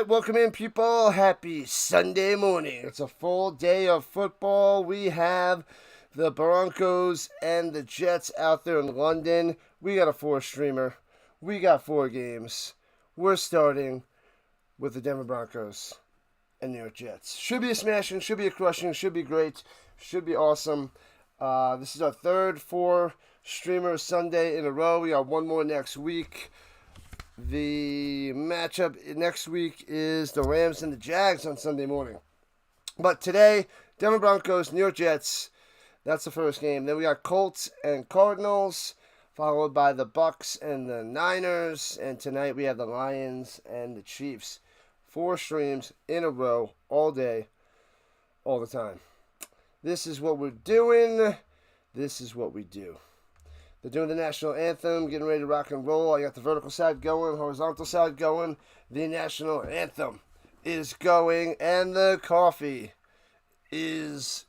welcome in, people. Happy Sunday morning. It's a full day of football. We have the Broncos and the Jets out there in London. We got a 4-streamer. We got 4 games. We're starting with the Denver Broncos and New York Jets. Should be a smashing, should be a crushing, should be great, should be awesome. This is our third 4-streamer Sunday in a row. We got one more next week. The matchup next week is the Rams and the Jags on Sunday morning. But today, Denver Broncos, New York Jets. That's the first game. Then we got Colts and Cardinals, followed by the Bucks and the Niners. And tonight we have the Lions and the Chiefs. 4 streams in a row, all day, all the time. This is what we're doing. This is what we do. They're doing the national anthem, getting ready to rock and roll. I got the vertical side going, horizontal side going. The national anthem is going, and the coffee is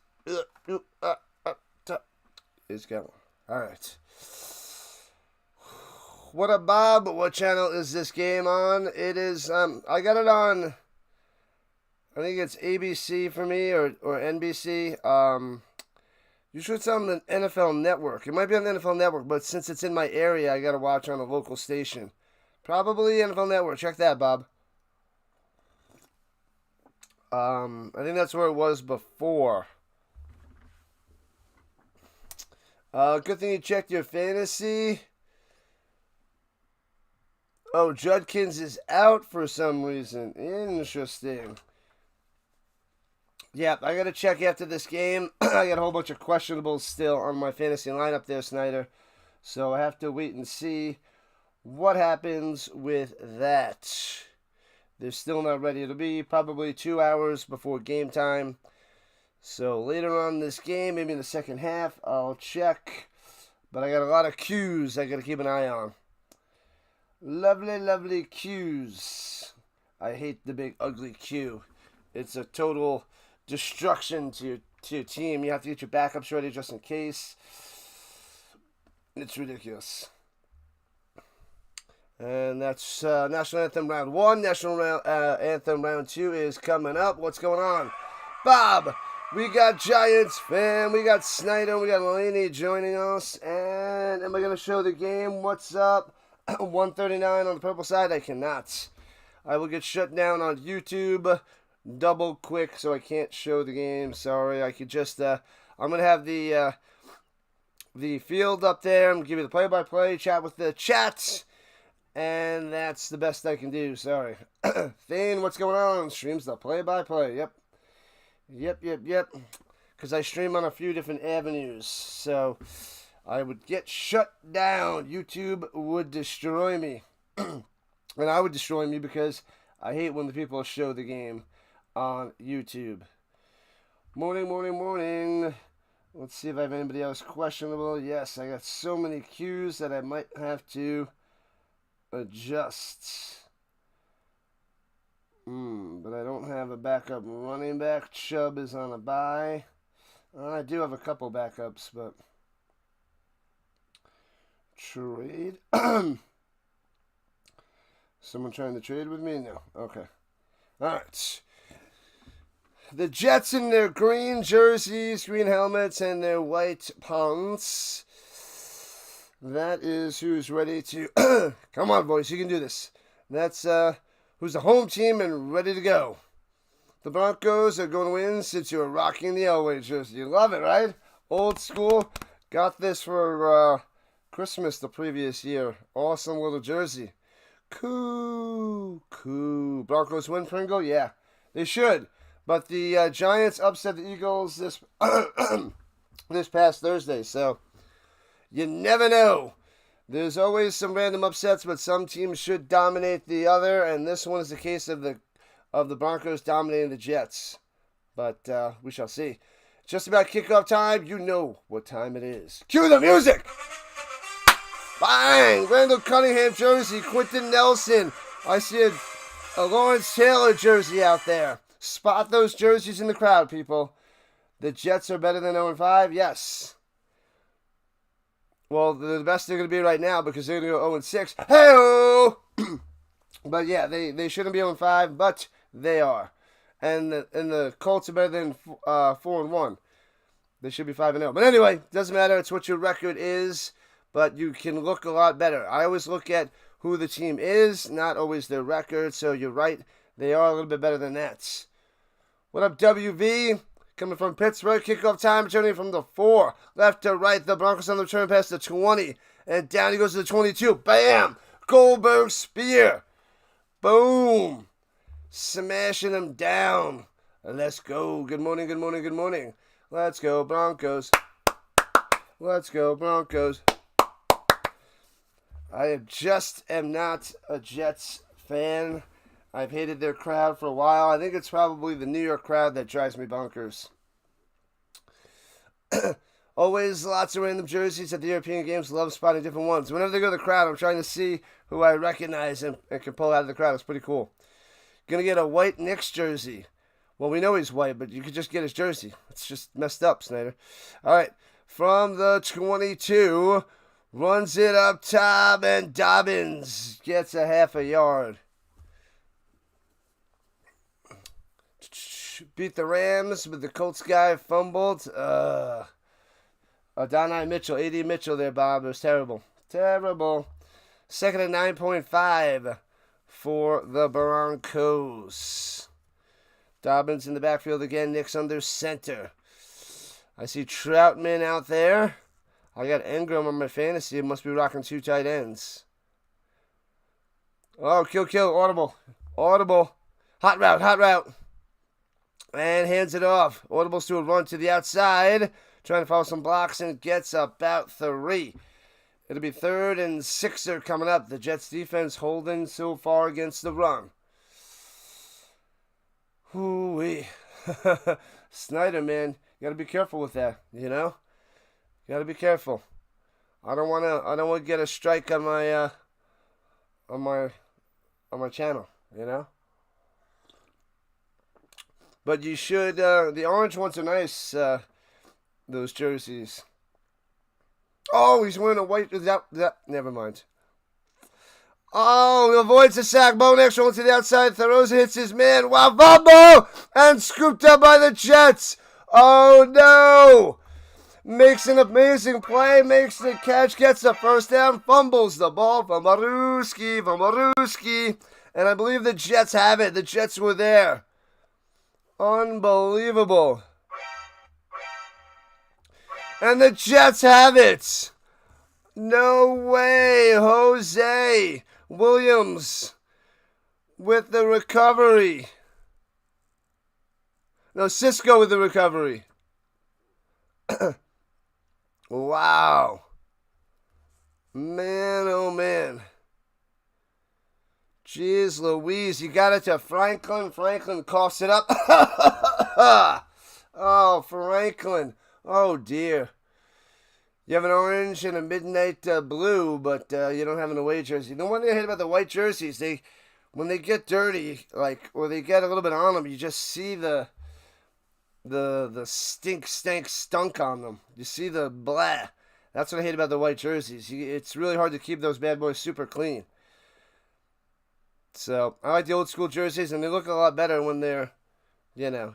going. All right. What up, Bob? What channel is this game on? It is, I got it on, I think it's ABC for me, or NBC. Usually it's on the NFL Network. It might be on the NFL Network, but since it's in my area, I got to watch on a local station. Probably NFL Network. Check that, Bob. I think that's where it was before. Good thing you checked your fantasy. Oh, Judkins is out for some reason. Interesting. Yeah, I got to check after this game. I got a whole bunch of questionables still on my fantasy lineup there, Snyder. So I have to wait and see what happens with that. They're still not ready to be. Probably 2 hours before game time. So later on this game, maybe in the second half, I'll check. But I got a lot of cues I got to keep an eye on. Lovely, lovely cues. I hate the big ugly Q. It's a total destruction to your team. You have to get your backups ready just in case. It's ridiculous. And that's National Anthem Round 1. National Anthem Round 2 is coming up. What's going on? Bob, we got Giants fan. We got Snyder. We got Laney joining us. And am I going to show the game? What's up? 139 on the purple side. I cannot. I will get shut down on YouTube. Double quick, so I can't show the game. Sorry, I could just. I'm gonna have the field up there. I'm gonna give you the play-by-play, chat with the chats, and that's the best I can do. Sorry, Thane, what's going on? Streams the play-by-play. Yep. Because I stream on a few different avenues, so I would get shut down. YouTube would destroy me, and I would destroy me because I hate when the people show the game on YouTube. Morning. Let's see if I have anybody else questionable. Yes, I got so many cues that I might have to adjust. But I don't have a backup running back. Chubb is on a bye. I do have a couple backups, but trade. Someone trying to trade with me? No. Okay. All right. The Jets in their green jerseys, green helmets, and their white pants. That is who's ready to... Come on, boys. You can do this. That's who's the home team and ready to go. The Broncos are going to win since you're rocking the Elway jersey. You love it, right? Old school. Got this for Christmas the previous year. Awesome little jersey. Cool. Broncos win, Pringle? Yeah, they should. But the Giants upset the Eagles this past Thursday, so you never know. There's always some random upsets, but some teams should dominate the other, and this one is the case of the Broncos dominating the Jets. But we shall see. Just about kickoff time. You know what time it is. Cue the music! Bang! Randall Cunningham jersey. Quentin Nelson. I see a Lawrence Taylor jersey out there. Spot those jerseys in the crowd, people. The Jets are better than 0-5? Yes. Well, they're the best they're going to be right now because they're going to go 0-6. Hey-oh! But yeah, they shouldn't be 0-5, but they are. And the Colts are better than 4-1. They should be 5-0. But anyway, doesn't matter. It's what your record is, but you can look a lot better. I always look at who the team is, not always their record. So you're right. They are a little bit better than that. What up, WV? Coming from Pittsburgh. Kickoff time, returning from the 4. Left to right. The Broncos on the return past the 20. And down he goes to the 22. Bam! Goldberg spear. Boom. Smashing them down. Let's go. Good morning, good morning, good morning. Let's go, Broncos. Let's go, Broncos. I just am not a Jets fan. I've hated their crowd for a while. I think it's probably the New York crowd that drives me bonkers. Always lots of random jerseys at the European games. Love spotting different ones. Whenever they go to the crowd, I'm trying to see who I recognize and can pull out of the crowd. It's pretty cool. Gonna get a white Knicks jersey. Well, we know he's white, but you could just get his jersey. It's just messed up, Snyder. All right. From the 22, runs it up top, and Dobbins gets a half a yard. Beat the Rams, but the Colts guy fumbled. Adonai Mitchell, AD Mitchell there, Bob. It was terrible. Terrible. Second and 9.5 for the Broncos. Dobbins in the backfield again. Nix under center. I see Troutman out there. I got Ingram on my fantasy. It must be rocking 2 tight ends. Oh, kill. Audible. Hot route. And hands it off. Audible's to a run to the outside. Trying to follow some blocks and gets about 3. It'll be 3rd and 6 coming up. The Jets defense holding so far against the run. Hoo-wee. Snyder, man, you gotta be careful with that, you know? You gotta be careful. I don't wanna get a strike on my channel, you know? But you should the orange ones are nice, those jerseys. Oh, he's wearing a white never mind. Oh, avoids the sack. Bo Nix rolling to the outside. Throws, hits his man. Wow, fumble! And scooped up by the Jets. Oh, no. Makes an amazing play. Makes the catch. Gets the first down. Fumbles the ball from Maruski. And I believe the Jets have it. The Jets were there. Unbelievable. And the Jets have it. No way. Jose Williams with the recovery. No, Cisco with the recovery. Wow. Man, oh man. Jeez Louise, he got it to Franklin. Franklin coughs it up. Oh, Franklin. Oh, dear. You have an orange and a midnight blue, but you don't have an away jersey. The one thing I hate about the white jerseys, when they get dirty, or they get a little bit on them, you just see the stunk on them. You see the blah. That's what I hate about the white jerseys. It's really hard to keep those bad boys super clean. So I like the old school jerseys, and they look a lot better when they're,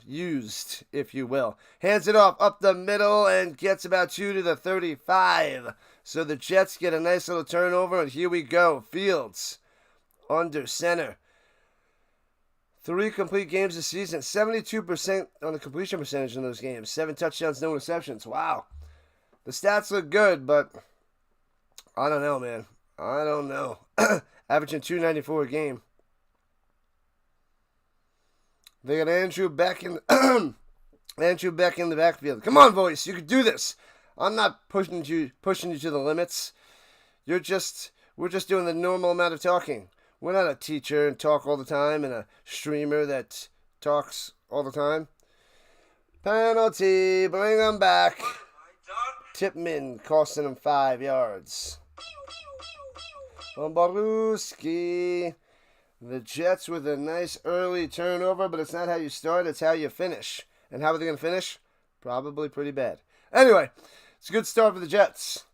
used, if you will. Hands it off up the middle and gets about 2 to the 35. So the Jets get a nice little turnover, and here we go. Fields under center. 3 complete games this season. 72% on the completion percentage in those games. 7 touchdowns, no interceptions. Wow. The stats look good, but I don't know, man. I don't know. Averaging 294 a game. They got Andrew Beck in the backfield. Come on, voice, you can do this. I'm not pushing you to the limits. We're just doing the normal amount of talking. We're not a teacher and talk all the time and a streamer that talks all the time. Penalty, bring them back. Tipman costing him 5 yards. Baruski. The Jets with a nice early turnover, but it's not how you start, it's how you finish. And how are they going to finish? Probably pretty bad. Anyway, it's a good start for the Jets.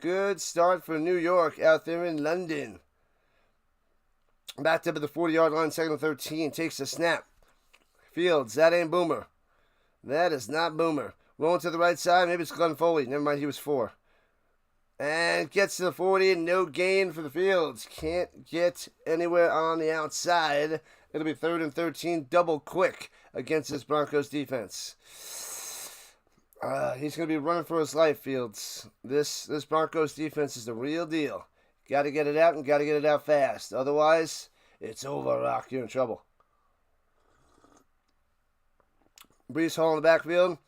Good start for New York out there in London. Back up at the 40-yard line, 2nd and 13. Takes the snap. Fields, that ain't Boomer. That is not Boomer. Rolling to the right side. Maybe it's Glenn Foley. Never mind, he was 4. And gets to the 40. No gain for the Fields. Can't get anywhere on the outside. It'll be 3rd and 13. Double quick against this Broncos defense. He's going to be running for his life, Fields. This Broncos defense is the real deal. Got to get it out and got to get it out fast. Otherwise, it's over, Rock. You're in trouble. Breece Hall in the backfield.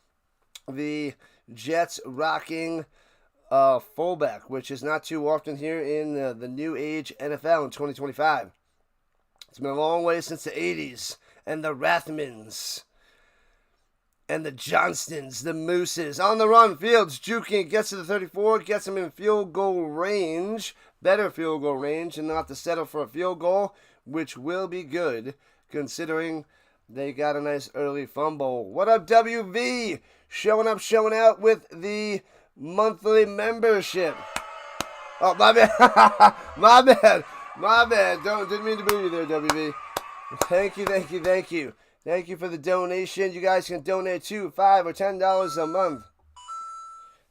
The Jets rocking fullback, which is not too often here in the new age NFL in 2025. It's been a long way since the 80s and the Rathmans and the Johnstons, the Mooses. On the run, Fields juking, gets to the 34, gets him in field goal range. Better field goal range and not to settle for a field goal, which will be good considering they got a nice early fumble. What up, WV? Showing up, showing out with the monthly membership. Oh, my bad. My bad. My bad. Didn't mean to boo you there, WV. Thank you, thank you, thank you. Thank you for the donation. You guys can donate $2, $5, or $10 a month.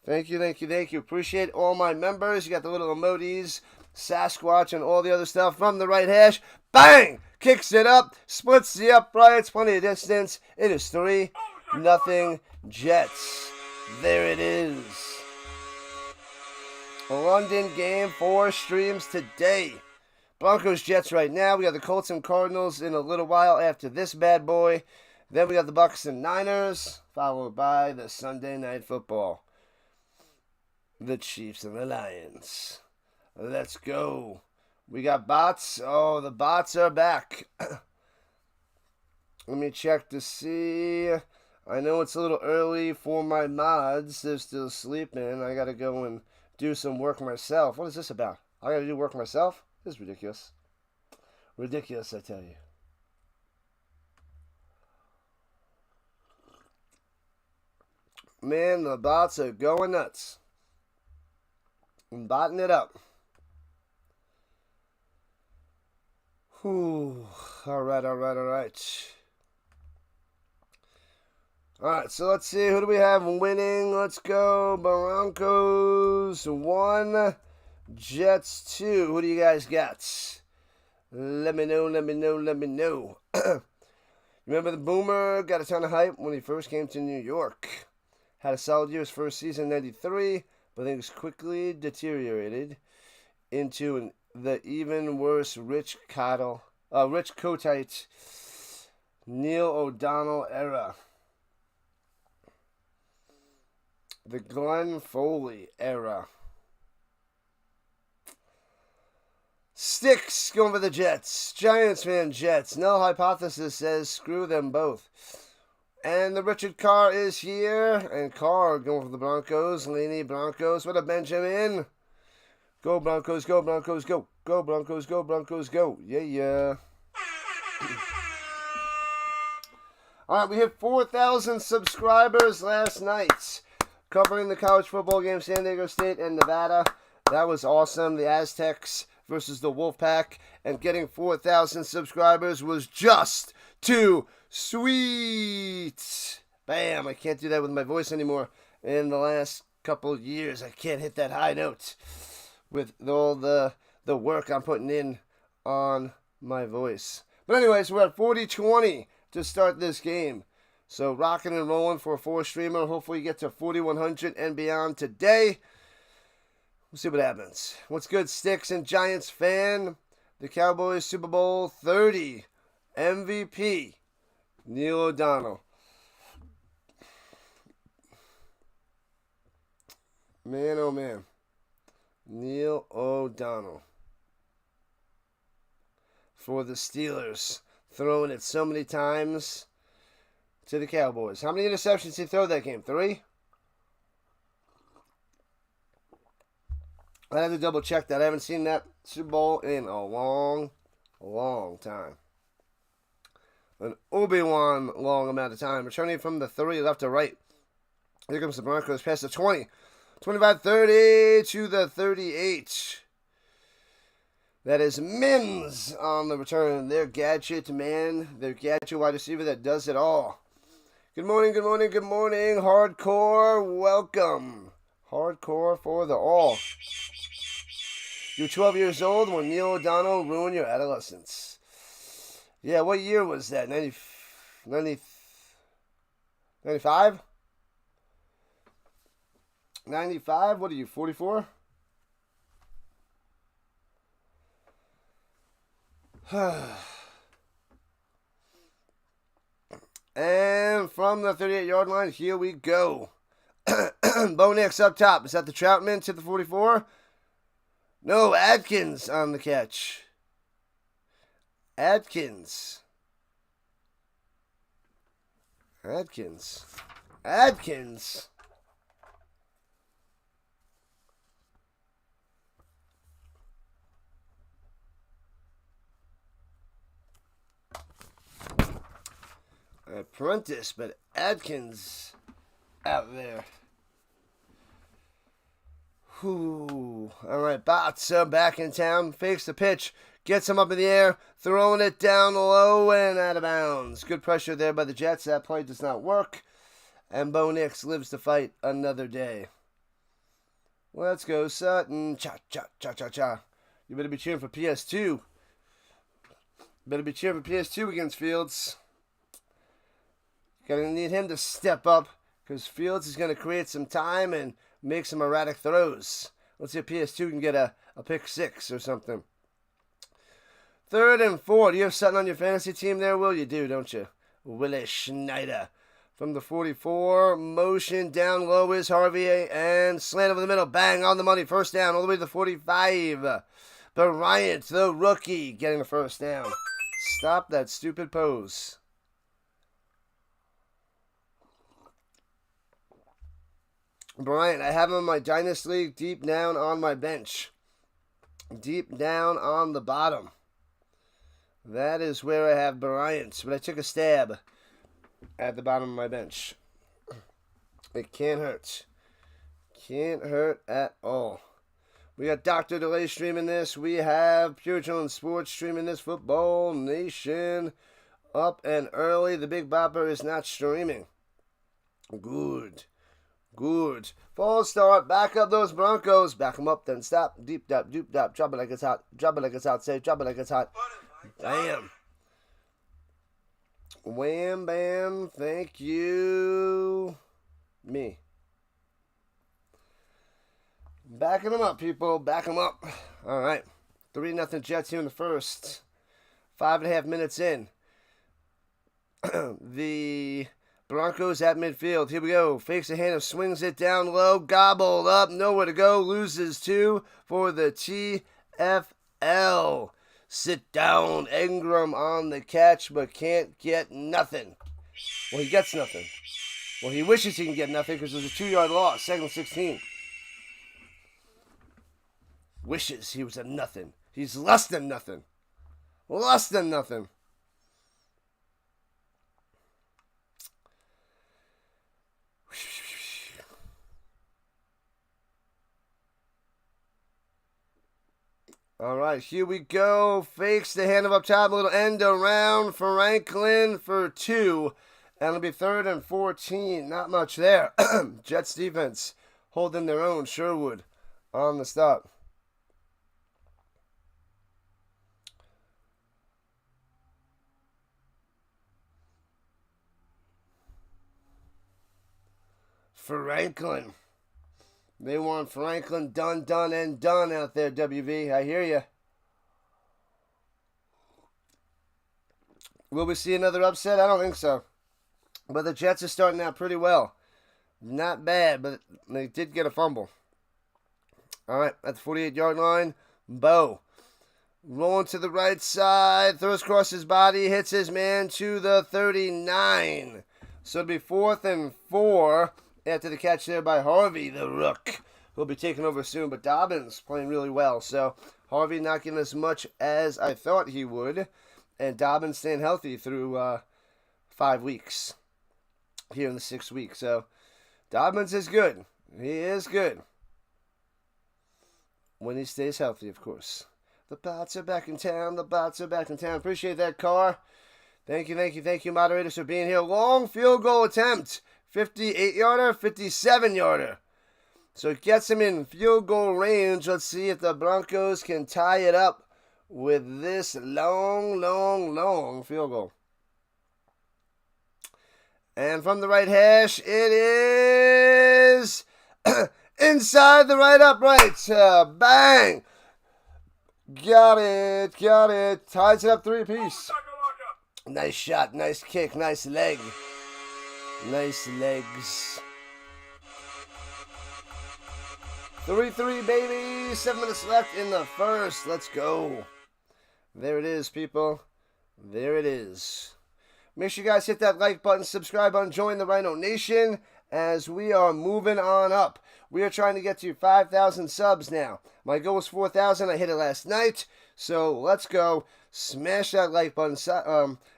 Thank you, thank you, thank you. Appreciate all my members. You got the little emojis, Sasquatch, and all the other stuff from the right hash. Bang! Kicks it up, splits the uprights, plenty of distance. It is 3-0 Jets. There it is. London game 4 streams today. Broncos Jets right now. We got the Colts and Cardinals in a little while after this bad boy. Then we got the Bucs and Niners, followed by the Sunday Night Football. The Chiefs and the Lions. Let's go. We got bots. Oh, the bots are back. Let me check to see. I know it's a little early for my mods. They're still sleeping. I got to go and do some work myself. What is this about? I got to do work myself? This is ridiculous. Ridiculous, I tell you. Man, the bots are going nuts. I'm botting it up. Whew. All right. All right, so let's see. Who do we have winning? Let's go. Broncos 1, Jets 2. Who do you guys got? Let me know. Remember the Boomer got a ton of hype when he first came to New York. Had a solid year his first season in 93, but things quickly deteriorated into the even worse Rich Kotite, Neil O'Donnell era. The Glenn Foley era. Sticks going for the Jets. Giants fan Jets. No hypothesis says screw them both. And the Richard Carr is here. And Carr going for the Broncos. Laney Broncos. What up, Benjamin? Go Broncos, go Broncos, go. Go Broncos, go Broncos, go. Yeah. Alright, we hit 4,000 subscribers last night. Covering the college football game, San Diego State and Nevada. That was awesome. The Aztecs versus the Wolfpack. And getting 4,000 subscribers was just too sweet. Bam, I can't do that with my voice anymore. In the last couple of years, I can't hit that high note with all the work I'm putting in on my voice. But anyways, we're at 40-20 to start this game. So rocking and rolling for a 4-streamer. Hopefully you get to 4,100 and beyond today. We'll see what happens. What's good, Sticks and Giants fan? The Cowboys Super Bowl 30 MVP, Neil O'Donnell. Man, oh man. Neil O'Donnell. For the Steelers. Throwing it so many times to the Cowboys. How many interceptions did he throw that game? 3? I have to double check that. I haven't seen that Super Bowl in a long time. An Obi-Wan long amount of time. Returning from the 3 left to right. Here comes the Broncos past the 20. 25-30 to the 38. That is Mims on the return. Their gadget man, their gadget wide receiver that does it all. Good morning, good morning, good morning. Hardcore, welcome. Hardcore for the all. You're 12 years old when Neil O'Donnell ruined your adolescence. Yeah, what year was that? 95? 95? What are you, 44? And from the 38-yard line, here we go. Bo Nix up top. Is that the Troutman to the 44? No, Adkins on the catch. Adkins. Apprentice, but Adkins out there. Whew. All right, Bots back in town. Fakes the pitch. Gets him up in the air. Throwing it down low and out of bounds. Good pressure there by the Jets. That play does not work. And Bo Nix lives to fight another day. Let's go, Sutton. Cha. You better be cheering for PS2. Better be cheering for PS2 against Fields. Gonna need him to step up because Fields is going to create some time and make some erratic throws. Let's see if PS2 can get a pick six or something. 3rd and 4. Do you have Sutton on your fantasy team there, Will? You do, don't you? Willie Schneider. From the 44, motion down low is Harvey and slant over the middle. Bang, on the money. First down all the way to the 45. Bryant, the rookie, getting the first down. Stop that stupid pose. Bryant, I have him in my Dynasty League deep down on my bench. Deep down on the bottom. That is where I have Bryant. But I took a stab at the bottom of my bench. It can't hurt. Can't hurt at all. We got Dr. Delay streaming this. We have Pure Jones Sports streaming this. Football Nation up and early. The Big Bopper is not streaming. Good. Full start. Back up those Broncos. Back them up, then stop. Deep dop, doop dop. Drop it like it's hot. Drop it like it's hot. Say, drop it like it's hot. Bam. Wham, bam. Thank you. Me. Backing them up, people. Back them up. All right. 3-0 Jets here in the first. 5.5 minutes in. The Broncos at midfield. Here we go. Fakes a hand, swings it down low. Gobbled up. Nowhere to go. Loses 2 for the TFL. Sit down. Engram on the catch, but can't get nothing. Well, he gets nothing. Well, he wishes he can get nothing because it was a 2-yard loss. 2nd and 16. Wishes he was a nothing. He's less than nothing. Less than nothing. All right, here we go. Fakes the hand up top. A little end around. Franklin for 2. And it'll be 3rd and 14. Not much there. Jets defense holding their own. Sherwood on the stop. Franklin. They want Franklin done out there, WV. I hear you. Will we see another upset? I don't think so. But the Jets are starting out pretty well. Not bad, but they did get a fumble. All right, at the 48-yard line, Bo. Rolling to the right side, throws across his body, hits his man to the 39. So it'll be 4th and 4. After the catch there by Harvey, the rook. He'll be taking over soon, but Dobbins playing really well. So Harvey not getting as much as I thought he would. And Dobbins staying healthy through 5 weeks here in the 6th week. So Dobbins is good. He is good. When he stays healthy, of course. The bots are back in town. The bots are back in town. Appreciate that, Car. Thank you, moderators, for being here. Long field goal attempt. 58-yarder, 57-yarder. So it gets him in field goal range. Let's see if the Broncos can tie it up with this long field goal. And from the right hash, it is inside the right upright. Bang! Got it. Ties it up 3-piece. Nice shot, nice kick, nice leg. Nice legs. 3-3, baby. 7 minutes left in the first. Let's go. There it is, people. There it is. Make sure you guys hit that like button, subscribe button, join the Rhino Nation as we are moving on up. We are trying to get to 5,000 subs now. My goal was 4,000. I hit it last night. So let's go. Smash that like button.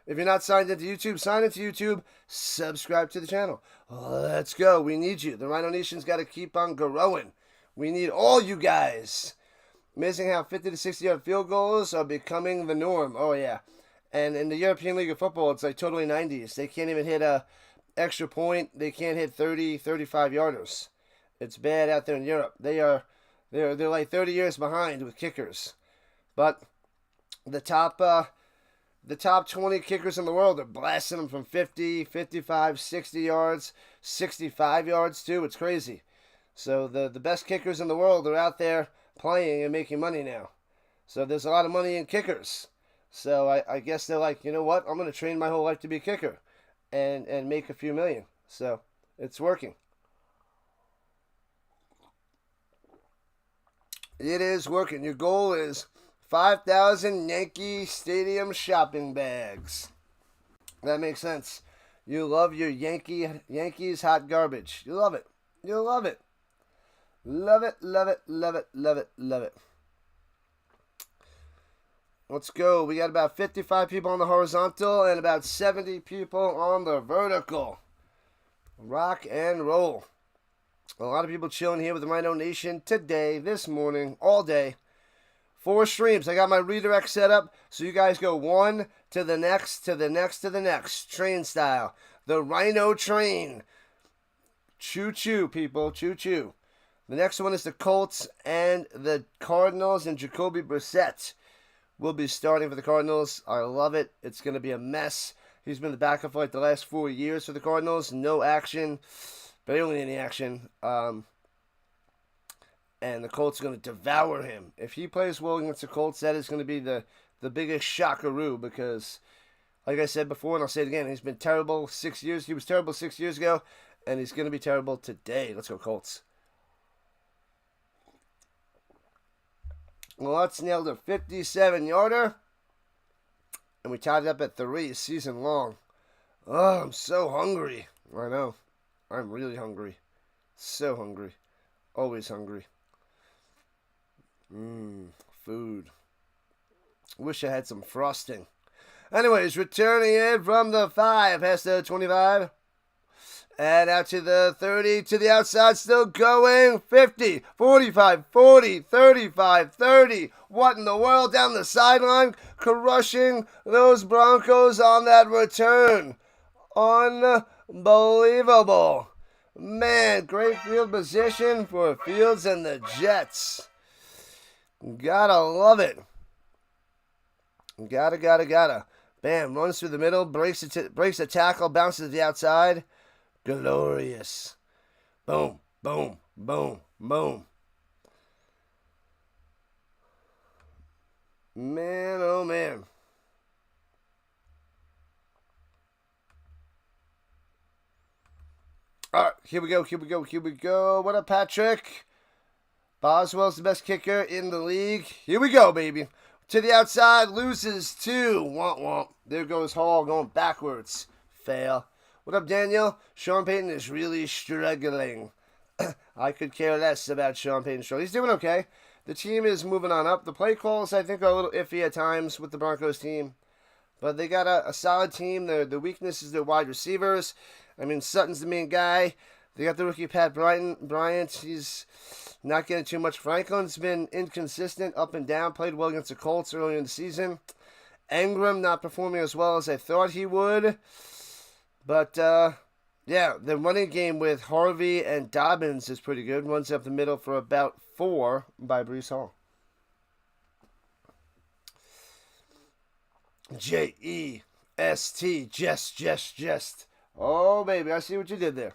If you're not signed into YouTube, sign into YouTube. Subscribe to the channel. Let's go. We need you. The Rhino Nation's got to keep on growing. We need all you guys. Amazing how 50 to 60-yard field goals are becoming the norm. Oh, yeah. And in the European League of Football, it's like totally 90s. They can't even hit a extra point. They can't hit 30, 35-yarders. It's bad out there in Europe. They're like 30 years behind with kickers. But the top 20 kickers in the world are blasting them from 50, 55, 60 yards, 65 yards too. It's crazy. So the best kickers in the world are out there playing and making money now. So there's a lot of money in kickers. So I guess they're like, you know what? I'm going to train my whole life to be a kicker and make a few million. So it's working. It is working. Your goal is 5,000 Yankee Stadium shopping bags. That makes sense. You love your Yankees hot garbage. You love it. You love it. Love it, love it, love it, love it, love it. Let's go. We got about 55 people on the horizontal and about 70 people on the vertical. Rock and roll. A lot of people chilling here with the Rhino Nation today, this morning, all day. 4 streams. I got my redirect set up so you guys go one to the next, to the next, to the next. Train style. The Rhino train. Choo-choo, people. Choo-choo. The next one is the Colts and the Cardinals, and Jacoby Brissett will be starting for the Cardinals. I love it. It's going to be a mess. He's been the backup for like the last 4 years for the Cardinals. No action. Barely any action. And the Colts are going to devour him. If he plays well against the Colts, that is going to be the biggest shockaroo because, like I said before, and I'll say it again, he's been terrible 6 years. He was terrible 6 years ago, and he's going to be terrible today. Let's go, Colts. Well, that's nailed a 57-yarder. And we tied it up at 3 season long. Oh, I'm so hungry. I know. I'm really hungry. So hungry. Always hungry. Food. Wish I had some frosting. Anyways, returning it from the 5. Past the 25. And out to the 30, to the outside, still going. 50, 45, 40, 35, 30. What in the world? Down the sideline, crushing those Broncos on that return. Unbelievable. Man, great field position for Fields and the Jets. Gotta love it. Gotta. Bam, runs through the middle, breaks a tackle, bounces to the outside. Glorious. Boom, boom, boom, boom. Man, oh man. All right, here we go. What up, Patrick? Boswell's the best kicker in the league. Here we go, baby. To the outside, loses 2. Womp womp. There goes Hall going backwards. Fail. What up, Daniel? Sean Payton is really struggling. I could care less about Sean Payton. He's doing okay. The team is moving on up. The play calls, I think, are a little iffy at times with the Broncos team. But they got a solid team. The weakness is their wide receivers. I mean, Sutton's the main guy. They got the rookie Pat Bryant. He's not getting too much. Franklin's been inconsistent, up and down. Played well against the Colts earlier in the season. Engram not performing as well as I thought he would. But, yeah, the running game with Harvey and Dobbins is pretty good. Runs up the middle for about 4 by Breece Hall. J-E-S-T, jest. Oh, baby, I see what you did there.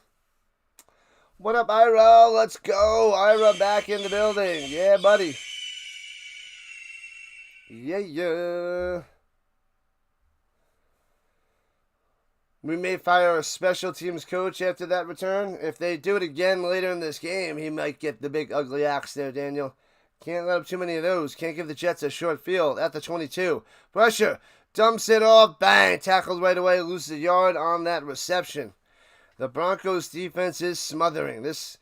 What up, Ira? Let's go. Ira back in the building. Yeah, buddy. Yeah. We may fire a special teams coach after that return. If they do it again later in this game, he might get the big ugly axe there, Daniel. Can't let up too many of those. Can't give the Jets a short field at the 22. Pressure. Dumps it off. Bang. Tackled right away. Loses a yard on that reception. The Broncos defense is smothering. This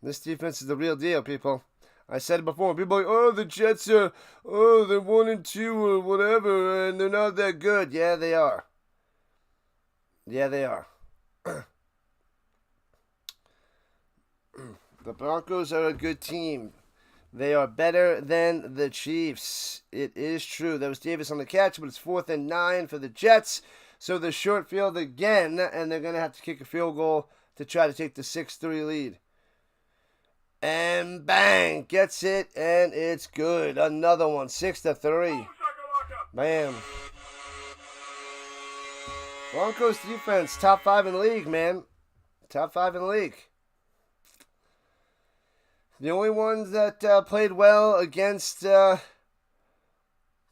defense is the real deal, people. I said it before. People are like, oh, the Jets are, they're 1-2 or whatever, and they're not that good. Yeah, they are. Yeah, they are. The Broncos are a good team. They are better than the Chiefs. It is true. That was Davis on the catch, but it's 4th and 9 for the Jets. So the short field again, and they're going to have to kick a field goal to try to take the 6-3 lead. And bang, gets it, and it's good. Another one, 6-3. Bam. Broncos defense, top 5 in the league, man. Top 5 in the league. The only ones that played well against the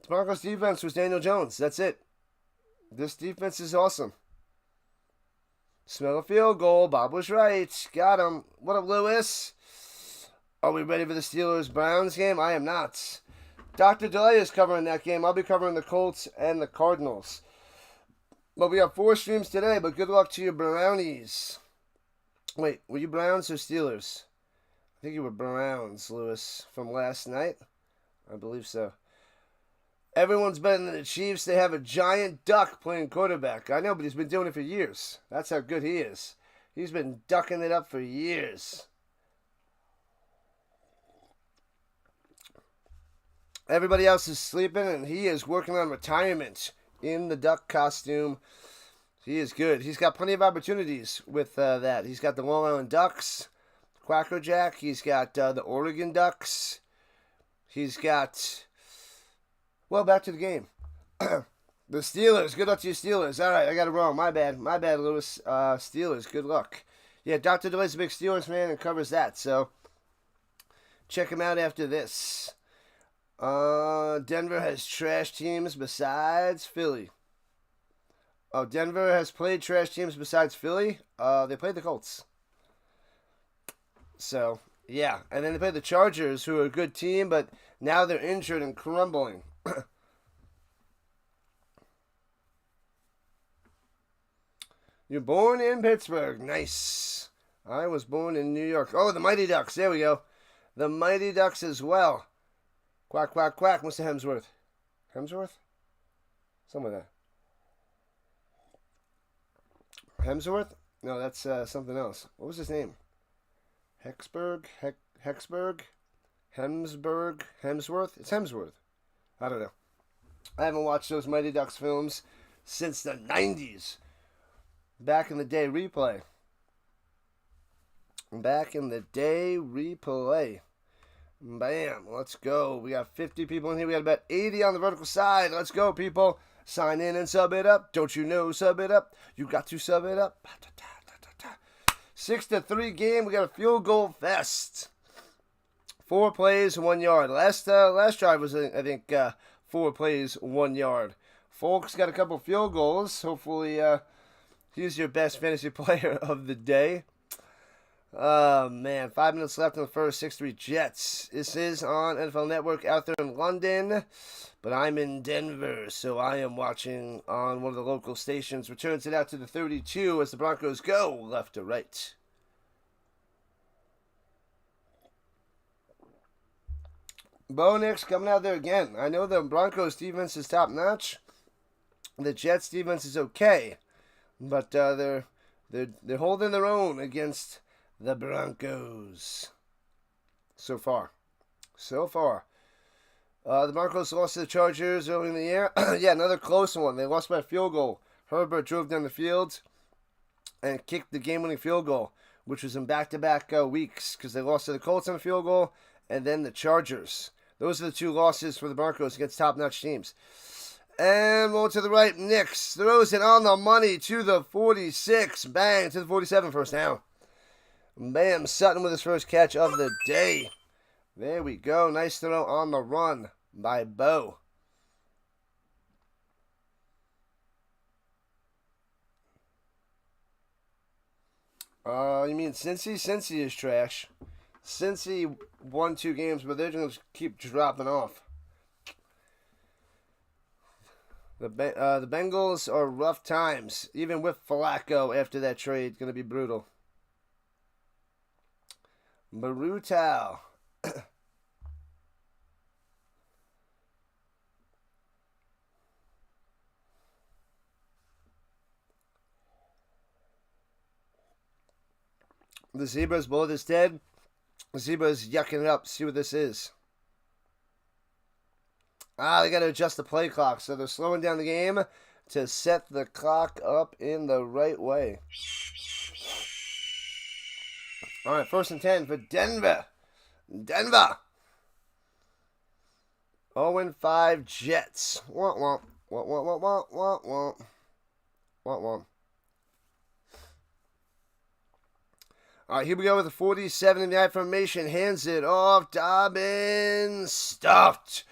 Broncos defense was Daniel Jones. That's it. This defense is awesome. Smell a field goal. Bob was right. Got him. What up, Lewis? Are we ready for the Steelers-Browns game? I am not. Dr. Delay is covering that game. I'll be covering the Colts and the Cardinals. But we have 4 streams today, but good luck to your Brownies. Wait, were you Browns or Steelers? I think you were Browns, Lewis, from last night. I believe so. Everyone's better than the Chiefs. They have a giant duck playing quarterback. I know, but he's been doing it for years. That's how good he is. He's been ducking it up for years. Everybody else is sleeping, and he is working on retirement in the duck costume. He is good. He's got plenty of opportunities with that. He's got the Long Island Ducks, Quacker Jack. He's got the Oregon Ducks. He's got... Well, back to the game. The Steelers. Good luck to you, Steelers. All right, I got it wrong. My bad, Lewis. Steelers, good luck. Yeah, Dr. DeLay's a big Steelers fan and covers that, so check him out after this. Denver has trash teams besides Philly. Oh, Denver has played trash teams besides Philly. They played the Colts. So, yeah. And then they played the Chargers, who are a good team, but now they're injured and crumbling. You're born in Pittsburgh. Nice. I was born in New York. Oh, the Mighty Ducks. There we go. The Mighty Ducks as well. Quack, quack, quack. Mr. Hemsworth. Hemsworth? Something like that. Hemsworth? No, that's something else. What was his name? Hexberg? Hexberg? Hemsberg? Hemsworth? It's Hemsworth. I don't know. I haven't watched those Mighty Ducks films since the 90s. Back in the day replay. Back in the day replay. Bam. Let's go. We got 50 people in here. We got about 80 on the vertical side. Let's go, people. Sign in and sub it up. Don't you know sub it up? You got to sub it up. 6-3 game. We got a field goal fest. 4 plays, 1 yard. Last drive was, I think, 4 plays, 1 yard. Folks got a couple field goals. Hopefully, he's your best fantasy player of the day. Oh, man. 5 minutes left in the first. 6-3 Jets. This is on NFL Network out there in London. But I'm in Denver, so I am watching on one of the local stations. Returns it out to the 32 as the Broncos go left to right. Bo Nix coming out there again. I know the Broncos defense is top notch. The Jets defense is okay, but they're holding their own against the Broncos. So far. The Broncos lost to the Chargers early in the year. Yeah, another close one. They lost by a field goal. Herbert drove down the field and kicked the game-winning field goal, which was in back-to-back weeks because they lost to the Colts on a field goal and then the Chargers. Those are the two losses for the Broncos against top-notch teams. And roll to the right. Nix throws it on the money to the 46. Bang, to the 47, first down. Bam, Sutton with his first catch of the day. There we go. Nice throw on the run by Bo. You mean Cincy? Cincy is trash. Cincy won 2 games, but they're going to keep dropping off. The Bengals are rough times, even with Flacco after that trade. Going to be brutal. Brutal. The Zebras bullet is dead. The Zebras yucking it up. See what this is. They got to adjust the play clock, so they're slowing down the game to set the clock up in the right way. All right, 1st and 10 for Denver. 0-5 Jets. Womp womp. All right, here we go with the 47 in the I formation. Hands it off. Dobbins. Stuffed.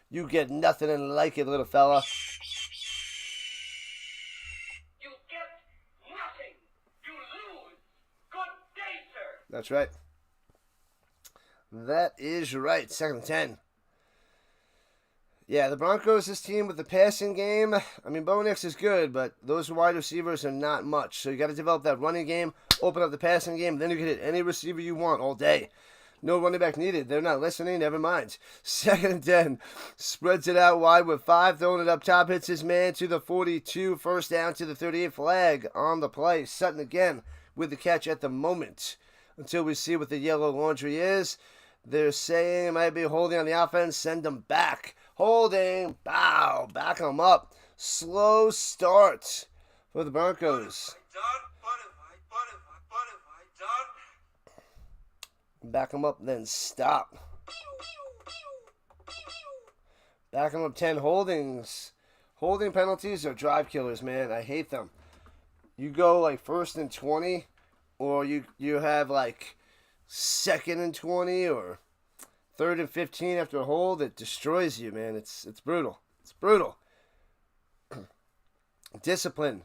You get nothing and like it, little fella. You get nothing. You lose. Good day, sir. That's right. That is right. 2nd and 10. Yeah, the Broncos, this team with the passing game, I mean, Bo Nix is good, but those wide receivers are not much. So you got to develop that running game, open up the passing game, then you can hit any receiver you want all day. No running back needed. They're not listening. Never mind. 2nd and 10. Spreads it out wide with 5. Throwing it up top. Hits his man to the 42. First down to the 38. Flag on the play. Sutton again with the catch at the moment. Until we see what the yellow laundry is. They're saying it might be holding on the offense. Send them back. Holding. Bow. Back them up. Slow start for the Broncos. Back them up, then stop. Back them up 10 holdings. Holding penalties are drive killers, man. I hate them. You go like 1st and 20, or you have like 2nd and 20, or 3rd and 15 after a hold. It destroys you, man. It's brutal. It's brutal. Discipline.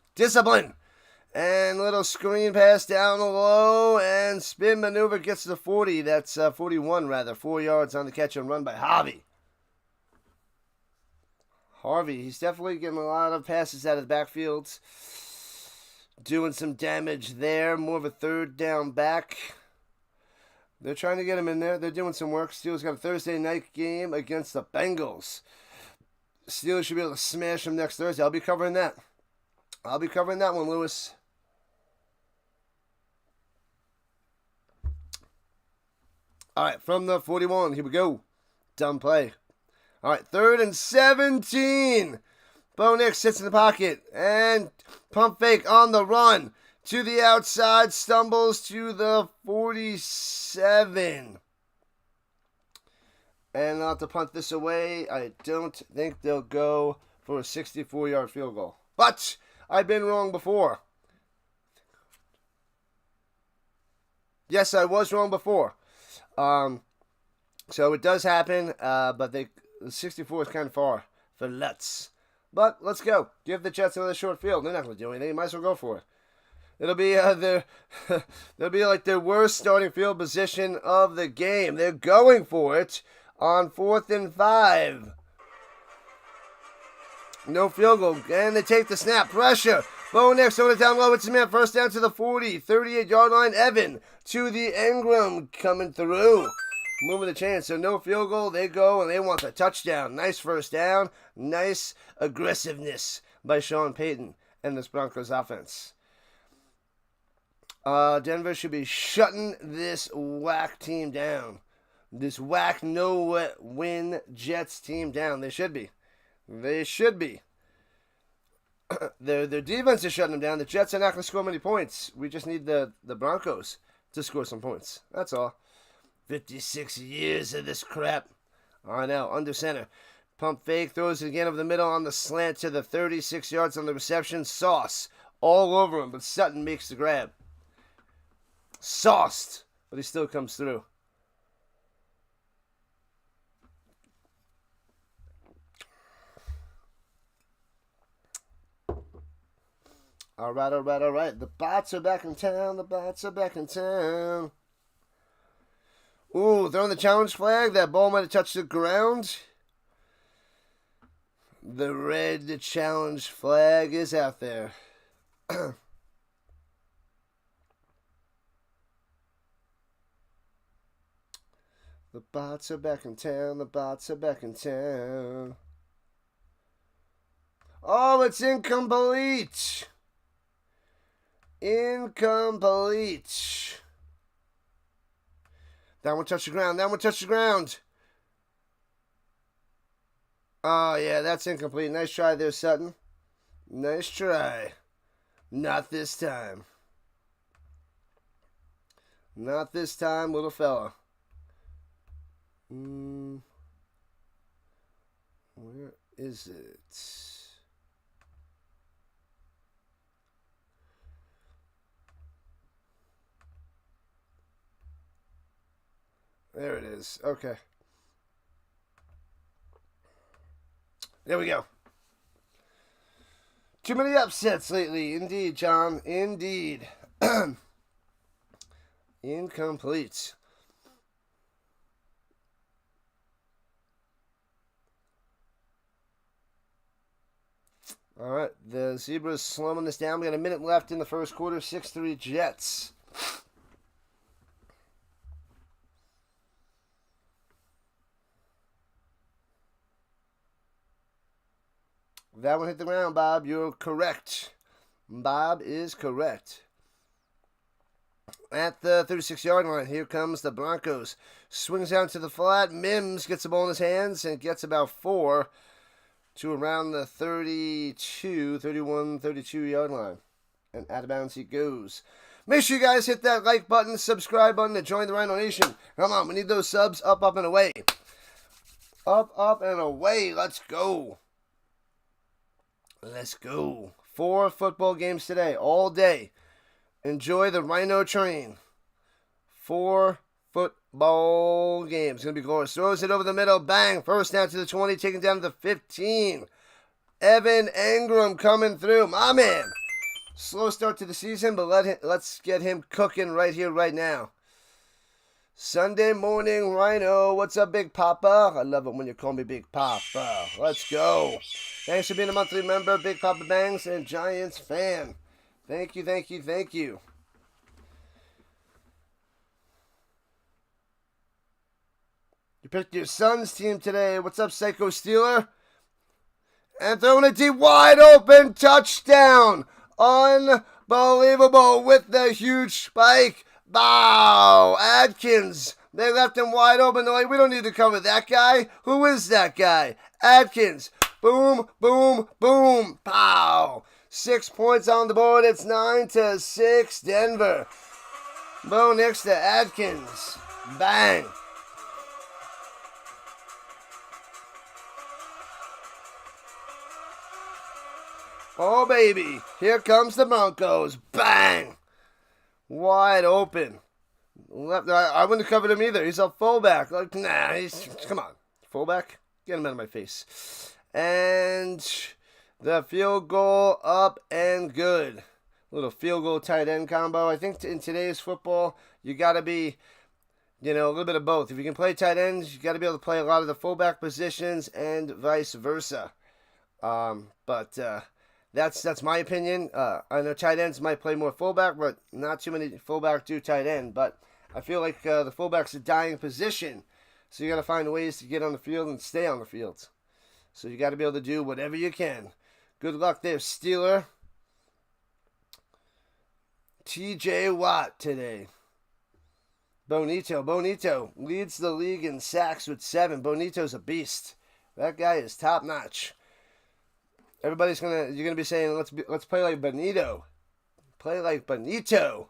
And little screen pass down low, and spin maneuver gets to the 40. That's 41, rather. 4 yards on the catch and run by Harvey. He's definitely getting a lot of passes out of the backfields. Doing some damage there. More of a 3rd down back. They're trying to get him in there. They're doing some work. Steelers got a Thursday night game against the Bengals. Steelers should be able to smash them next Thursday. I'll be covering that. One, Lewis. All right, from the 41, here we go. Dumb play. All right, 3rd and 17. Bo Nix sits in the pocket and pump fake on the run. To the outside, stumbles to the 47. And I'll have to punt this away. I don't think they'll go for a 64-yard field goal. But I've been wrong before. Yes, I was wrong before. So it does happen, but the 64 is kind of far for Lutz. But let's go. Give the Jets another short field. They're not going to do anything. You might as well go for it. It'll be they'll be like their worst starting field position of the game. They're going for it on 4th and 5. No field goal, and they take the snap. Pressure. Bo Nix throwing it down low. It's a man. First down to the 40. 38-yard line. Evan to the Ingram coming through. Moving the chance. So no field goal. They go, and they want the touchdown. Nice first down. Nice aggressiveness by Sean Payton and this Broncos offense. Denver should be shutting this whack team down. This whack no-win Jets team down. They should be. They should be. Their defense is shutting them down. The Jets are not going to score many points. We just need the Broncos to score some points. That's all. 56 years of this crap. I know. Under center. Pump fake. Throws it again over the middle on the slant to the 36 yards on the reception. Sauce all over him, but Sutton makes the grab. Sauced, but he still comes through. All right. The bots are back in town. Ooh, throwing the challenge flag. That ball might have touched the ground. The red challenge flag is out there. The bots are back in town. Oh, it's incomplete. That one touched the ground. Oh, yeah, that's incomplete. Nice try there, Sutton. Nice try. Not this time. Little fella. Where is it? There it is. Okay. There we go. Too many upsets lately. Indeed, John. Indeed. Incomplete. All right. The Zebras slowing this down. We got a minute left in the first quarter. 6-3 Jets. That one hit the ground, Bob. You're correct. Bob is correct. At the 36-yard line, here comes the Broncos. Swings out to the flat. Mims gets the ball in his hands and gets about 4 to around the 32-yard line. And out of bounds he goes. Make sure you guys hit that like button, subscribe button, and join the Rhino Nation. Come on, we need those subs up, and away. Up, and away. Let's go. 4 football games today, all day. Enjoy the Rhino train. 4 football games. Going to be glorious. Throws it over the middle. Bang. First down to the 20. Taken down to the 15. Evan Engram coming through. My man. Slow start to the season, but let's get him cooking right here, right now. Sunday morning, Rhino. What's up, Big Papa? I love it when you call me Big Papa. Let's go. Thanks for being a monthly member, Big Papa Bangs, and Giants fan. Thank you. You picked your son's team today. What's up, Psycho Steeler? And throwing a deep, wide open touchdown. Unbelievable with the huge spike. Bow! Adkins. They left him wide open. They're like, we don't need to cover that guy. Who is that guy? Adkins. Boom, boom, boom. Pow. 6 points on the board. It's 9-6 Denver. Bo Nix to Adkins. Bang. Oh, baby. Here comes the Broncos. Bang. Wide open. Left. I wouldn't have covered him either. He's a fullback. Like, nah, come on. Fullback? Get him out of my face. And the field goal up and good. Little field goal tight end combo. I think in today's football, you got to be, a little bit of both. If you can play tight ends, you got to be able to play a lot of the fullback positions and vice versa. But that's my opinion. I know tight ends might play more fullback, but not too many fullback do tight end. But I feel like the fullback's a dying position. So you got to find ways to get on the field and stay on the field. So you got to be able to do whatever you can. Good luck there, Steeler. TJ Watt today. Bonito leads the league in sacks with 7. Bonito's a beast. That guy is top notch. You're gonna be saying, let's play like Bonito. Play like Bonito.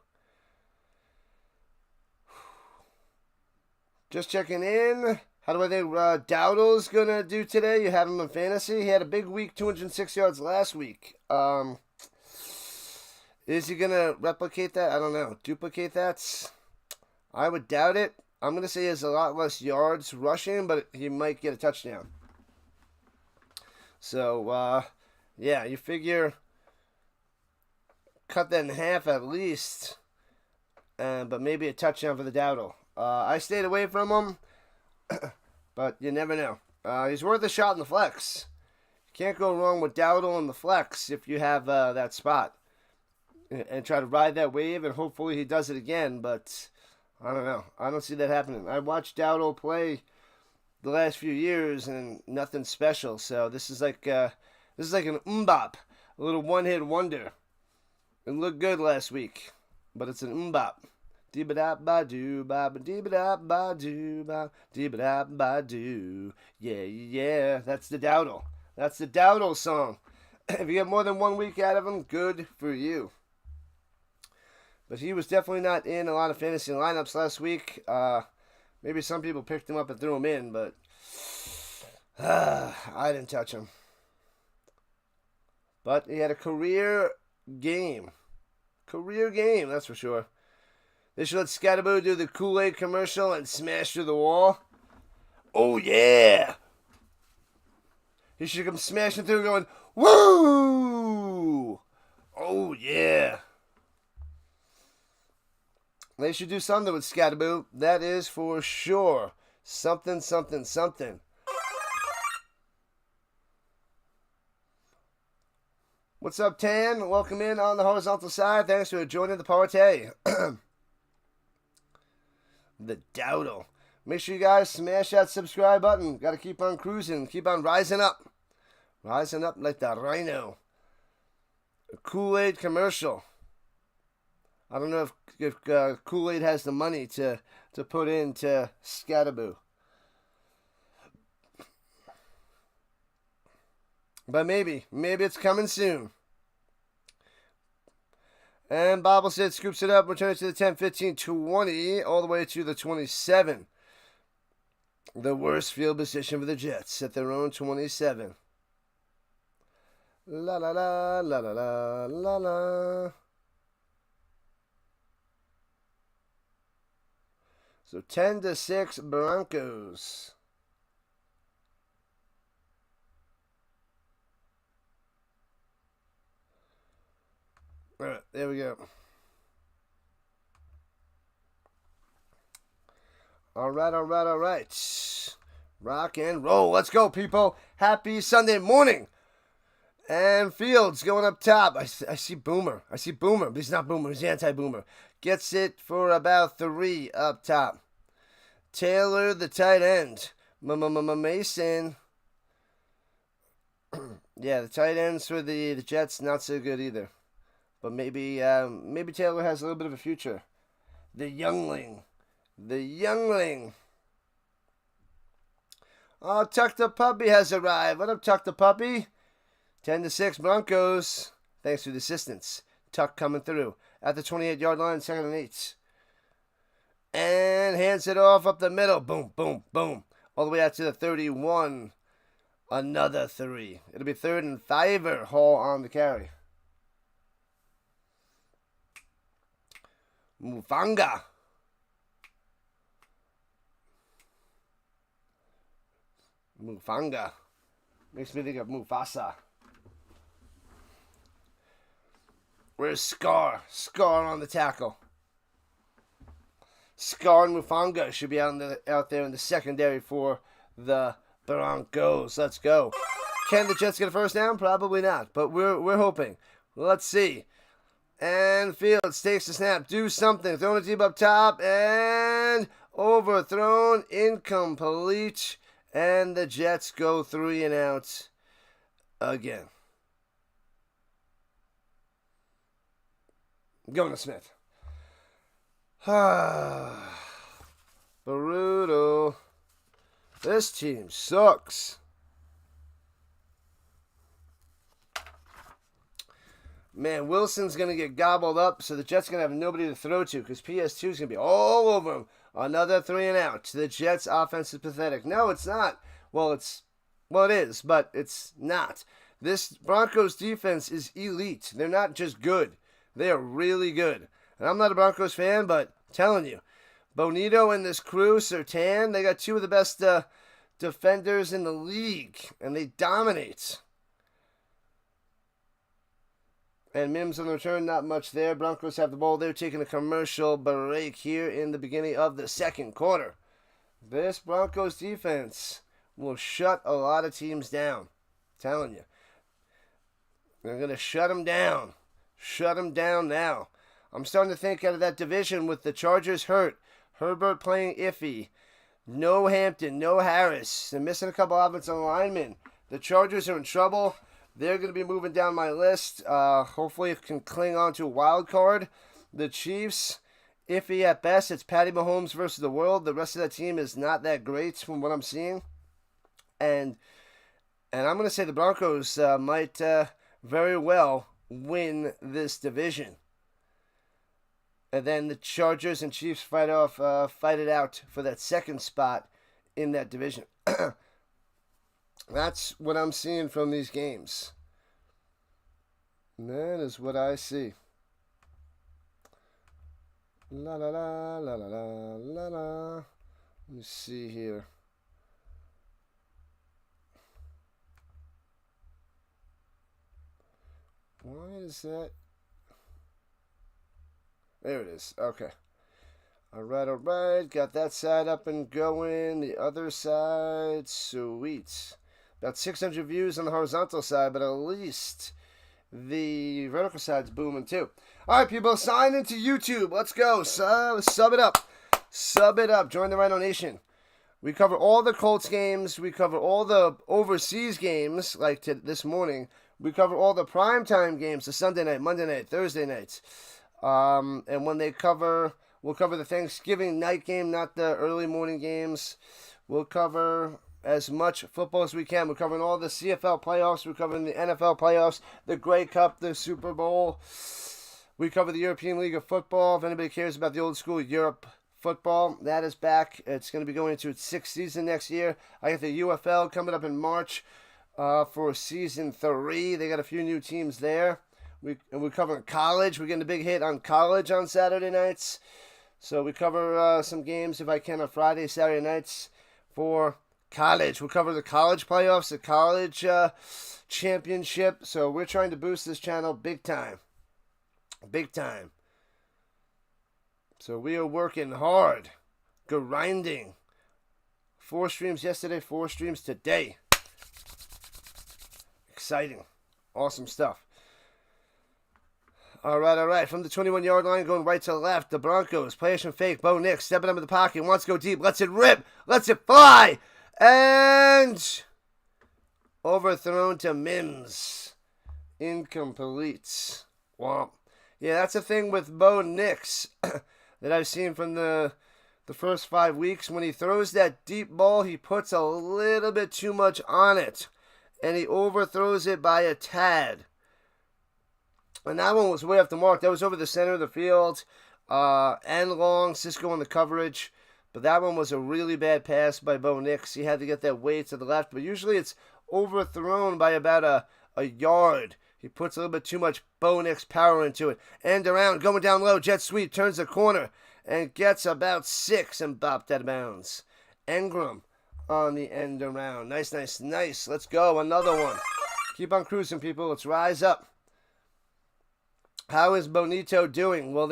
Just checking in. How do I think Dowdle's gonna do today? You have him in fantasy. He had a big week, 206 yards last week. Is he gonna replicate that? I don't know. Duplicate that? I would doubt it. I'm gonna say he has a lot less yards rushing, but he might get a touchdown. So, yeah, you figure cut that in half at least, but maybe a touchdown for the Dowdle. I stayed away from him, but you never know. He's worth a shot in the flex. You can't go wrong with Dowdle in the flex if you have that spot. And try to ride that wave, and hopefully he does it again, but I don't know. I don't see that happening. I watched Dowdle play the last few years, and nothing special. So this is like an mbop, a little one-hit wonder. It looked good last week, but it's an mbop. Dee-ba-da-ba-doo, ba-ba-dee-ba-da-ba-doo, ba-dee-ba-da-ba-doo. Yeah, that's the Dowdle. That's the Dowdle song. If you get more than 1 week out of him, good for you. But he was definitely not in a lot of fantasy lineups last week. Maybe some people picked him up and threw him in, but I didn't touch him. But he had a career game. Career game, that's for sure. They should let Scatterboo do the Kool-Aid commercial and smash through the wall. Oh, yeah. He should come smashing through going, woo! Oh, yeah. They should do something with Scatterboo. That is for sure. Something. What's up, Tan? Welcome in on the horizontal side. Thanks for joining the party. The Dowdle. Make sure you guys smash that subscribe button. Got to keep on cruising. Keep on rising up. Rising up like the Rhino. A Kool-Aid commercial. I don't know if Kool-Aid has the money to put into Scatterboo. But maybe it's coming soon. And Bible said scoops it up, returns to the 10, 15, 20, all the way to the 27. The worst field position for the Jets at their own 27. La la la la la la la la. So 10-6 Broncos. All right, there we go. All right. Rock and roll. Let's go, people. Happy Sunday morning. And Fields going up top. I see Boomer. But he's not Boomer. He's anti-Boomer. Gets it for about 3 up top. Taylor, the tight end. Mason. Yeah, the tight ends for the Jets, not so good either. But maybe Taylor has a little bit of a future. The youngling. Oh, Tuck the Puppy has arrived. What up, Tuck the Puppy? 10-6 Broncos. Thanks for the assistance. Tuck coming through at the 28-yard line, 2nd and 8. And hands it off up the middle. Boom. All the way out to the 31. Another 3. It'll be 3rd and 5. Hall on the carry. Mufanga. Makes me think of Mufasa. Where's Scar? Scar on the tackle. Scar and Mufanga should be out there in the secondary for the Broncos. Let's go. Can the Jets get a first down? Probably not, but we're hoping. Let's see. And Fields takes the snap. Do something. Throwing it deep up top. And overthrown. Incomplete. And the Jets go 3 and out again. I'm going to Smith. Brutal. This team sucks. Man, Wilson's going to get gobbled up, so the Jets are going to have nobody to throw to because PS2 is going to be all over him. Another 3 and out. The Jets' offense is pathetic. No, it's not. Well, it is, but it's not. This Broncos defense is elite. They're not just good. They are really good. And I'm not a Broncos fan, but I'm telling you, Bonito and this crew, Surtain, they got two of the best defenders in the league, and they dominate. And Mims on the return, not much there. Broncos have the ball. They're taking a commercial break here in the beginning of the second quarter. This Broncos defense will shut a lot of teams down. I'm telling you. They're going to shut them down. Shut them down now. I'm starting to think out of that division with the Chargers hurt, Herbert playing iffy, no Hampton, no Harris. They're missing a couple offensive linemen. The Chargers are in trouble. They're going to be moving down my list. Hopefully it can cling on to a wild card. The Chiefs, iffy at best. It's Patty Mahomes versus the world. The rest of that team is not that great from what I'm seeing. And I'm going to say the Broncos might very well win this division. And then the Chargers and Chiefs fight it out for that second spot in that division. That's what I'm seeing from these games. That is what I see. La la la la la la la la. Let me see here. Why is that? There it is. Okay. All right. Got that side up and going. The other side, sweet. About 600 views on the horizontal side, but at least the vertical side's booming too. All right, people, sign into YouTube. Let's go. Sub it up. Sub it up. Join the Rhino Nation. We cover all the Colts games. We cover all the overseas games, like this morning. We cover all the primetime games, the Sunday night, Monday night, Thursday nights. And when we'll cover the Thanksgiving night game, not the early morning games. We'll cover as much football as we can. We're covering all the CFL playoffs. We're covering the NFL playoffs, the Grey Cup, the Super Bowl. We cover the European League of Football. If anybody cares about the old school Europe football, that is back. It's going to be going into its 6th season next year. I got the UFL coming up in March for season 3. They got a few new teams there. We're covering college. We're getting a big hit on college on Saturday nights. So we cover some games, if I can, on Friday, Saturday nights for college. We'll cover the college playoffs, the college championship. So we're trying to boost this channel big time. Big time. So we are working hard, grinding. 4 streams yesterday, 4 streams today. Exciting. Awesome stuff. All right. From the 21-yard line, going right to left, the Broncos. Play action fake. Bo Nix stepping up in the pocket. Wants to go deep. Lets it rip. Lets it fly. And overthrown to Mims. Incomplete. Womp. Yeah, that's the thing with Bo Nix that I've seen from the first 5 weeks. When he throws that deep ball, he puts a little bit too much on it. And he overthrows it by a tad. And that one was way off the mark. That was over the center of the field. And long. Cisco on the coverage. But that one was a really bad pass by Bo Nix. He had to get that way to the left. But usually it's overthrown by about a yard. He puts a little bit too much Bo Nix power into it. End around. Going down low. Jet sweep. Turns the corner. And gets about 6 and bopped out of bounds. Engram on the end around. Nice. Let's go. Another one. Keep on cruising, people. Let's rise up. How is Bonito doing? Well,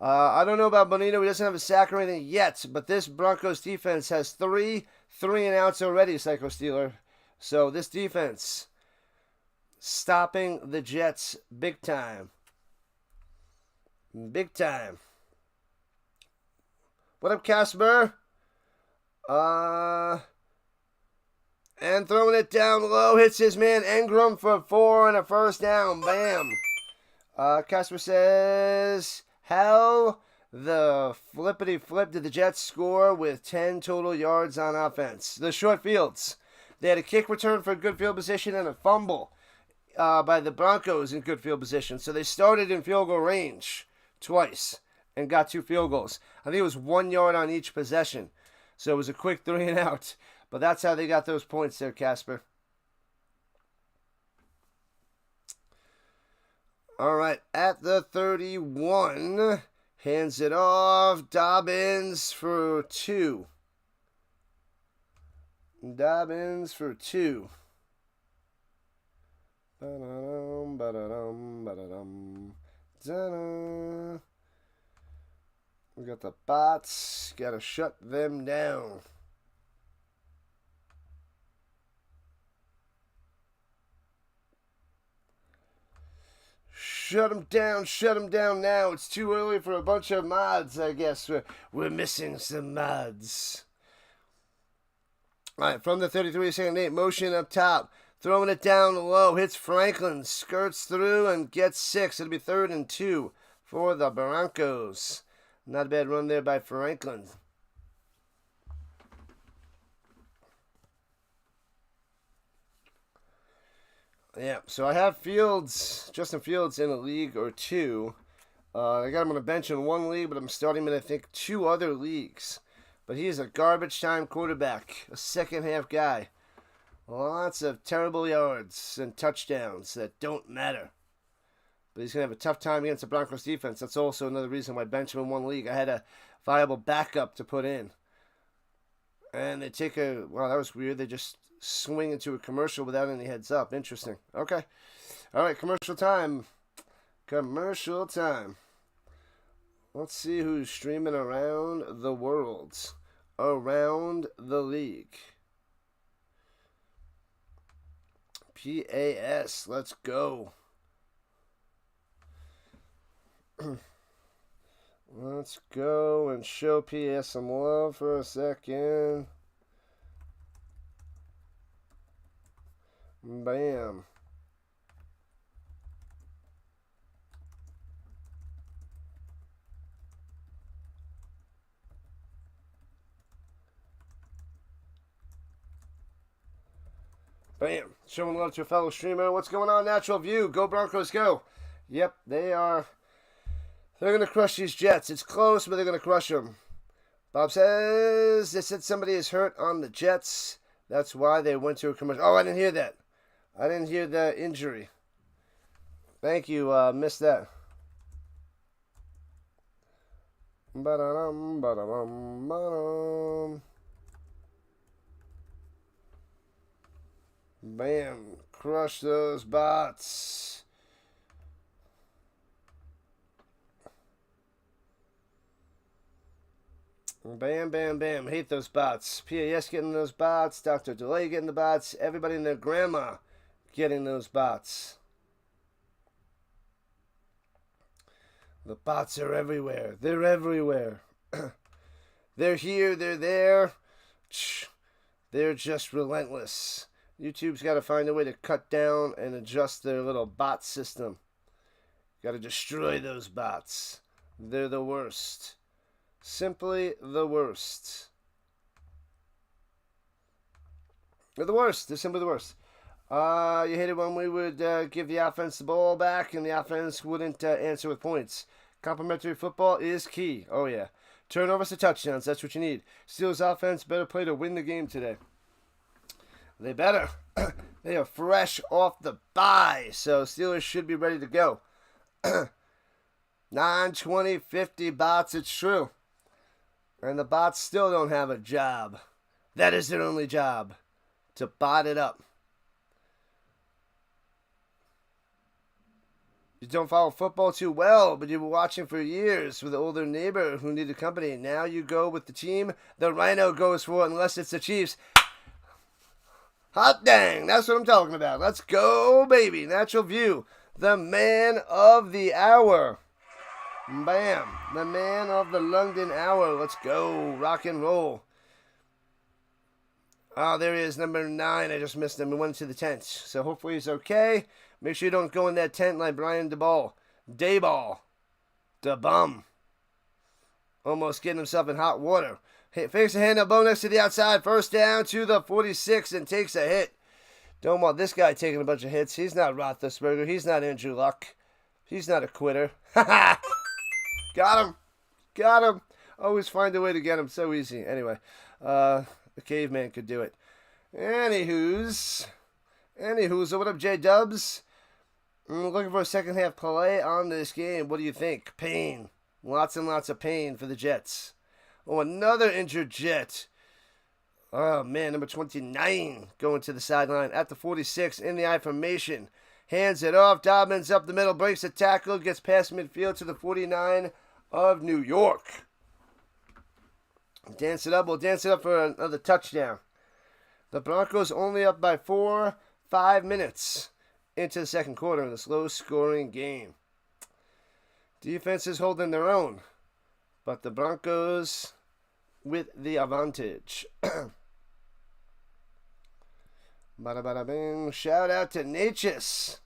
I don't know about Bonito. He doesn't have a sack or anything yet, but this Broncos defense has 3 and outs already, Psycho Steeler. So this defense stopping the Jets big time. Big time. What up, Casper? And throwing it down low, hits his man Engram for 4 and a first down. Bam. Casper says, how the flippity flip did the Jets score with 10 total yards on offense? The short fields. They had a kick return for good field position and a fumble by the Broncos in good field position. So they started in field goal range twice and got 2 field goals. I think it was 1 yard on each possession. So it was a quick 3 and out. But that's how they got those points there, Casper. All right, at the 31, hands it off. Dobbins for 2. Dobbins for 2. Ba-da-dum, ba-da-dum, ba-da-dum, da-da. We got the bots. Got to shut them down. Shut them down now. It's too early for a bunch of mods, I guess. We're missing some mods. All right, from the 33, second 8, motion up top. Throwing it down low. Hits Franklin. Skirts through and gets 6. It'll be 3rd and 2 for the Broncos. Not a bad run there by Franklin. Yeah, so I have Justin Fields in a league or 2. I got him on a bench in 1 league, but I'm starting him in, I think, 2 other leagues. But he is a garbage time quarterback, a second half guy. Lots of terrible yards and touchdowns that don't matter. But he's going to have a tough time against the Broncos defense. That's also another reason why I benched him in 1 league. I had a viable backup to put in. And they take wow, that was weird. They just swing into a commercial without any heads up. Interesting. Okay. All right, commercial time. Commercial time. Let's see who's streaming around the world. Around the league. PAS. Let's go. Let's go and show PS some love for a second. Bam. Bam. Showing love to a fellow streamer. What's going on, Natural View? Go Broncos, go. Yep, they're going to crush these Jets. It's close, but they're going to crush them. Bob says they said somebody is hurt on the Jets. That's why they went to a commercial. Oh, I didn't hear that. I didn't hear the injury. Thank you. Missed that. Ba-da-dum, ba-da-dum, ba-dum. Bam. Crush those bots. Bam, bam, bam. Hate those bots. PAS getting those bots. Dr. Delay getting the bots. Everybody and their grandma getting those bots. The bots are everywhere. They're everywhere. They're here. They're there. They're just relentless. YouTube's got to find a way to cut down and adjust their little bot system. Got to destroy those bots. They're the worst. Simply the worst. They're the worst. They're simply the worst. You hated when we would give the offense the ball back and the offense wouldn't answer with points. Complementary football is key. Oh, yeah. Turnovers to touchdowns. That's what you need. Steelers offense better play to win the game today. They better. They are fresh off the bye, so Steelers should be ready to go. 9, 20, 50 bots, it's true. And the bots still don't have a job. That is their only job. To bot it up. You don't follow football too well, but you were watching for years with an older neighbor who needed company. Now you go with the team the Rhino goes for, unless it's the Chiefs. Hot dang, that's what I'm talking about. Let's go, baby. Natural View, the man of the hour. Bam, the man of the London hour. Let's go, rock and roll. Oh, there he is, number 9. I just missed him. He went to the tent, so hopefully he's okay. Make sure you don't go in that tent like Brian DeBall. Dayball. The bum. Almost getting himself in hot water. Fakes a hand of Bo Nix to the outside. First down to the 46 and takes a hit. Don't want this guy taking a bunch of hits. He's not Roethlisberger. He's not Andrew Luck. He's not a quitter. Got him. Got him. Always find a way to get him. So easy. Anyway, the caveman could do it. Anywho's, what up, J-Dubs? Looking for a second half play on this game. What do you think? Pain. Lots and lots of pain for the Jets. Oh, another injured Jet. Oh, man, number 29 going to the sideline at the 46 in the I formation. Hands it off. Dobbins up the middle, breaks a tackle, gets past midfield to the 49 of New York. Dance it up. We'll dance it up for another touchdown. The Broncos only up by 5 minutes into the second quarter in this low-scoring game. Defense is holding their own, but the Broncos with the advantage. Bada bada bing. Shout out to Natchez.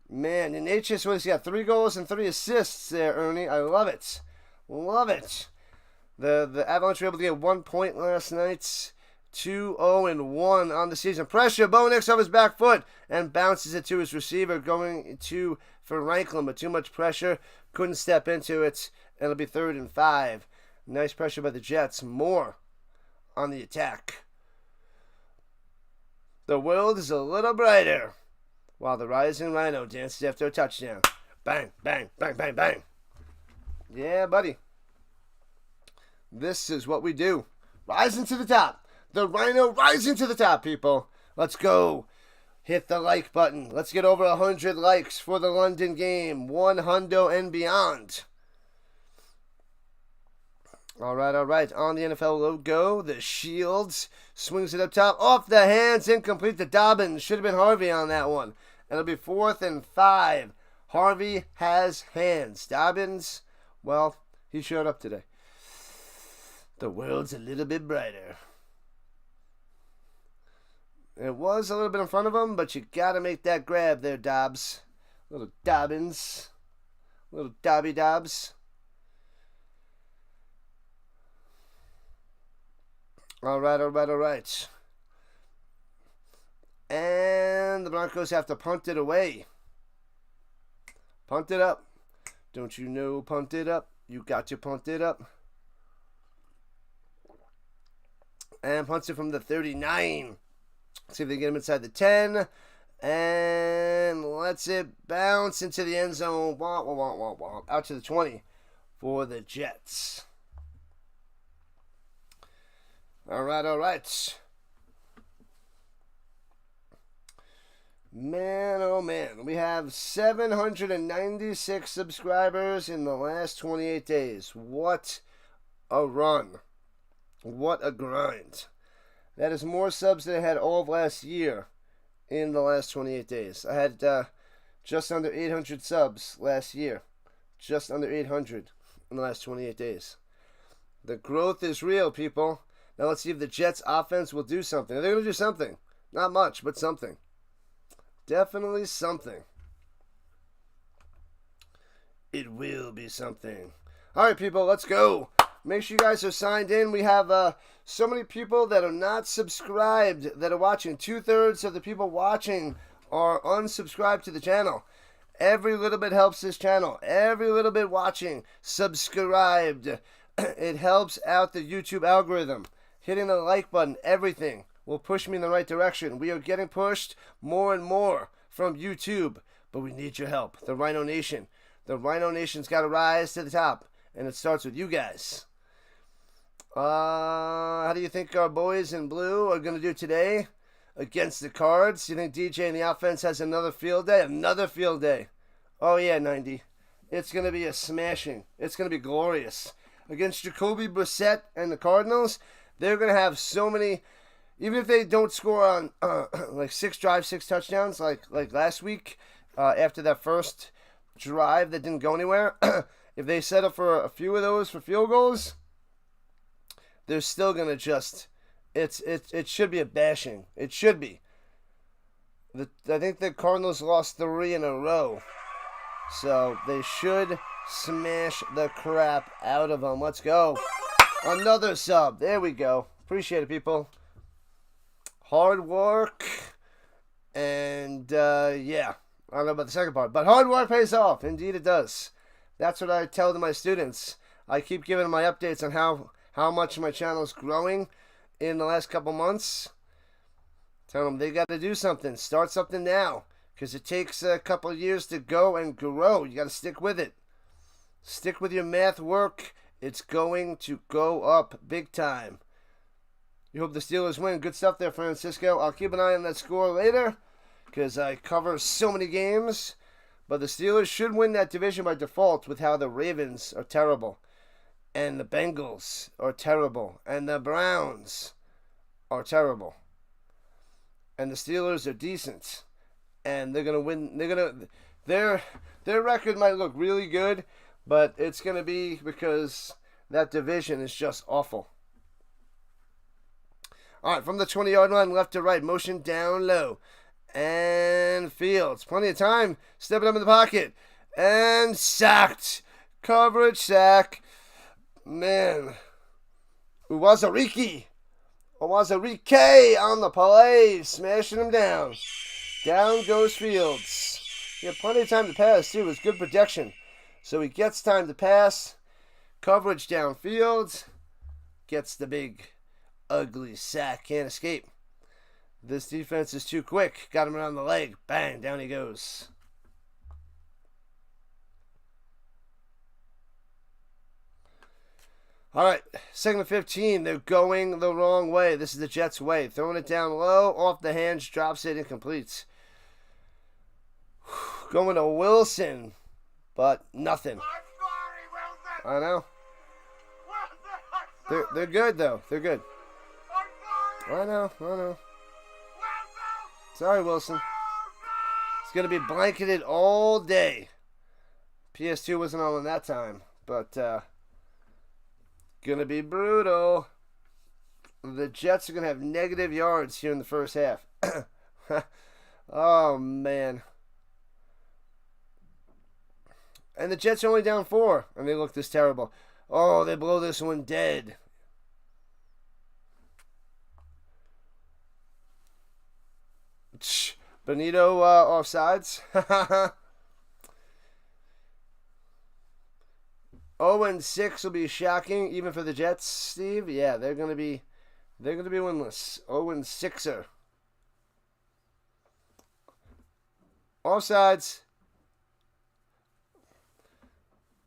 Man, Natchez, what has he got? 3 goals and 3 assists there, Ernie. I love it. Love it. The Avalanche were able to get 1 point last night. 2-0-1 on the season. Pressure. Bo Nix off his back foot and bounces it to his receiver, going to for Franklin, but too much pressure. Couldn't step into it, and it'll be 3rd and 5. Nice pressure by the Jets. More on the attack. The world is a little brighter while the rising Rhino dances after a touchdown. Bang, bang, bang, bang, bang. Yeah, buddy. This is what we do. Rising to the top. The Rhino rising to the top, people. Let's go. Hit the like button. Let's get over 100 likes for the London game. 100 and beyond. All right. On the NFL logo, the Shields swings it up top. Off the hands, incomplete to Dobbins. Should have been Harvey on that one. And it'll be 4th and 5. Harvey has hands. Dobbins, well, he showed up today. The world's a little bit brighter. It was a little bit in front of him, but you got to make that grab there, Dobbs. Little Dobbins. Little Dobby Dobbs. All right. And the Broncos have to punt it away. Punt it up. Don't you know, punt it up. You got to punt it up. And punts it from the 39. See if they get him inside the 10. And lets it bounce into the end zone. Wah, wah, wah, wah, wah. Out to the 20 for the Jets. All right. Man, oh man. We have 796 subscribers in the last 28 days. What a run. What a grind. That is more subs than I had all of last year in the last 28 days. I had just under 800 subs last year. Just under 800 in the last 28 days. The growth is real, people. Now let's see if the Jets offense will do something. They're going to do something. Not much, but something. Definitely something. It will be something. All right, people, let's go. Make sure you guys are signed in. We have so many people that are not subscribed that are watching. 2/3 of the people watching are unsubscribed to the channel. Every little bit helps this channel. Every little bit watching, subscribed. It helps out the YouTube algorithm. Hitting the like button, everything will push me in the right direction. We are getting pushed more and more from YouTube, but we need your help. The Rhino Nation. The Rhino Nation's got to rise to the top, and it starts with you guys. How do you think our boys in blue are going to do today against the Cards? Do you think DJ in the offense has another field day? Another field day. Oh, yeah, 90. It's going to be a smashing. It's going to be glorious. Against Jacoby Brissett and the Cardinals, they're going to have so many, even if they don't score on like 6 drives, 6 touchdowns like last week after that first drive that didn't go anywhere, if they set up for a few of those for field goals, they're still going to just, it should be a bashing. It should be. I think the Cardinals lost 3 in a row. So they should smash the crap out of them. Let's go. Another sub. There we go. Appreciate it, people. Hard work. And, yeah. I don't know about the second part. But hard work pays off. Indeed it does. That's what I tell to my students. I keep giving them my updates on how much my channel is growing in the last couple months. Tell them they got to do something. Start something now. Because it takes a couple years to go and grow. You got to stick with it. Stick with your math work. It's going to go up big time. You hope the Steelers win. Good stuff there, Francisco. I'll keep an eye on that score later because I cover so many games. But the Steelers should win that division by default with how the Ravens are terrible. And the Bengals are terrible. And the Browns are terrible. And the Steelers are decent. And they're going to win. Their record might look really good, but it's going to be because that division is just awful. All right, from the 20-yard line, left to right, motion down low. And Fields, plenty of time, stepping up in the pocket. And sacked. Coverage sack. Man. Uwazurike on the play, smashing him down. Down goes Fields. He had plenty of time to pass, too. It was good protection. So he gets time to pass. Coverage downfield. Gets the big, ugly sack. Can't escape. This defense is too quick. Got him around the leg. Bang, down he goes. All right, second and 15. They're going the wrong way. This is the Jets' way. Throwing it down low, off the hands, drops it, incompletes. Going to Wilson, but nothing. I know. They're good, though. They're good. I know. Sorry, Wilson. It's going to be blanketed all day. PS2 wasn't on that time, but going to be brutal. The Jets are going to have negative yards here in the first half. Oh, man. And the Jets are only down 4, and they look this terrible. Oh, they blow this one dead. Benito offsides. 0-6 will be shocking, even for the Jets, Steve. Yeah, they're gonna be winless. 0-6er. Offsides.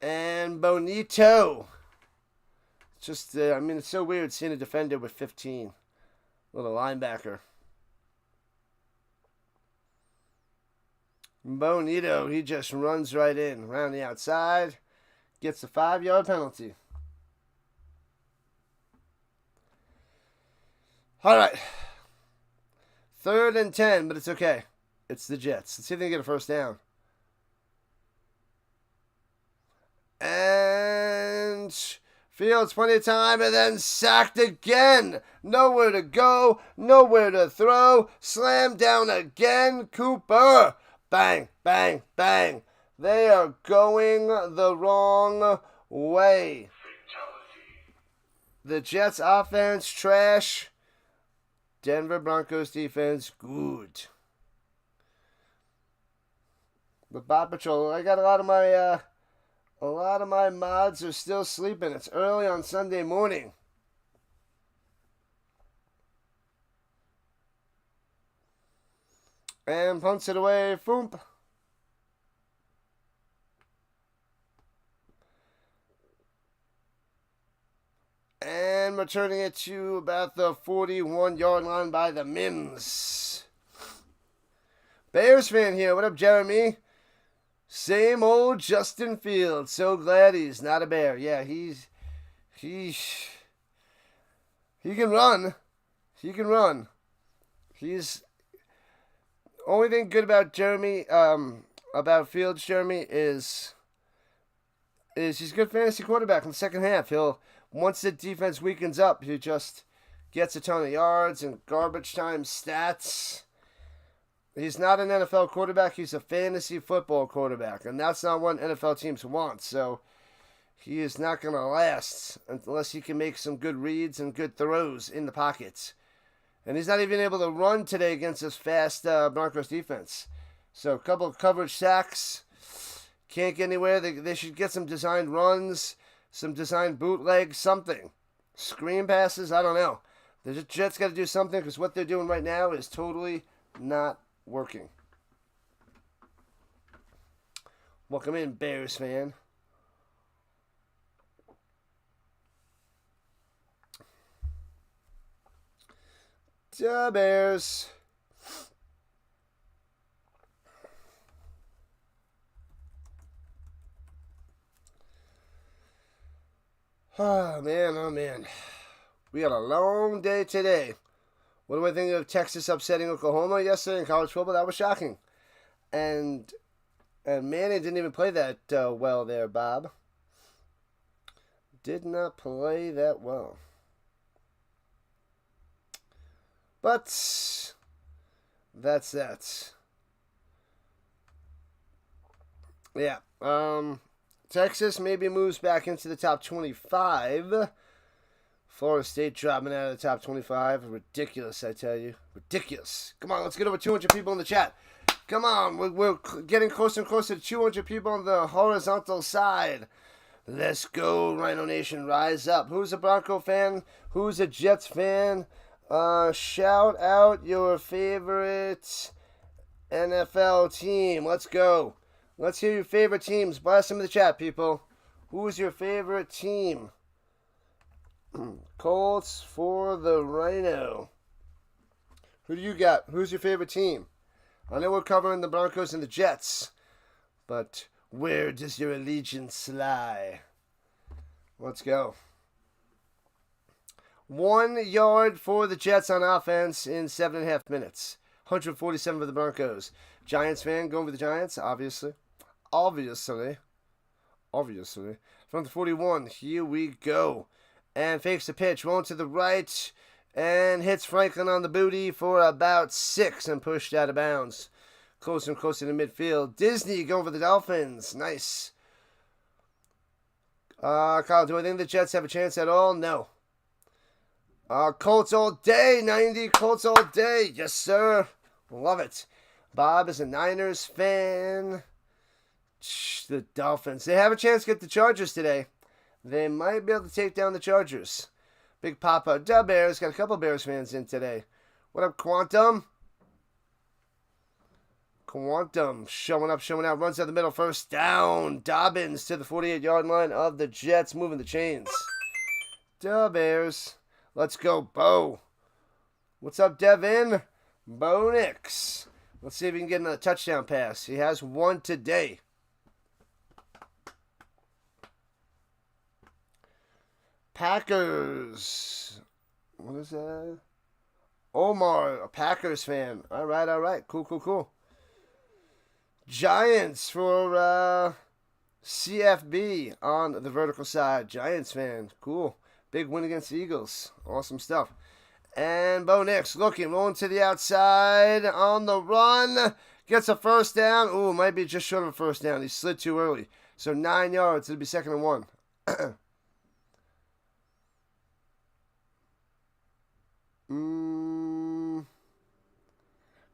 And Bonito. Just, it's so weird seeing a defender with 15. Little linebacker. Bonito, he just runs right in. Around the outside. Gets a 5-yard penalty. All right. 3rd and 10, but it's okay. It's the Jets. Let's see if they can get a first down. And Fields, plenty of time, and then sacked again. Nowhere to go, nowhere to throw. Slammed down again. Cooper. Bang, bang, bang. They are going the wrong way. The Jets offense, trash. Denver Broncos defense, good. The Bot Patrol, I got a lot of my mods are still sleeping. It's early on Sunday morning. And punts it away. Foomp. And returning it to about the 41-yard line by the Mims. Bears fan here. What up, Jeremy? Same old Justin Fields. So glad he's not a Bear. Yeah, he can run. He can run. He's only thing good about Jeremy, about Fields, Jeremy, is he's a good fantasy quarterback in the second half. Once the defense weakens up, he just gets a ton of yards and garbage time stats. He's not an NFL quarterback. He's a fantasy football quarterback, and that's not what NFL teams want. So he is not going to last unless he can make some good reads and good throws in the pockets. And he's not even able to run today against this fast Broncos defense. So a couple of coverage sacks. Can't get anywhere. They should get some designed runs, some designed bootlegs, something. Screen passes, I don't know. The Jets got to do something because what they're doing right now is totally not working. Welcome in, Bears fan. Da Bears. Oh, man, oh, man. We got a long day today. What do I think of Texas upsetting Oklahoma yesterday in college football? That was shocking. And Manning didn't even play that well there, Bob. Did not play that well. But that's that. Yeah. Texas maybe moves back into the top 25. Florida State dropping out of the top 25. Ridiculous, I tell you. Ridiculous. Come on, let's get over 200 people in the chat. Come on, we're getting closer and closer to 200 people on the horizontal side. Let's go, Rhino Nation. Rise up. Who's a Bronco fan? Who's a Jets fan? Shout out your favorite NFL team. Let's go. Let's hear your favorite teams. Blast them in the chat, people. Who's your favorite team? Colts for the Rhino. Who do you got? Who's your favorite team? I know we're covering the Broncos and the Jets, but where does your allegiance lie? Let's go. 1 yard for the Jets on offense in 7.5 minutes. 147 for the Broncos. Giants fan going with the Giants, obviously. Obviously. From the 41, here we go. And fakes the pitch, rolling to the right, and hits Franklin on the booty for about 6 and pushed out of bounds. Closer and closer to midfield. Disney going for the Dolphins. Nice. Kyle, do I think the Jets have a chance at all? No. Colts all day, 90. Colts all day. Yes, sir. Love it. Bob is a Niners fan. The Dolphins. They have a chance to get the Chargers today. They might be able to take down the Chargers. Big Papa. Da Bears. Got a couple Bears fans in today. What up, Quantum? Quantum showing up, showing out. Runs out the middle. First down. Dobbins to the 48-yard line of the Jets. Moving the chains. Da Bears. Let's go, Bo. What's up, Devin? Bo Nix. Let's see if he can get another touchdown pass. He has one today. Packers. What is that? Omar, a Packers fan. All right. Cool. Giants for CFB on the vertical side. Giants fan. Cool. Big win against the Eagles. Awesome stuff. And Bo Nix looking, rolling to the outside on the run. Gets a first down. Ooh, might be just short of a first down. He slid too early. So 9 yards. It'll be 2nd and 1.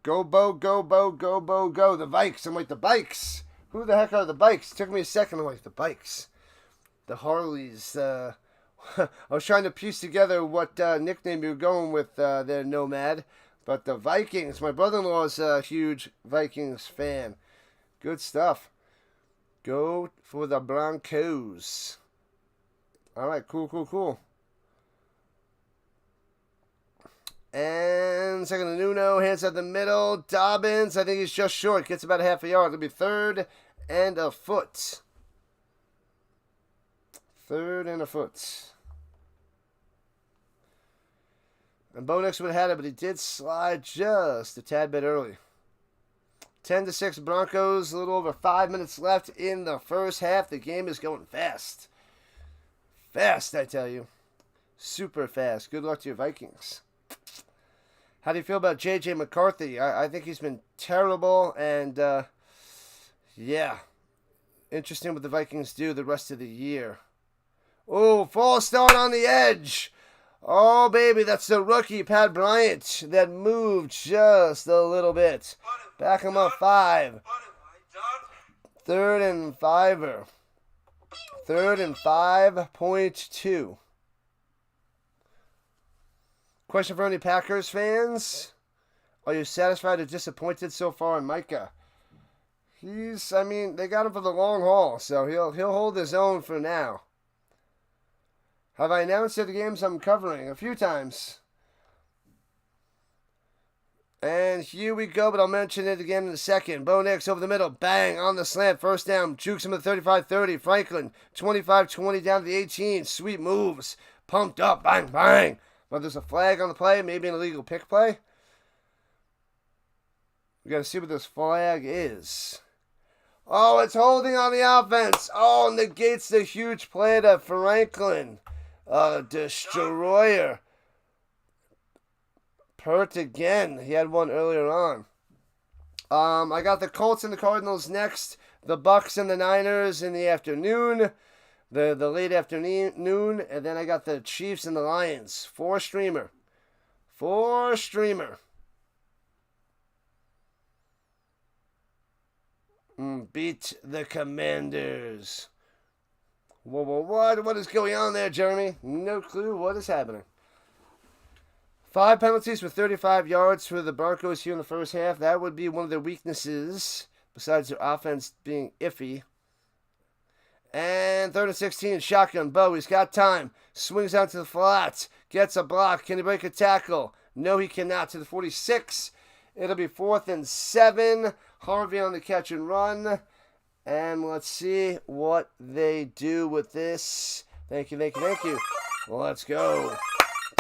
Go, Bo, go, Bo, go, Bo, go. The Vikes. I'm like, the Bikes. Who the heck are the Bikes? Took me a second. I'm like, the Bikes. The Harleys. I was trying to piece together what nickname you were going with there, Nomad. But the Vikings. My brother-in-law is a huge Vikings fan. Good stuff. Go for the Broncos. All right, cool. And second to Nuno, hands out the middle. Dobbins, I think he's just short. Gets about a half a yard. It'll be 3rd and a foot. 3rd and a foot. And Bo Nix would have had it, but he did slide just a tad bit early. 10-6 Broncos. A little over 5 minutes left in the first half. The game is going fast. Fast, I tell you. Super fast. Good luck to your Vikings. How do you feel about J.J. McCarthy? I think he's been terrible, and yeah, interesting what the Vikings do the rest of the year. Oh, false start on the edge. Oh, baby, that's the rookie, Pat Bryant, that moved just a little bit. Back him up 5. 3rd and 5. 3rd and 5.2. Question for any Packers fans. Are you satisfied or disappointed so far in Micah? They got him for the long haul, so he'll hold his own for now. Have I announced the games I'm covering? A few times. And here we go, but I'll mention it again in a second. Bo Nix over the middle. Bang, on the slant. First down. Jukes him at 35-30. Franklin, 25-20 down to the 18. Sweet moves. Pumped up. Bang, bang. But there's a flag on the play. Maybe an illegal pick play. We got to see what this flag is. Oh, it's holding on the offense. Oh, negates the huge play to Franklin. Destroyer. Pert again. He had one earlier on. I got the Colts and the Cardinals next. The Bucks and the Niners in the afternoon. The late afternoon. And then I got the Chiefs and the Lions. 4-streamer. 4-streamer. Beat the Commanders. What is going on there, Jeremy? No clue what is happening. 5 penalties for 35 yards for the Broncos here in the first half. That would be one of their weaknesses, besides their offense being iffy. And 3rd and 16, shotgun. Bo, he's got time. Swings out to the flat. Gets a block. Can he break a tackle? No, he cannot. To the 46. It'll be 4th and 7. Harvey on the catch and run. And let's see what they do with this. Thank you. Let's go.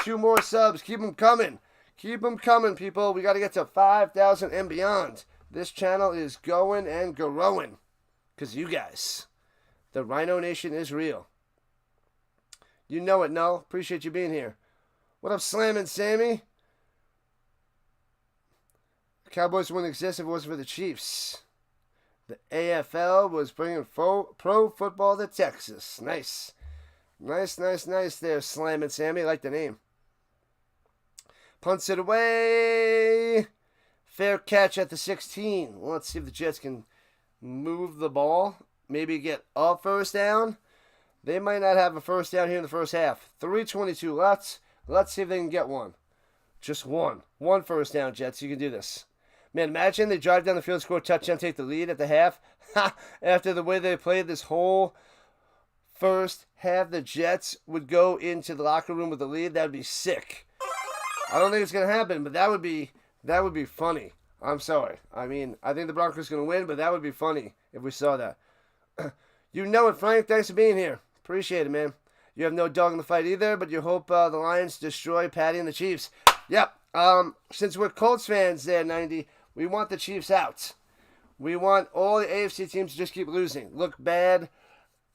2 more subs. Keep them coming. Keep them coming, people. We got to get to 5,000 and beyond. This channel is going and growing. Because you guys. The Rhino Nation is real. You know it, no? Appreciate you being here. What up, Slammin' Sammy? The Cowboys wouldn't exist if it wasn't for the Chiefs. The AFL was bringing pro football to Texas. Nice. Nice there, Slammin' Sammy. I like the name. Punts it away. Fair catch at the 16. Let's see if the Jets can move the ball. Maybe get a first down. They might not have a first down here in the first half. 3:22 left. Let's see if they can get one. Just one. One first down, Jets. You can do this. Man, imagine they drive down the field, score a touchdown, take the lead at the half. After the way they played this whole first half, the Jets would go into the locker room with the lead. That would be sick. I don't think it's going to happen, but that would be funny. I'm sorry. I think the Broncos are going to win, but that would be funny if we saw that. You know it, Frank. Thanks for being here. Appreciate it, man. You have no dog in the fight either, but you hope the Lions destroy Patty and the Chiefs. Yep. Since we're Colts fans there, 90, we want the Chiefs out. We want all the AFC teams to just keep losing, look bad,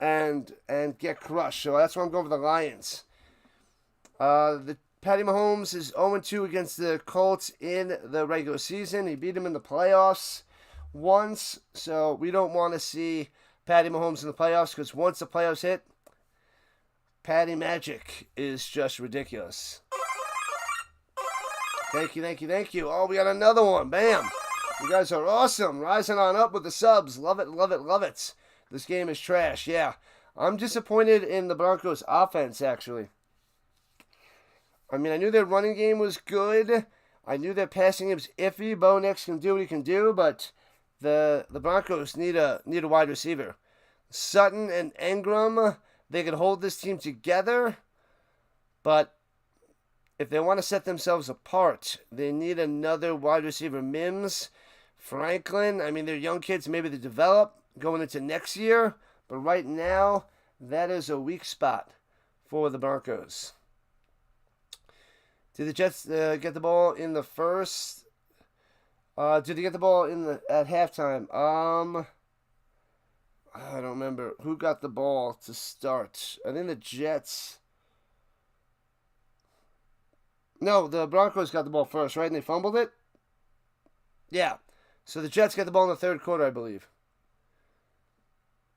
and get crushed. So that's why I'm going for the Lions. The Patty Mahomes is 0-2 against the Colts in the regular season. He beat them in the playoffs once, so we don't want to see Patty Mahomes in the playoffs, because once the playoffs hit, Patty Magic is just ridiculous. Thank you. Oh, we got another one. Bam. You guys are awesome. Rising on up with the subs. Love it. This game is trash. Yeah. I'm disappointed in the Broncos offense, actually. I knew their running game was good. I knew their passing game was iffy. Bo Nix can do what he can do, but the Broncos need a wide receiver. Sutton and Ingram, they could hold this team together, but if they want to set themselves apart, they need another wide receiver. Mims, Franklin, they're young kids. Maybe they develop going into next year, but right now, that is a weak spot for the Broncos. Did the Jets get the ball in the first? Did they get the ball at halftime? I don't remember who got the ball to start. I think the Jets. No, the Broncos got the ball first, right? And they fumbled it? Yeah. So the Jets got the ball in the third quarter, I believe.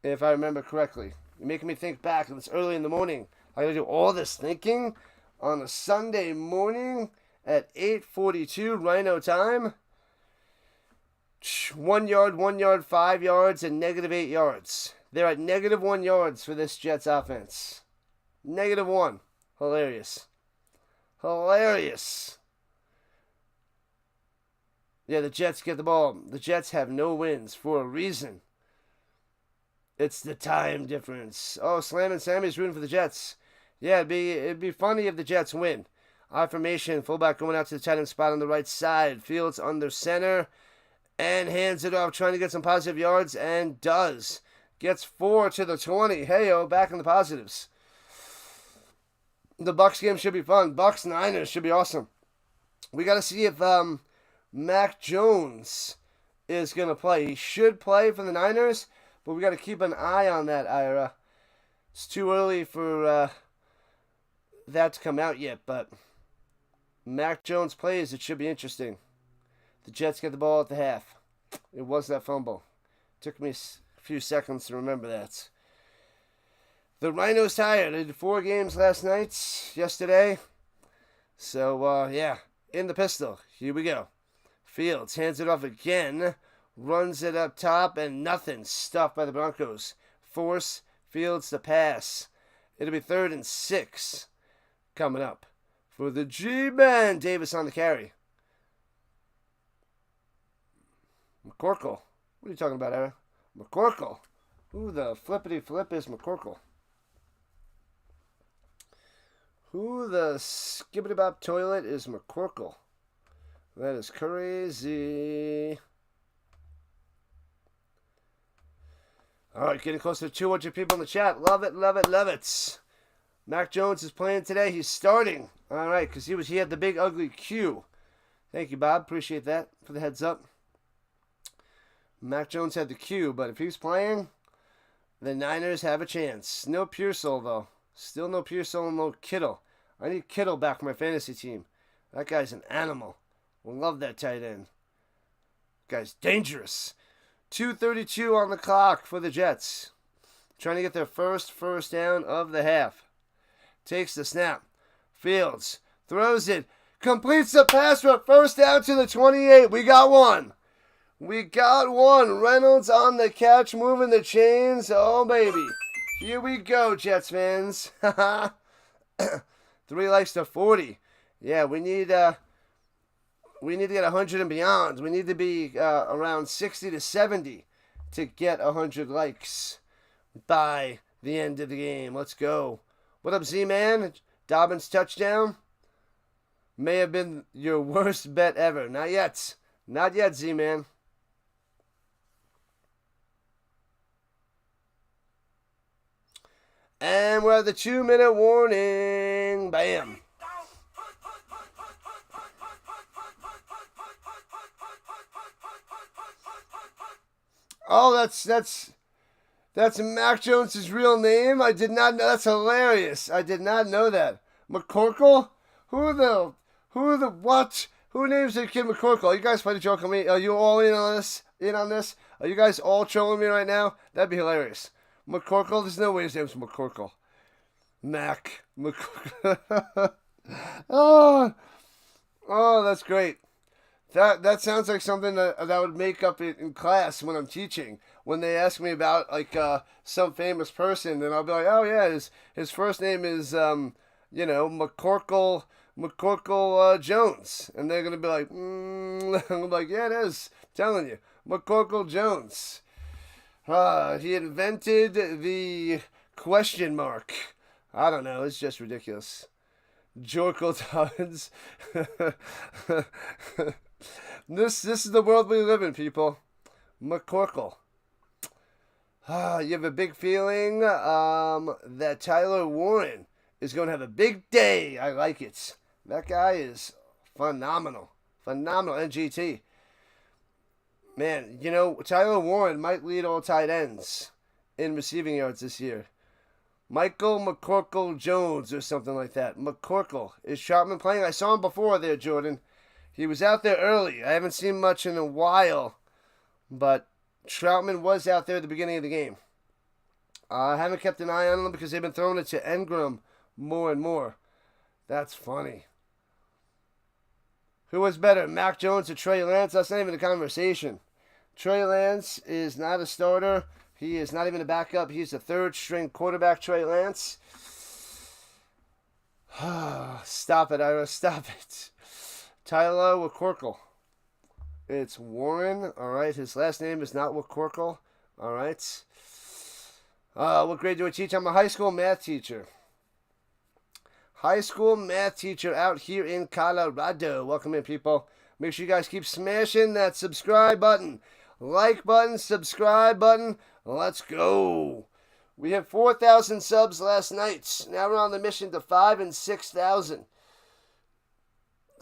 If I remember correctly. You're making me think back. It's early in the morning. I gotta do all this thinking on a Sunday morning at 8:42 Rhino time. 1 yard, 5 yards, and -8 yards. They're at -1 yards for this Jets offense. -1. Hilarious. Hilarious. Yeah, the Jets get the ball. The Jets have no wins for a reason. It's the time difference. Oh, Slam and Sammy's rooting for the Jets. Yeah, it'd be funny if the Jets win. I formation, fullback going out to the tight end spot on the right side. Fields under center and hands it off, trying to get some positive yards, and does. Gets 4 to the 20. Hey-o, back in the positives. The Bucs game should be fun. Bucs Niners should be awesome. We got to see if Mac Jones is going to play. He should play for the Niners, but we got to keep an eye on that, Ira. It's too early for that to come out yet, but Mac Jones plays. It should be interesting. The Jets get the ball at the half. It was that fumble. Took me a few seconds to remember that. The Rhinos tired. They did 4 games yesterday. So, yeah, in the pistol. Here we go. Fields hands it off again. Runs it up top, and nothing. Stuffed by the Broncos. Force Fields to pass. It'll be 3rd and 6 coming up for the G-Men. Davis on the carry. McCorkle. What are you talking about, Aaron? McCorkle. Who the flippity flip is McCorkle? Who the skibbity bop toilet is McCorkle? That is crazy. All right, getting close to 200 people in the chat. Love it, love it, love it. Mac Jones is playing today. He's starting. All right, because he had the big ugly Q. Thank you, Bob. Appreciate that for the heads up. Mac Jones had the Q, but if he's playing, the Niners have a chance. No Pearsall, though. Still no Pearsall and no Kittle. I need Kittle back for my fantasy team. That guy's an animal. Love that tight end. Guy's dangerous. 2:32 on the clock for the Jets. Trying to get their first down of the half. Takes the snap. Fields throws it. Completes the pass for first down to the 28. We got one. We got one. Reynolds on the catch, moving the chains. Oh, baby. Here we go, Jets fans. 3 likes to 40. Yeah, we need to get 100 and beyond. We need to be around 60 to 70 to get 100 likes by the end of the game. Let's go. What up, Z-Man? Dobbins touchdown. May have been your worst bet ever. Not yet. Not yet, Z-Man. And we're at the 2-minute warning. Bam. Oh, that's Mac Jones' real name? I did not know. That's hilarious. I did not know that. McCorkle? Who what? Who names their kid McCorkle? Are you guys playing a joke on me? Are you all in on this? Are you guys all trolling me right now? That'd be hilarious. McCorkle? There's no way his name's McCorkle. Mac. McCorkle. Oh, that's great. That sounds like something that would make up in class when I'm teaching. When they ask me about some famous person, then I'll be like, oh yeah, his first name is McCorkle Jones, and they're gonna be like, I'm like, yeah, it is. I'm telling you, McCorkle Jones. He invented the question mark. I don't know. It's just ridiculous. Jorkle Tubbins. This is the world we live in, people. McCorkle. You have a big feeling that Tyler Warren is going to have a big day. I like it. That guy is phenomenal. Phenomenal. NGT. Man, Tyler Warren might lead all tight ends in receiving yards this year. Michael McCorkle Jones or something like that. McCorkle. Is Troutman playing? I saw him before there, Jordan. He was out there early. I haven't seen much in a while, but Troutman was out there at the beginning of the game. I haven't kept an eye on them because they've been throwing it to Engram more and more. That's funny. Who was better, Mac Jones or Trey Lance? That's not even a conversation. Trey Lance is not a starter. He is not even a backup. He's a third-string quarterback, Trey Lance. Stop it, Ira. Stop it. Tyler McCorkle. It's Warren. All right. His last name is not McCorkle. All right. What grade do I teach? I'm a high school math teacher. High school math teacher out here in Colorado. Welcome in, people. Make sure you guys keep smashing that subscribe button. Like button, subscribe button. Let's go. We had 4,000 subs last night. Now we're on the mission to 5,000 and 6,000.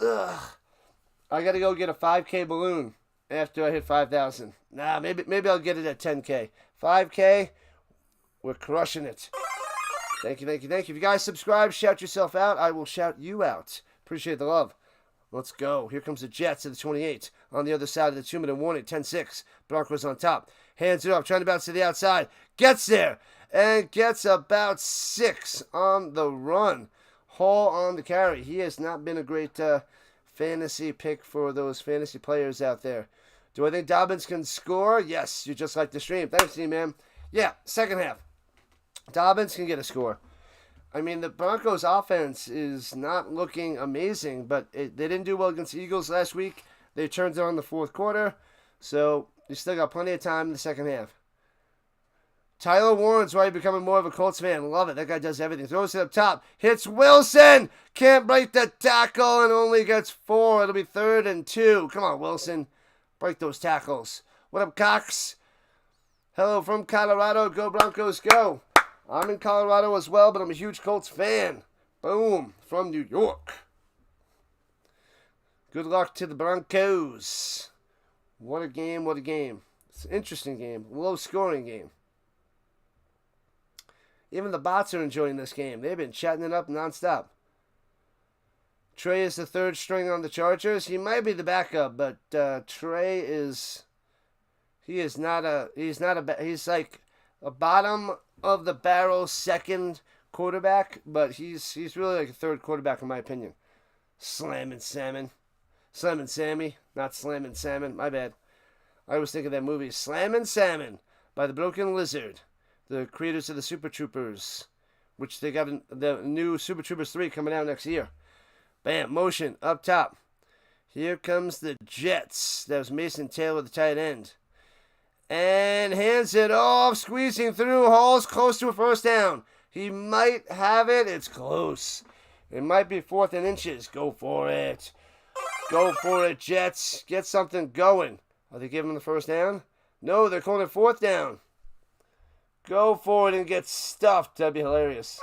Ugh. I got to go get a 5K balloon after I hit 5,000. Nah, maybe I'll get it at 10K. 5K, we're crushing it. Thank you. If you guys subscribe, shout yourself out. I will shout you out. Appreciate the love. Let's go. Here comes the Jets at the 28. On the other side of the 2-minute warning, 10-6. Broncos on top. Hands it off, trying to bounce to the outside. Gets there and gets about 6 on the run. Hall on the carry. He has not been a great fantasy pick for those fantasy players out there. Do I think Dobbins can score? Yes, you just like the stream. Thanks, D-Man. Yeah, second half. Dobbins can get a score. I mean, the Broncos' offense is not looking amazing, but they didn't do well against the Eagles last week. They turned it on in the fourth quarter, so you still got plenty of time in the second half. Tyler Warren's why becoming more of a Colts fan. Love it. That guy does everything. Throws it up top. Hits Wilson. Can't break the tackle and only gets 4. It'll be 3rd and 2. Come on, Wilson. Break those tackles. What up, Cox? Hello from Colorado. Go Broncos, go. I'm in Colorado as well, but I'm a huge Colts fan. Boom. From New York. Good luck to the Broncos. What a game, what a game. It's an interesting game. Low-scoring game. Even the bots are enjoying this game. They've been chatting it up nonstop. Trey is the 3rd string on the Chargers. He might be the backup, but Trey is... He's like a bottom of the barrel 2nd quarterback, but he's really like a 3rd quarterback in my opinion. Slammin' Sammy, not Slammin' Salmon. My bad. I was thinking of that movie, Slammin' Salmon, by the Broken Lizard, the creators of the Super Troopers, which they got the new Super Troopers 3 coming out next year. Bam, motion up top. Here comes the Jets. That was Mason Taylor, the tight end. And hands it off, squeezing through. Hall's close to a first down. He might have it. It's close. It might be 4th and inches. Go for it. Go for it, Jets. Get something going. Are they giving him the first down? No, they're calling it 4th down. Go for it and get stuffed. That'd be hilarious.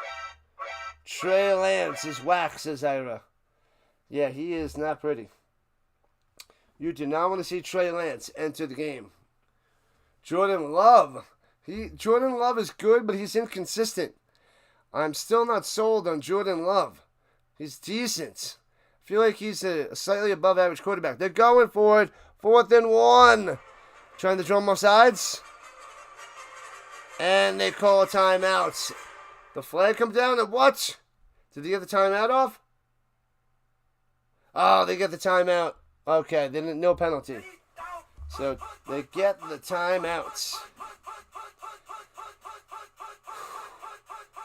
Trey Lance is whack, says Ira. Yeah, he is not pretty. You do not want to see Trey Lance enter the game. Jordan Love. Jordan Love is good, but he's inconsistent. I'm still not sold on Jordan Love. He's decent. I feel like he's a slightly above average quarterback. They're going for it. 4th and 1. Trying to draw them off sides. And they call a timeout. The flag comes down and what? Did they get the timeout off? Oh, they get the timeout. Okay, then no penalty. So they get the timeouts.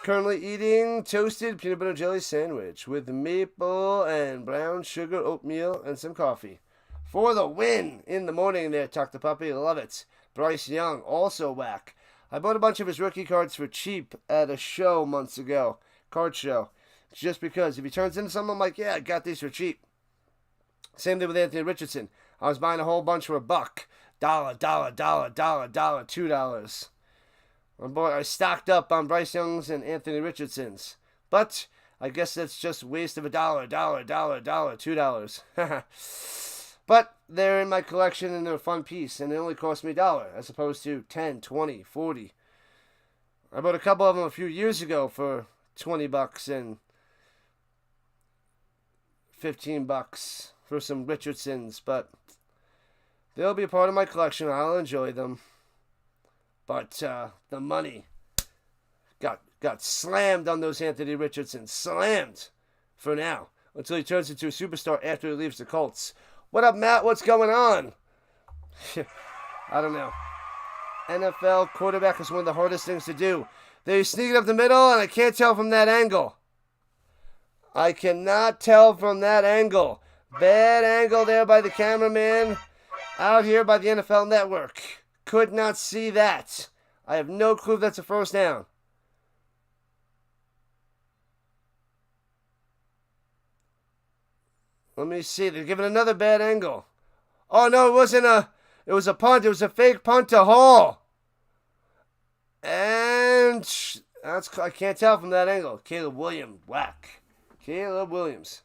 Currently eating toasted peanut butter jelly sandwich with maple and brown sugar oatmeal and some coffee. For the win in the morning there, Tuck the Puppy. Love it. Bryce Young, also whack. I bought a bunch of his rookie cards for cheap at a show months ago. Card show. Just because if he turns into something, I'm like, yeah, I got these for cheap. Same thing with Anthony Richardson. I was buying a whole bunch for $1. Dollar, $2. I stocked up on Bryce Young's and Anthony Richardson's. But I guess that's just waste of $1, $2. But they're in my collection and they're a fun piece. And they only cost me $1 as opposed to 10, 20, 40. I bought a couple of them a few years ago for $20 and $15 for some Richardsons, but they'll be a part of my collection. I'll enjoy them. But the money got slammed on those Anthony Richardsons. Slammed for now. Until he turns into a superstar after he leaves the Colts. What up, Matt? What's going on? I don't know. NFL quarterback is one of the hardest things to do. They sneak it up the middle, and I can't tell from that angle. I cannot tell from that angle. Bad angle there by the cameraman. Out here by the NFL Network. Could not see that. I have no clue if that's a first down. Let me see. They're giving another bad angle. Oh, no, it wasn't a... It was a punt. It was a fake punt to Hall. And I can't tell from that angle. Caleb Williams. Whack. Caleb Williams.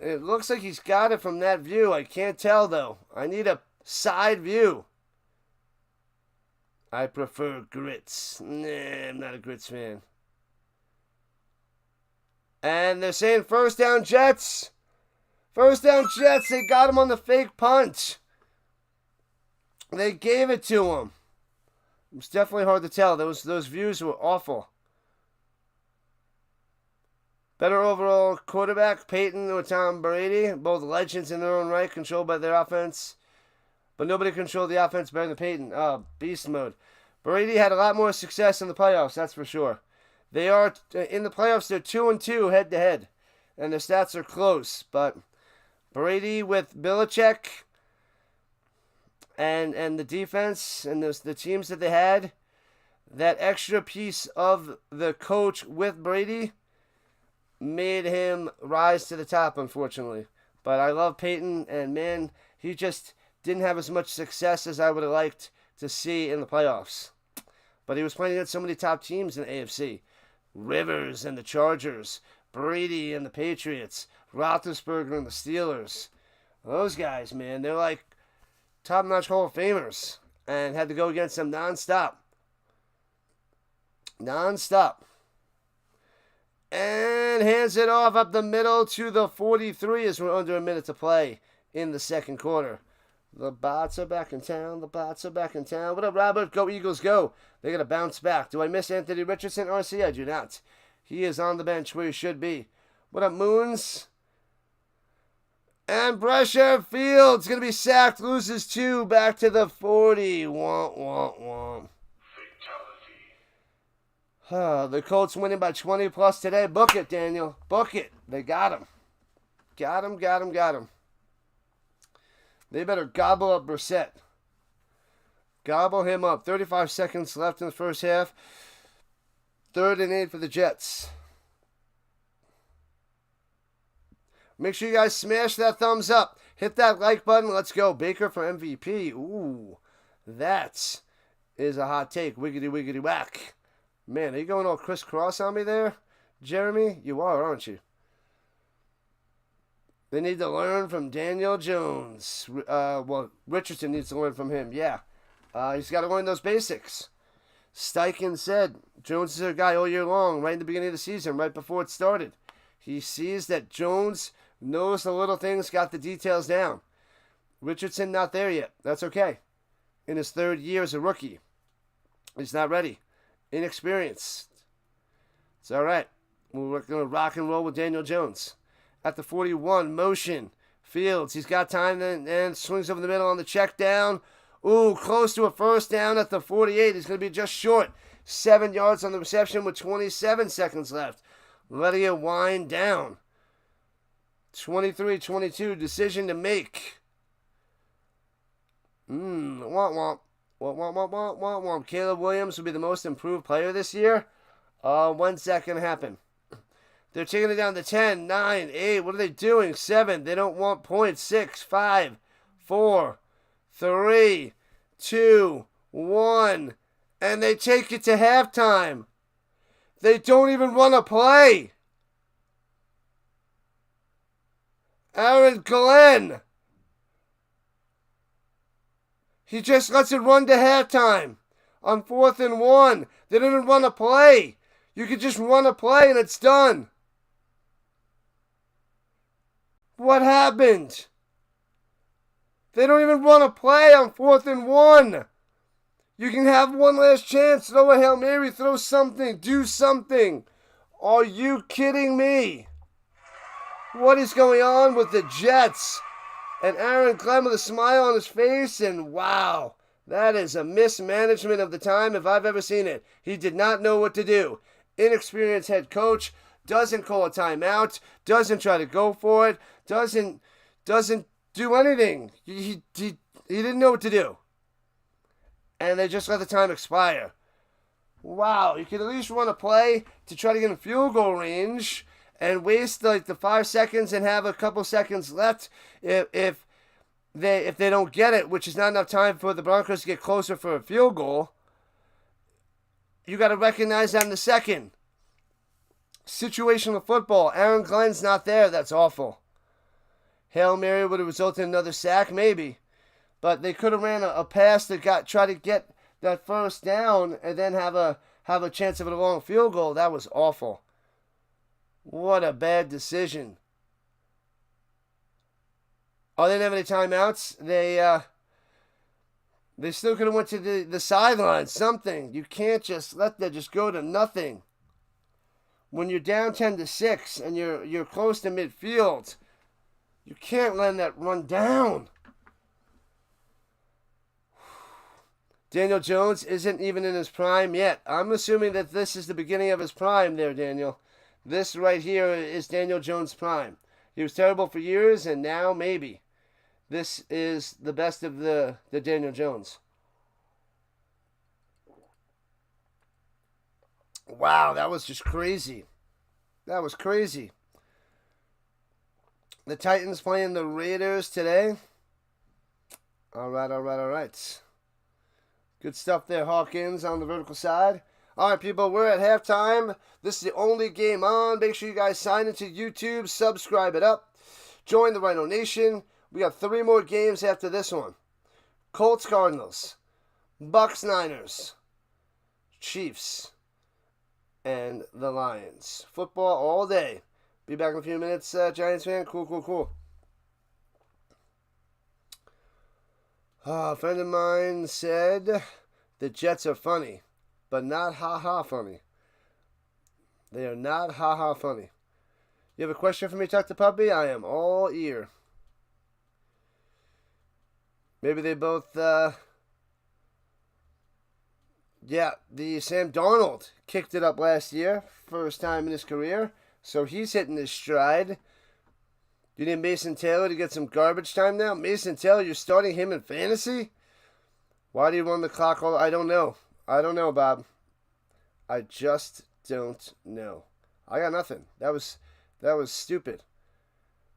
It looks like he's got it from that view. I can't tell, though. I need a side view. I prefer grits. Nah, I'm not a grits fan. And they're saying first down, Jets. First down, Jets. They got him on the fake punt. They gave it to him. It's definitely hard to tell. Those views were awful. Better overall quarterback, Peyton or Tom Brady. Both legends in their own right, controlled by their offense. But nobody controlled the offense better than Peyton. Beast mode. Brady had a lot more success in the playoffs, that's for sure. They are, in the playoffs, they're 2-2 head-to-head. And their stats are close. But Brady with Belichick and the defense and the teams that they had, that extra piece of the coach with Brady made him rise to the top, unfortunately. But I love Peyton, and man, he just didn't have as much success as I would have liked to see in the playoffs. But he was playing against so many top teams in the AFC. Rivers and the Chargers, Brady and the Patriots, Roethlisberger and the Steelers. Those guys, man, they're like top-notch Hall of Famers, and had to go against them nonstop. And hands it off up the middle to the 43 as we're under a minute to play in the second quarter. The Bots are back in town. What up, Robert? Go Eagles, go. They got to bounce back. Do I miss Anthony Richardson, RC? I do not. He is on the bench where he should be. What up, Moons? And pressure. Fields going to be sacked. Loses 2. Back to the 40. Womp. The Colts winning by 20 plus today. Book it, Daniel. Book it. They got him. Got him. They better gobble up Brissett. Gobble him up. 35 seconds left in the first half. 3rd and 8 for the Jets. Make sure you guys smash that thumbs up. Hit that like button. Let's go. Baker for MVP. Ooh, that is a hot take. Wiggity whack. Man, are you going all crisscross on me there, Jeremy? You are, aren't you? They need to learn from Daniel Jones. Richardson needs to learn from him, yeah. He's got to learn those basics. Steichen said Jones is a guy all year long, right in the beginning of the season, right before it started. He sees that Jones knows the little things, got the details down. Richardson not there yet. That's okay. In his 3rd year as a rookie. He's not ready. Inexperienced. It's all right. We're going to rock and roll with Daniel Jones. At the 41, motion. Fields, he's got time and swings over the middle on the check down. Ooh, close to a first down at the 48. He's going to be just short. 7 yards on the reception with 27 seconds left. Letting it wind down. 23-22, decision to make. Womp. Caleb Williams will be the most improved player this year. When's that going to happen? They're taking it down to 10, 9, 8. What are they doing? 7. They don't want points. 6, 5, 4, 3, 2, 1. And they take it to halftime. They don't even want to play. Aaron Glenn. He just lets it run to halftime. on 4th and 1. They didn't run a play. You could just run a play and it's done. What happened? They don't even run a play on 4th and 1. You can have one last chance. Throw a Hail Mary. Throw something. Do something. Are you kidding me? What is going on with the Jets? And Aaron Glenn with a smile on his face. And wow, that is a mismanagement of the time if I've ever seen it. He did not know what to do. Inexperienced head coach. Doesn't call a timeout. Doesn't try to go for it. Doesn't do anything. He didn't know what to do. And they just let the time expire. Wow, you could at least run a play to try to get in field goal range and waste like the 5 seconds and have a couple seconds left if they don't get it, which is not enough time for the Broncos to get closer for a field goal. You got to recognize that in the second. Situational football. Aaron Glenn's not there. That's awful. Hail Mary would have resulted in another sack, maybe. But they could have ran a pass that try to get that first down and then have a chance of a long field goal. That was awful. What a bad decision. Oh, they didn't have any timeouts. They still could have went to the sideline. Something. You can't just let that just go to nothing. When you're down 10-6 and you're close to midfield, you can't let that run down. Daniel Jones isn't even in his prime yet. I'm assuming that this is the beginning of his prime there, Daniel. This right here is Daniel Jones' prime. He was terrible for years, and now maybe this is the best of the Daniel Jones. Wow, that was just crazy. That was crazy. The Titans playing the Raiders today. All right. Good stuff there, Hawkins, on the vertical side. All right, people, we're at halftime. This is the only game on. Make sure you guys sign into YouTube, subscribe it up, join the Rhino Nation. We got 3 more games after this one. Colts, Cardinals, Bucks, Niners, Chiefs, and the Lions. Football all day. Be back in a few minutes, Giants fan. Cool. A friend of mine said the Jets are funny, but not ha-ha funny. They are not ha-ha funny. You have a question for me, Tuck the Puppy? I am all ear. Maybe they both, the Sam Darnold kicked it up last year, first time in his career, so he's hitting his stride. You need Mason Taylor to get some garbage time now? Mason Taylor, you're starting him in fantasy? Why do you run the clock all? I don't know. I don't know, Bob. I just don't know. I got nothing. That was stupid.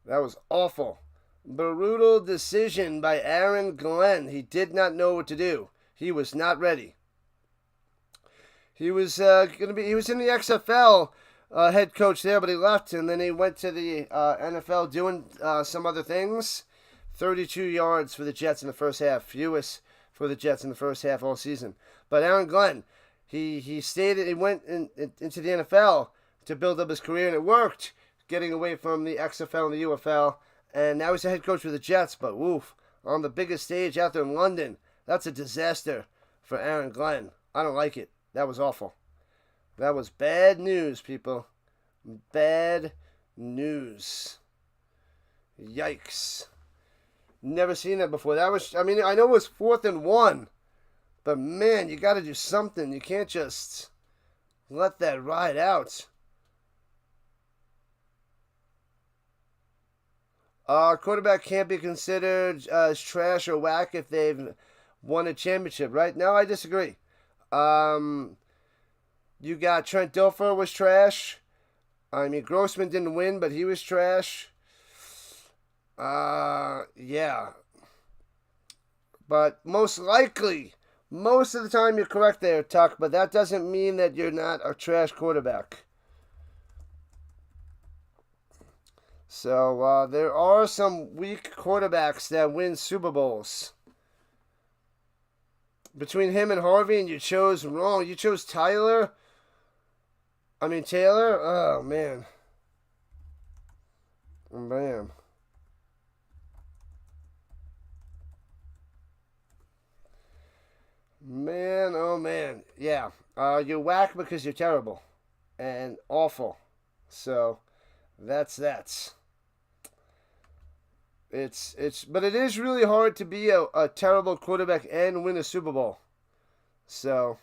That was awful. Brutal decision by Aaron Glenn. He did not know what to do. He was not ready. He was in the XFL head coach there, but he left, and then he went to the NFL doing some other things. 32 yards for the Jets in the first half. Fewest for the Jets in the first half all season. But Aaron Glenn, he went into the NFL to build up his career, and it worked, getting away from the XFL and the UFL. And now he's the head coach for the Jets, but woof, on the biggest stage out there in London, that's a disaster for Aaron Glenn. I don't like it. That was awful. That was bad news, people. Bad news. Yikes. Never seen that before. I know it was 4th and 1, but man, you got to do something. You can't just let that ride out. Quarterback can't be considered as trash or whack if they've won a championship, right? No, I disagree. You got Trent Dilfer was trash. I mean, Grossman didn't win, but he was trash. Yeah. But most likely, most of the time you're correct there, Tuck, but that doesn't mean that you're not a trash quarterback. So, there are some weak quarterbacks that win Super Bowls. between him and Harvey, and you chose wrong. You chose Taylor. Oh, man. Man. Man, oh man. Yeah. You're whack because you're terrible. And awful. So, that's. But it is really hard to be a terrible quarterback and win a Super Bowl. So,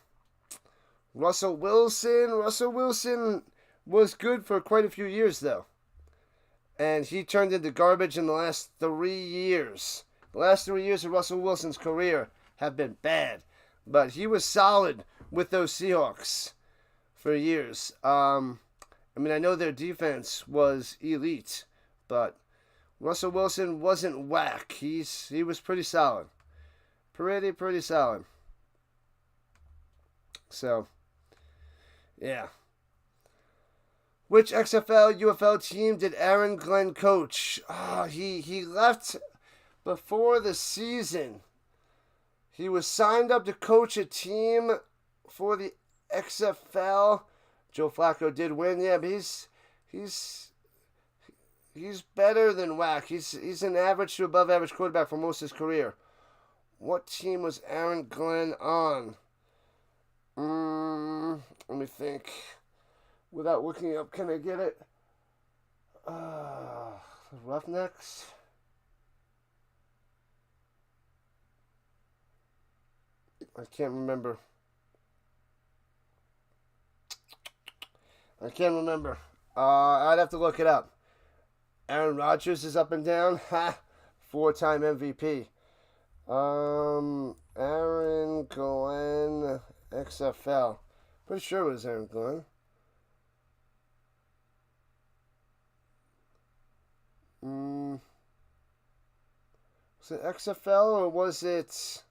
Russell Wilson was good for quite a few years, though. And he turned into garbage in the last 3 years. The last 3 years of Russell Wilson's career have been bad. But he was solid with those Seahawks for years. I know their defense was elite, but Russell Wilson wasn't whack. He was pretty solid. Pretty solid. So, yeah. Which XFL, UFL team did Aaron Glenn coach? He left before the season. He was signed up to coach a team for the XFL. Joe Flacco did win, yeah, but he's better than whack. He's an average to above average quarterback for most of his career. What team was Aaron Glenn on? Let me think. Without looking up, can I get it? Roughnecks? I can't remember. I'd have to look it up. Aaron Rodgers is up and down. Ha! 4-time MVP. Aaron Glenn, XFL. Pretty sure it was Aaron Glenn. Was it XFL or was it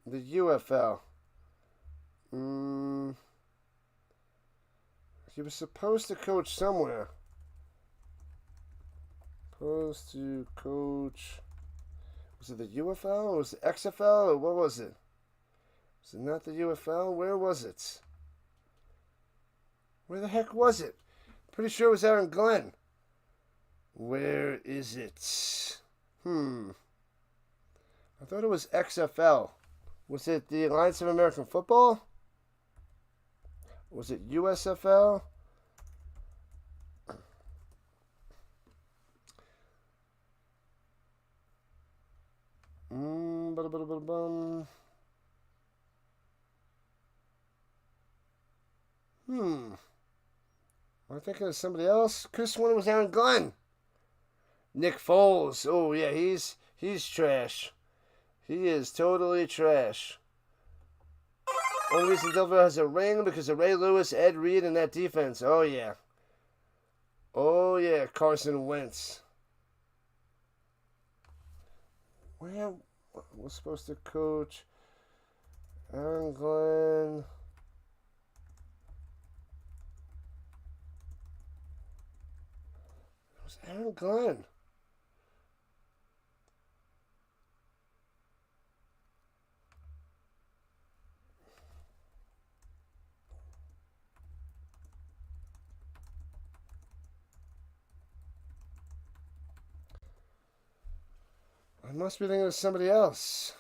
the UFL? He was supposed to coach somewhere. Supposed to coach. Was it the UFL or was it XFL or what was it? Was it not the UFL? Where was it? Where the heck was it? Pretty sure it was Aaron Glenn. Where is it? I thought it was XFL. Was it the Alliance of American Football? Was it USFL? Am I thinking of somebody else? Chris one was Aaron Glenn. Nick Foles. Oh yeah, he's trash. He is totally trash. Only reason Denver has a ring because of Ray Lewis, Ed Reed, and that defense. Oh yeah. Carson Wentz. Where was supposed to coach Aaron Glenn? It was Aaron Glenn. I must be thinking of somebody else.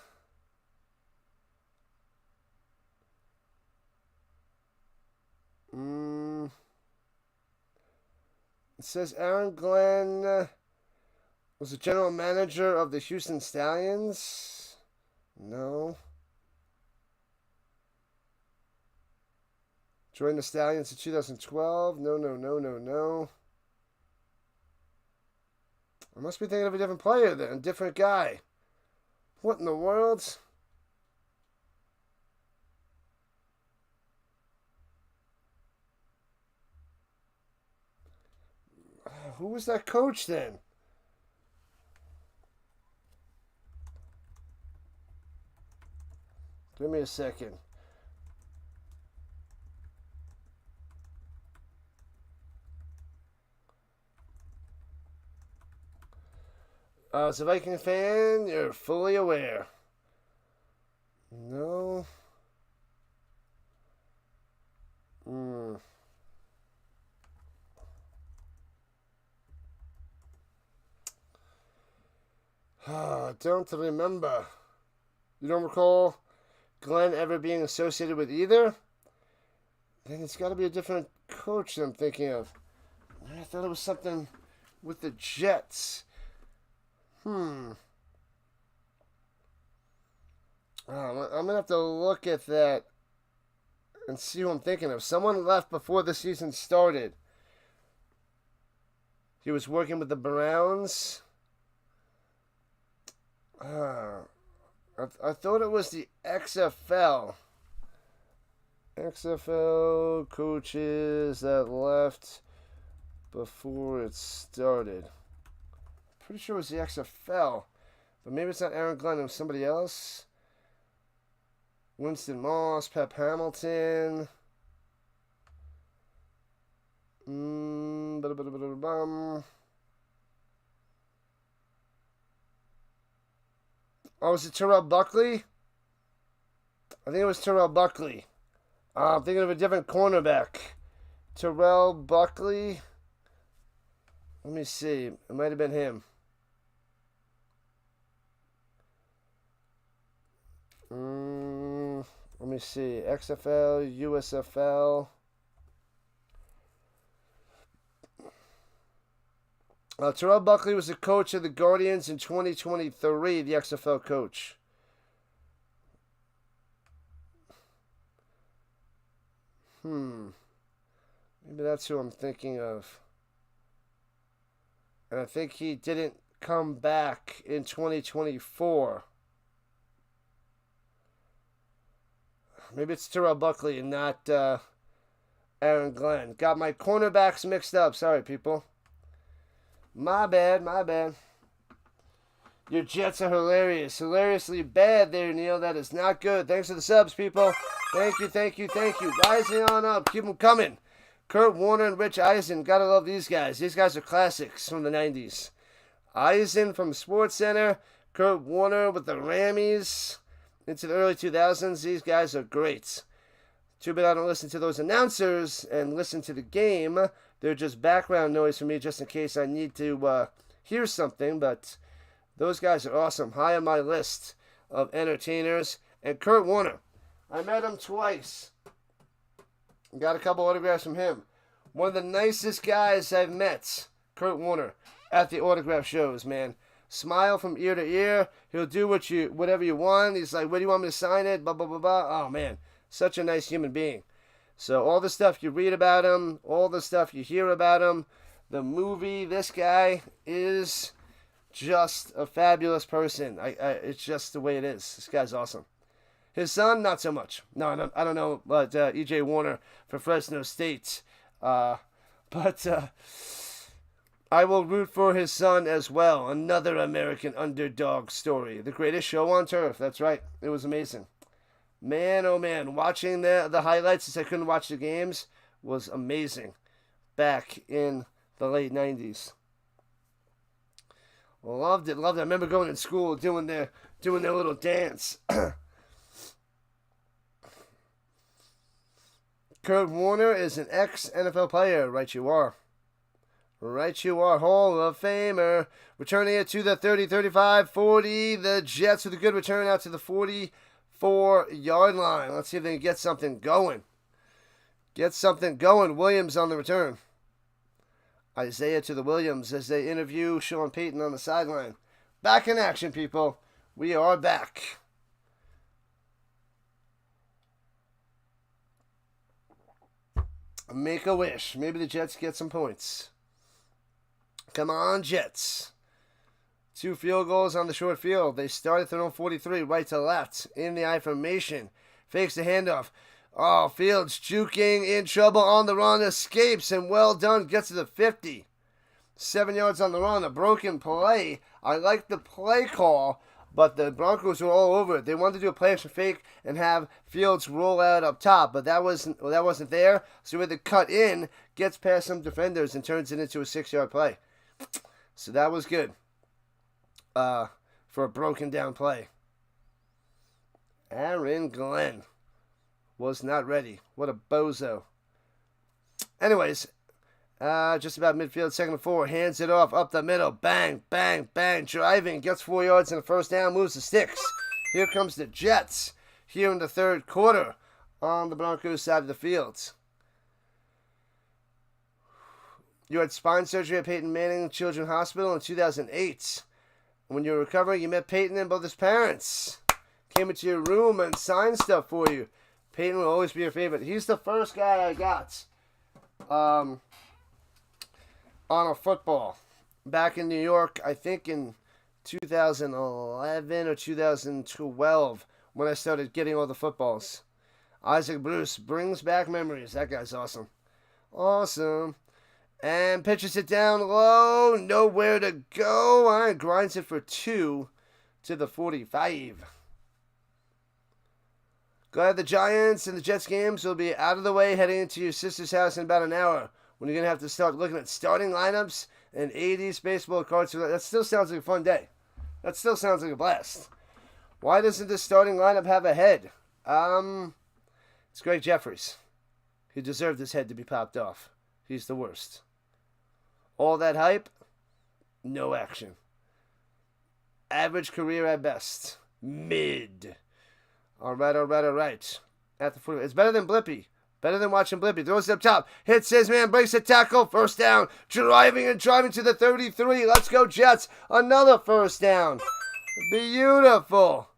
It says Aaron Glenn was the general manager of the Houston Stallions. No. Joined the Stallions in 2012. No. I must be thinking of a different player then, a different guy. What in the world? Who was that coach then? Give me a second. As a Viking fan, you're fully aware. No, Don't remember. You don't recall Glenn ever being associated with either? Then it's got to be a different coach I'm thinking of. I thought it was something with the Jets. I'm going to have to look at that and see who I'm thinking of. Someone left before the season started. He was working with the Browns. I thought it was the XFL. XFL coaches that left before it started. Pretty sure it was the XFL. But maybe it's not Aaron Glenn, it was somebody else. Winston Moss, Pep Hamilton. Oh, was it Terrell Buckley? I think it was Terrell Buckley. I'm thinking of a different cornerback. Terrell Buckley. Let me see. It might have been him. Let me see. XFL, USFL. Terrell Buckley was the coach of the Guardians in 2023, the XFL coach. Maybe that's who I'm thinking of. And I think he didn't come back in 2024. Maybe it's Terrell Buckley and not Aaron Glenn. Got my cornerbacks mixed up. Sorry, people. My bad. Your Jets are hilarious. Hilariously bad there, Neil. That is not good. Thanks for the subs, people. Thank you. Rising on up. Keep them coming. Kurt Warner and Rich Eisen. Gotta love these guys. These guys are classics from the 90s. Eisen from SportsCenter. Kurt Warner with the Rammies. Into the early 2000s. These guys are great. Too bad I don't listen to those announcers and listen to the game. They're just background noise for me just in case I need to hear something. But those guys are awesome. High on my list of entertainers. And Kurt Warner. I met him twice. Got a couple autographs from him. One of the nicest guys I've met. Kurt Warner. At the autograph shows, man. Smile from ear to ear. He'll do whatever you want. He's like, "Where do you want me to sign it?" Blah, blah, blah, blah. Oh, man. Such a nice human being. So all the stuff you read about him, all the stuff you hear about him, the movie, this guy is just a fabulous person. It's just the way it is. This guy's awesome. His son, not so much. No, I don't know, but E.J. Warner for Fresno State. But I will root for his son as well. Another American underdog story. The greatest show on turf. That's right. It was amazing. Man, oh man, watching the highlights since I couldn't watch the games was amazing back in the late 90s. Loved it. I remember going to school doing their little dance. Kurt Warner is an ex-NFL player. Right you are. Hall of Famer. Returning it to the 30, 35, 40. The Jets with a good return out to the 44-yard line. Let's see if they can get something going. Williams on the return. Isaiah to the Williams as they interview Sean Payton on the sideline. Back in action, people. We are back. Make a wish. Maybe the Jets get some points. Come on, Jets. 2 field goals on the short field. They start at their own 43, right to left. In the I formation. Fakes the handoff. Oh, Fields juking, in trouble on the run, escapes, and well done, gets to the 50. 7 yards on the run, a broken play. I like the play call, but the Broncos were all over it. They wanted to do a play action fake and have Fields roll out up top, but that wasn't there. So he had to cut in, gets past some defenders, and turns it into a 6-yard play. So that was good for a broken down play. Aaron Glenn was not ready. What a bozo. Anyways, Just about midfield, second and 4. Hands it off up the middle. Bang, bang, bang. Driving. Gets 4 yards and a first down. Moves the sticks. Here comes the Jets. Here in the third quarter on the Broncos side of the field. You had spine surgery at Peyton Manning Children's Hospital in 2008. When you were recovering, you met Peyton and both his parents. Came into your room and signed stuff for you. Peyton will always be your favorite. He's the first guy I got on a football back in New York, I think in 2011 or 2012 when I started getting all the footballs. Isaac Bruce brings back memories. That guy's awesome. Awesome. And pitches it down low. Nowhere to go. And grinds it for 2 to the 45. Glad the Giants and the Jets games will be out of the way heading into your sister's house in about an hour when you're going to have to start looking at starting lineups and 80s baseball cards. That still sounds like a fun day. That still sounds like a blast. Why doesn't the starting lineup have a head? It's Greg Jeffries. He deserved his head to be popped off. He's the worst. All that hype, no action. Average career at best. Mid. All right. At the foot. It's better than Blippy. Better than watching Blippy. Throws it up top. Hits his man. Breaks a tackle. First down. Driving to the 33. Let's go Jets. Another first down. Beautiful.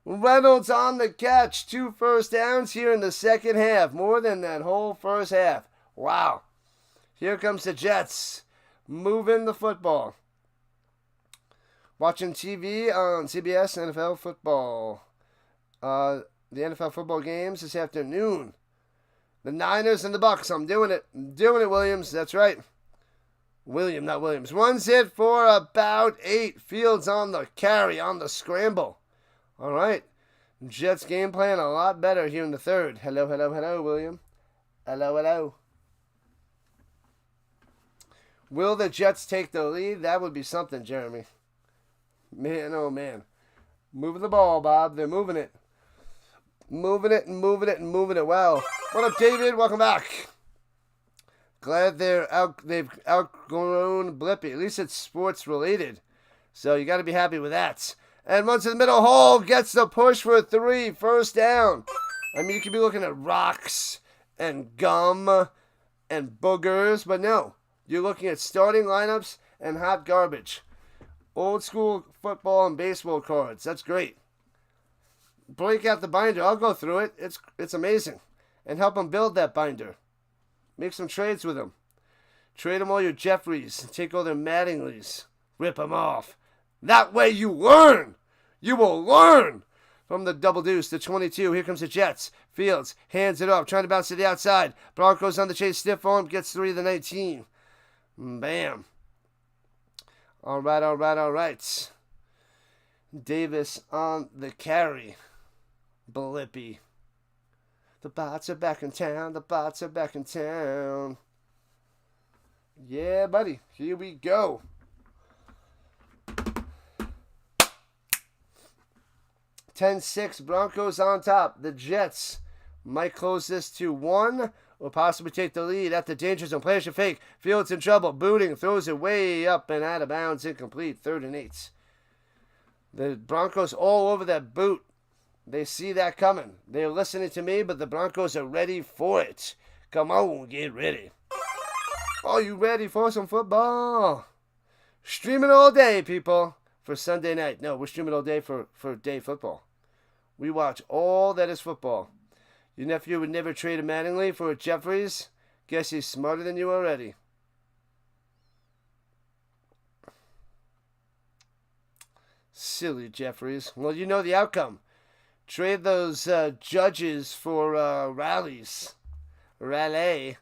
Reynolds on the catch. 2 first downs here in the second half. More than that whole first half. Wow. Here comes the Jets. Moving the football. Watching TV on CBS NFL football. The NFL football games this afternoon. The Niners and the Bucks. I'm doing it. Williams. That's right. William, not Williams. Runs it for about 8. Fields on the carry, on the scramble. All right. Jets game plan a lot better here in the third. Hello, William. Hello. Will the Jets take the lead? That would be something, Jeremy. Man, oh man. Moving the ball, Bob. They're moving it. Moving it. Wow. What up, David? Welcome back. Glad they've outgrown Blippy. At least it's sports related. So you got to be happy with that. And runs to the middle. Hall gets the push for 3. First down. I mean, you could be looking at rocks and gum and boogers, but no. You're looking at starting lineups and hot garbage. Old school football and baseball cards. That's great. Break out the binder. I'll go through it. It's amazing. And help them build that binder. Make some trades with them. Trade them all your Jeffries. Take all their Mattingleys. Rip them off. That way you learn. You will learn. From the double deuce to 22. Here comes the Jets. Fields hands it off. Trying to bounce to the outside. Broncos on the chase. Stiff arm. Gets 3 to the 19. Bam. All right. Davis on the carry. Blippy. The bots are back in town. Yeah, buddy. Here we go. 10-6 Broncos on top. The Jets might close this to 1 or possibly take the lead at the danger zone. Players should fake. Fields in trouble. Booting. Throws it way up and out of bounds. Incomplete. 3rd and 8. The Broncos all over that boot. They see that coming. They're listening to me, but the Broncos are ready for it. Come on, get ready. Are you ready for some football? Streaming all day, people, for Sunday night. No, we're streaming all day for day football. We watch all that is football. Your nephew would never trade a Mattingly for a Jeffries. Guess he's smarter than you already. Silly Jeffries. Well, you know the outcome. Trade those judges for rallies. Raleigh.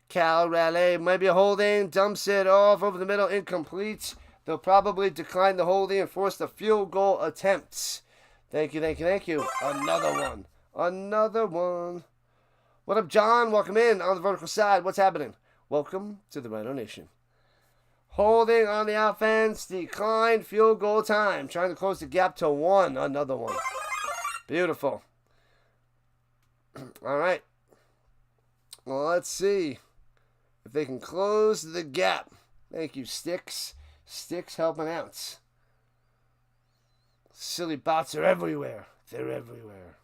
Cal Raleigh. Might be a holding. Dumps it off over the middle. Incomplete. They'll probably decline the holding and force the field goal attempts. Thank you. Another one. What up, John? Welcome in on the vertical side. What's happening? Welcome to the Rhino Nation. Holding on the offense. Declined field goal time. Trying to close the gap to 1. Another one. Beautiful. All right. Well, let's see If they can close the gap. Thank you, Sticks. Sticks helping out. Silly bots are everywhere. They're everywhere.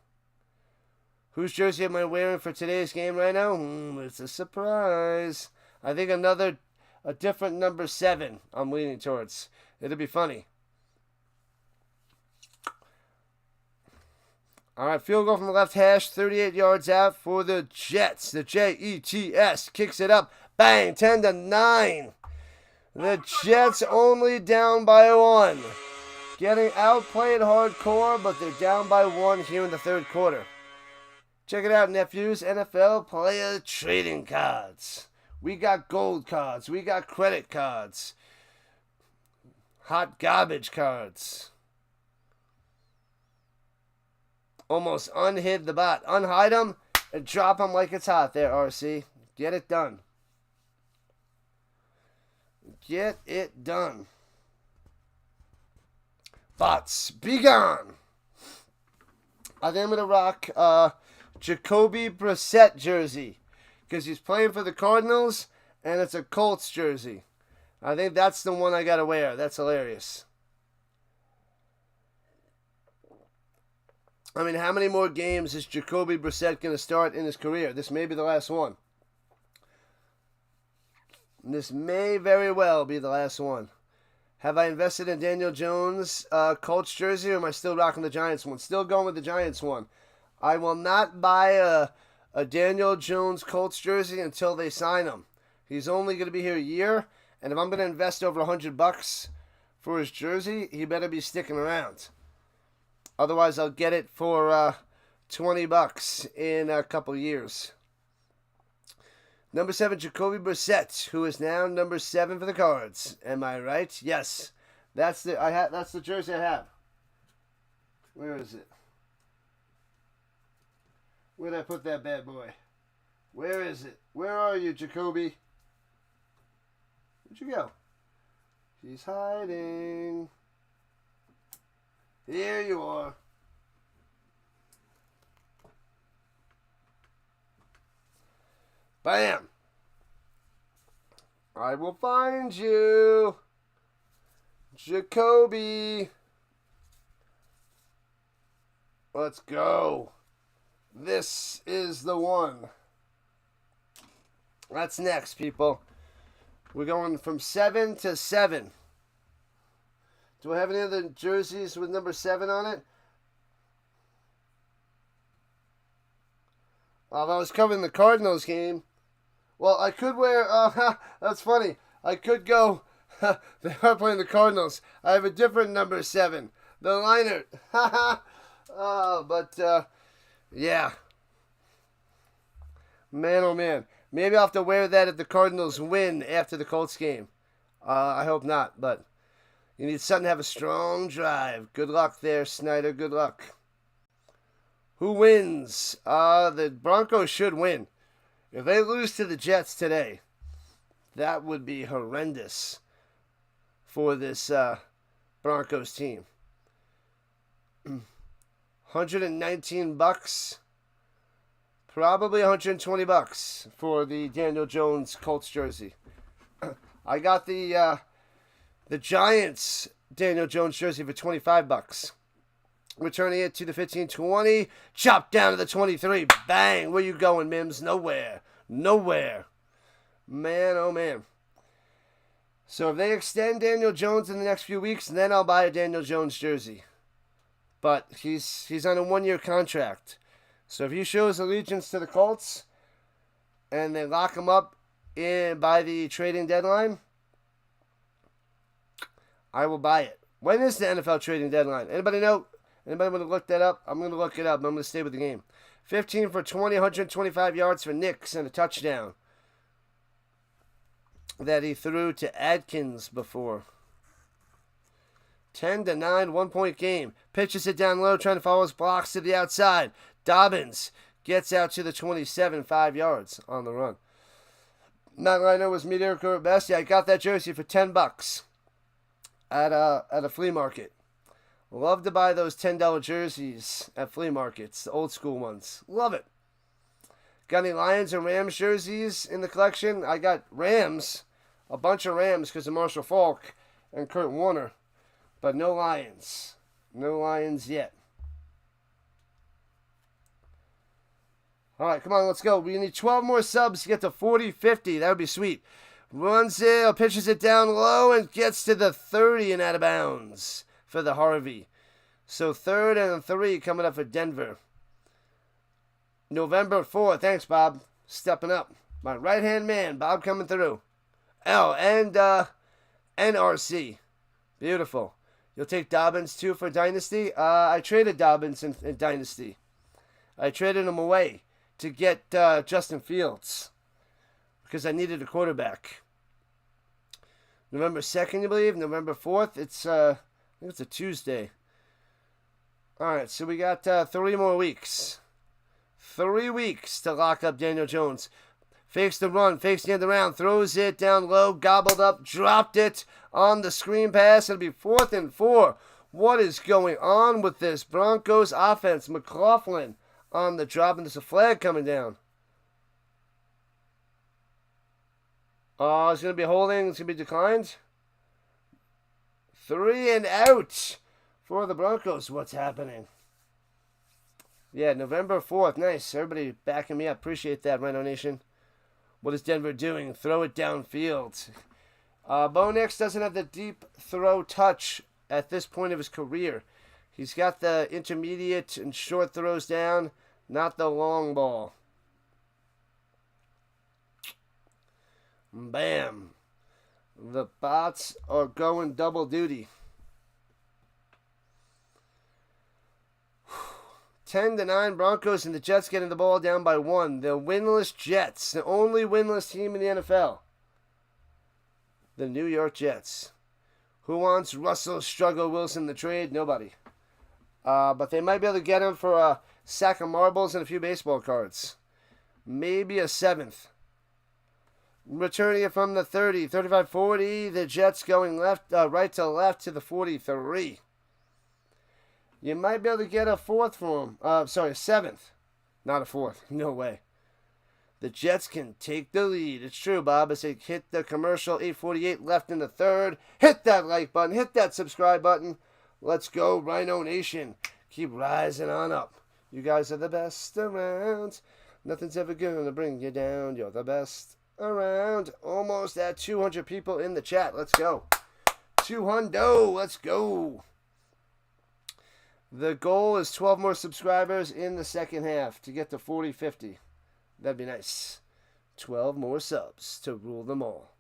Whose jersey am I wearing for today's game right now? It's a surprise. I think a different number 7 I'm leaning towards. It'll be funny. All right, field goal from the left hash, 38 yards out for the Jets. The Jets kicks it up. Bang, 10-9. The Jets only down by 1. Getting outplayed hardcore, but they're down by 1 here in the third quarter. Check it out, nephews. NFL player trading cards. We got gold cards. We got credit cards. Hot garbage cards. Almost unhid the bot. Unhide them and drop them like it's hot there, RC. Get it done. Get it done. Bots, be gone. I think I'm going to rock Jacoby Brissett jersey because he's playing for the Cardinals and it's a Colts jersey. I think that's the one I got to wear. That's hilarious. I mean, how many more games is Jacoby Brissett going to start in his career? This may be the last one. This may very well be the last one. Have I invested in Daniel Jones Colts jersey, or am I still rocking the Giants one? Still going with the Giants one. I will not buy a Daniel Jones Colts jersey until they sign him. He's only going to be here a year, and if I'm going to invest over $100 for his jersey, he better be sticking around. Otherwise, I'll get it for $20 in a couple years. Number 7, Jacoby Brissett, who is now number 7 for the Cards. Am I right? Yes. That's the jersey I have. Where is it? Where did I put that bad boy? Where is it? Where are you, Jacoby? Where'd you go? He's hiding. Here you are. Bam. I will find you. Jacoby. Let's go. This is the one. That's next, people. We're going from 7 to 7. Do I have any other jerseys with number 7 on it? Well, if I was covering the Cardinals game, well, I could wear, that's funny. I could go, they are playing the Cardinals. I have a different number 7. The Leinert. Yeah. Man, oh man. Maybe I'll have to wear that if the Cardinals win after the Colts game. I hope not, but you need something to have a strong drive. Good luck there, Snyder. Good luck. Who wins? The Broncos should win. If they lose to the Jets today, that would be horrendous for this Broncos team. $119, probably $120 for the Daniel Jones Colts jersey. I got the Giants Daniel Jones jersey for $25. Returning it to the 15-20. Chop down to the 23. Bang. Where you going, Mims? Nowhere. Nowhere. Man, oh man. So if they extend Daniel Jones in the next few weeks, then I'll buy a Daniel Jones jersey. But he's on a 1-year contract. So if he shows allegiance to the Colts and they lock him up by the trading deadline, I will buy it. When is the NFL trading deadline? Anybody know? Anybody want to look that up? I'm going to look it up. I'm going to stay with the game. 15 for 20, 125 yards for Nix and a touchdown that he threw to Adkins before. 10-9, 1-point game. Pitches it down low, trying to follow his blocks to the outside. Dobbins gets out to the 27, 5 yards on the run. Matt Rhino was mediocre at best. Yeah, I got that jersey for $10 at a flea market. Love to buy those $10 jerseys at flea markets, the old school ones. Love it. Got any Lions and Rams jerseys in the collection? I got Rams, a bunch of Rams because of Marshall Faulk and Kurt Warner, but no Lions. No Lions yet. All right, come on, let's go. We need 12 more subs to get to 40-50. That would be sweet. Runs it, pitches it down low, and gets to the 30 and out of bounds for the Harvey. So 3rd and 3 coming up for Denver. November 4th. Thanks, Bob. Stepping up. My right-hand man, Bob, coming through. Oh, and NRC. Beautiful. You'll take Dobbins, too, for Dynasty? I traded Dobbins in Dynasty. I traded him away to get Justin Fields because I needed a quarterback. November 2nd, you believe? November 4th? I think it's a Tuesday. All right, so we got 3 more weeks. 3 weeks to lock up Daniel Jones. Fakes the run, fakes the end around, throws it down low, gobbled up, dropped it on the screen pass. It'll be 4th and 4. What is going on with this Broncos offense? McLaughlin on the drop, and there's a flag coming down. It's going to be holding. It's going to be declined. 3 and out for the Broncos. What's happening? Yeah, November 4th. Nice. Everybody backing me up. Appreciate that, Rhino Nation. What is Denver doing? Throw it downfield. Bo Nix doesn't have the deep throw touch at this point of his career. He's got the intermediate and short throws down, not the long ball. Bam. The bots are going double duty. 10-9 Broncos, and the Jets getting the ball down by 1. The winless Jets, the only winless team in the NFL. The New York Jets. Who wants Russell Struggle Wilson the trade? Nobody. But they might be able to get him for a sack of marbles and a few baseball cards. Maybe a 7th. Returning it from the 30, 35-40. The Jets going right to left to the 43. You might be able to get a 4th for him. A 7th. Not a 4th. No way. The Jets can take the lead. It's true, Bob. As they hit the commercial, 8:48 left in the 3rd. Hit that like button. Hit that subscribe button. Let's go, Rhino Nation. Keep rising on up. You guys are the best around. Nothing's ever going to bring you down. You're the best around. Almost at 200 people in the chat. Let's go. 200. Let's go. The goal is 12 more subscribers in the second half to get to 40-50. That'd be nice. 12 more subs to rule them all.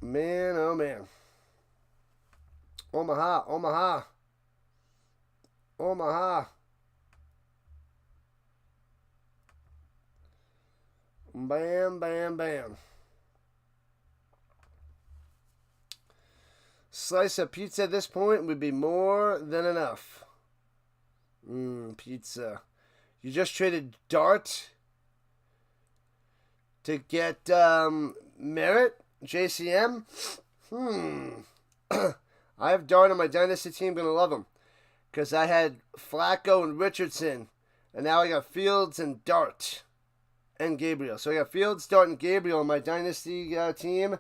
Man, oh man. Omaha, Omaha. Omaha. Bam, bam, bam. Slice of pizza at this point would be more than enough. Pizza. You just traded Dart to get Merritt, JCM. I have Dart on my Dynasty team. Gonna love him. Because I had Flacco and Richardson. And now I got Fields and Dart. And Gabriel. So I got Fields, Dart, and Gabriel on my Dynasty team.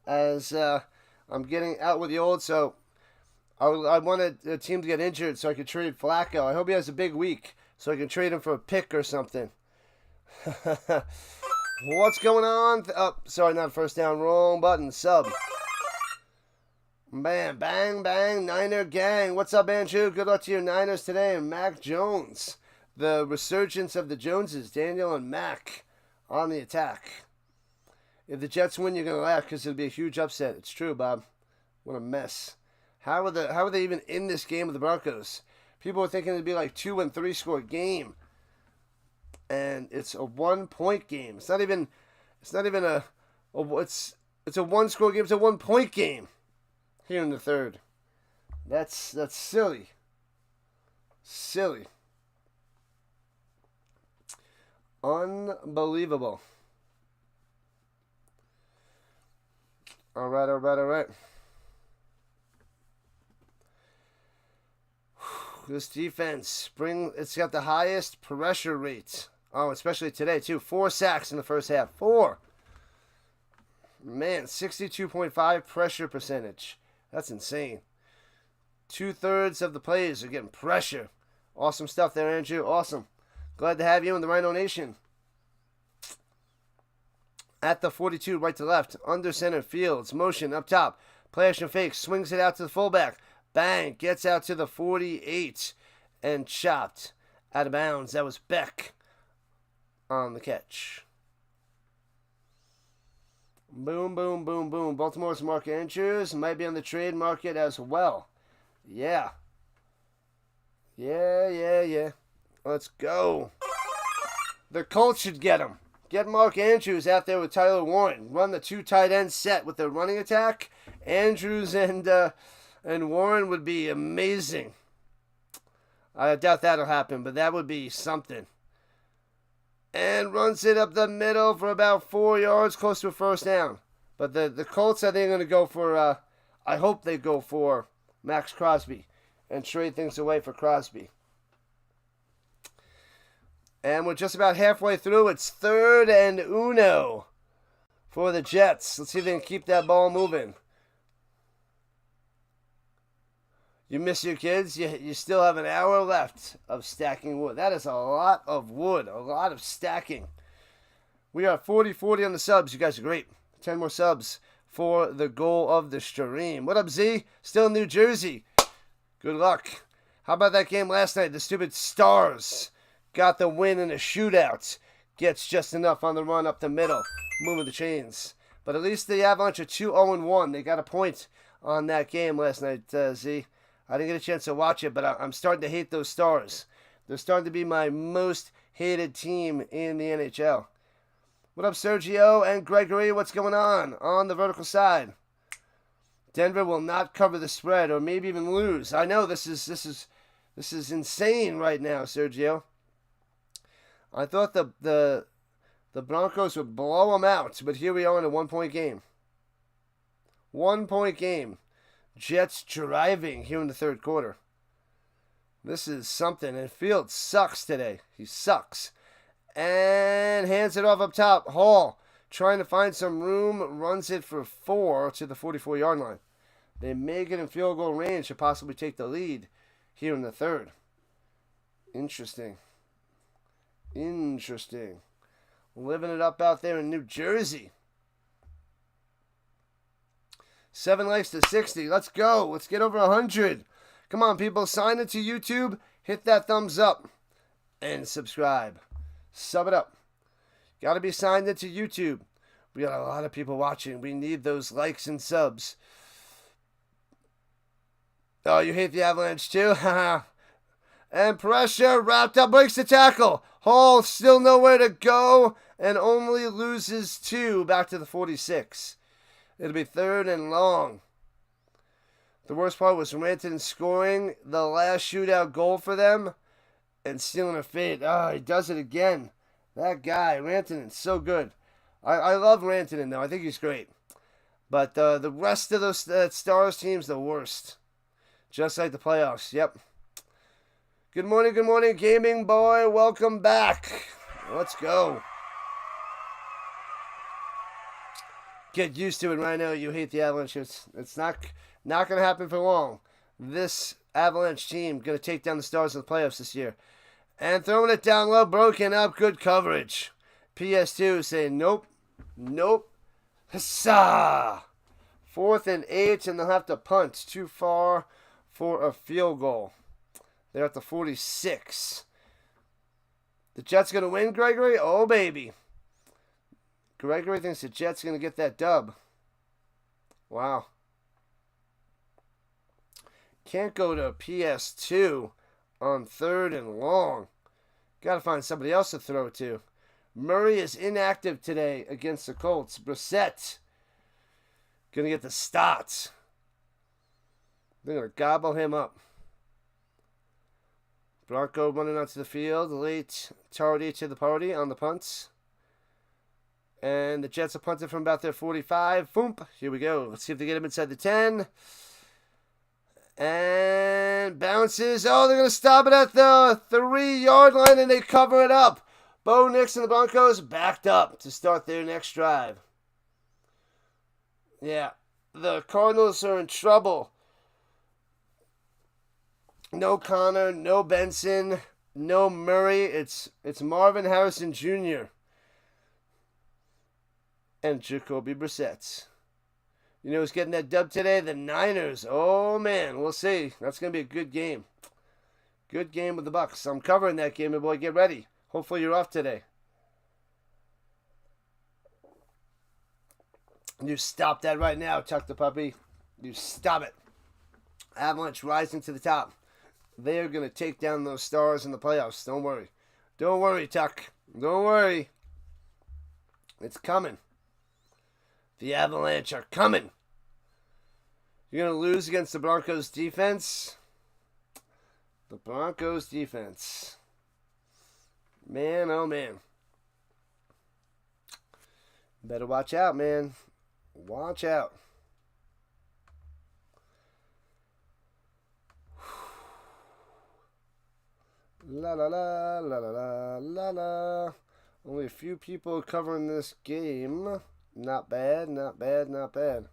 As I'm getting out with the old. So I wanted the team to get injured so I could trade Flacco. I hope he has a big week so I can trade him for a pick or something. What's going on? Sorry, not first down. Wrong button. Sub. Bam, bang, bang. Niner gang. What's up, Andrew? Good luck to your Niners today. And Mac Jones. The resurgence of the Joneses. Daniel and Mac on the attack. If the Jets win, you're going to laugh because it'll be a huge upset. It's true, Bob. What a mess. How are they even in this game with the Broncos? People were thinking it'd be like 2 and 3 score game. And it's a 1-point game. It's not even it's a 1-score game. It's a 1-point game here in the 3rd. That's silly. Silly. Unbelievable. All right. This defense, it's got the highest pressure rate. Oh, especially today, too. 4 sacks in the first half. 4. Man, 62.5 pressure percentage. That's insane. 2/3 of the plays are getting pressure. Awesome stuff there, Andrew. Awesome. Glad to have you in the Rhino Nation. At the 42, right to left. Under center, Fields. Motion up top. Play action fake. Swings it out to the fullback. Bang. Gets out to the 48. And chopped out of bounds. That was Beck on the catch. Boom, boom, boom, boom. Baltimore's Mark Andrews might be on the trade market as well. Yeah. Yeah. Let's go. The Colts should get him. Get Mark Andrews out there with Tyler Warren. Run the 2 tight end set with the running attack. Andrews and Warren would be amazing. I doubt that'll happen, but that would be something. And runs it up the middle for about 4 yards, close to a first down. But the Colts, I think, are going to go for, I hope they go for Max Crosby and trade things away for Crosby. And we're just about halfway through. It's 3rd and 1 for the Jets. Let's see if they can keep that ball moving. You miss your kids? You still have an hour left of stacking wood. That is a lot of wood, a lot of stacking. We are 40-40 on the subs. You guys are great. 10 more subs for the goal of the stream. What up, Z? Still in New Jersey. Good luck. How about that game last night? The stupid Stars got the win in a shootout. Gets just enough on the run up the middle. Moving the chains. But at least the Avalanche are 2-0-1. They got a point on that game last night, Z. I didn't get a chance to watch it, but I'm starting to hate those Stars. They're starting to be my most hated team in the NHL. What up, Sergio and Gregory? What's going on the vertical side? Denver will not cover the spread or maybe even lose. I know this is insane right now, Sergio. I thought the Broncos would blow them out, but here we are in a 1-point game. 1-point game. Jets driving here in the third quarter. This is something. And Fields sucks today. He sucks. And hands it off up top. Hall trying to find some room. Runs it for 4 to the 44-yard line. They may get in field goal range to possibly take the lead here in the third. Interesting. Living it up out there in New Jersey. 7 likes to 60. Let's go. Let's get over 100. Come on, people. Sign into YouTube. Hit that thumbs up. And subscribe. Sub it up. Got to be signed into YouTube. We got a lot of people watching. We need those likes and subs. Oh, you hate the Avalanche too? Haha. And pressure. Wrapped up. Breaks the tackle. Hall still nowhere to go. And only loses 2 back to the 46. It'll be 3rd and long. The worst part was Rantanen scoring the last shootout goal for them and stealing a fade. Oh, he does it again. That guy, Rantanen's so good. I love Rantanen, though. I think he's great. But the rest of those Stars teams, the worst. Just like the playoffs. Yep. Good morning, gaming boy. Welcome back. Let's go. Get used to it, Rhino. You hate the Avalanche. It's not going to happen for long. This Avalanche team going to take down the Stars in the playoffs this year. And throwing it down low, broken up, good coverage. PS2 saying nope. Huzzah! 4th and 8, and they'll have to punt. Too far for a field goal. They're at the 46. The Jets going to win, Gregory? Oh, baby. Gregory thinks the Jets are going to get that dub. Wow. Can't go to PS2 on 3rd and long. Got to find somebody else to throw to. Murray is inactive today against the Colts. Brissett going to get the start. They're going to gobble him up. Bronco running onto the field. Late tardy to the party on the punts. And the Jets are punted from about their 45. Boom. Here we go. Let's see if they get him inside the 10. And bounces. Oh, they're going to stop it at the 3-yard line, and they cover it up. Bo Nix and the Broncos backed up to start their next drive. Yeah, the Cardinals are in trouble. No Connor, no Benson, no Murray. It's Marvin Harrison Jr. and Jacoby Brissett. You know who's getting that dub today? The Niners. Oh, man, we'll see. That's going to be a good game. Good game with the Bucs. I'm covering that game, my boy. Get ready. Hopefully you're off today. You stop that right now, Tuck the Puppy. You stop it. Avalanche rising to the top. They're going to take down those Stars in the playoffs. Don't worry. Don't worry, Tuck. Don't worry. It's coming. The Avalanche are coming. You're going to lose against the Broncos defense. The Broncos defense. Man, oh man. Better watch out, man. Watch out. La la la la la la la. Only a few people covering this game. Not bad, not bad, not bad.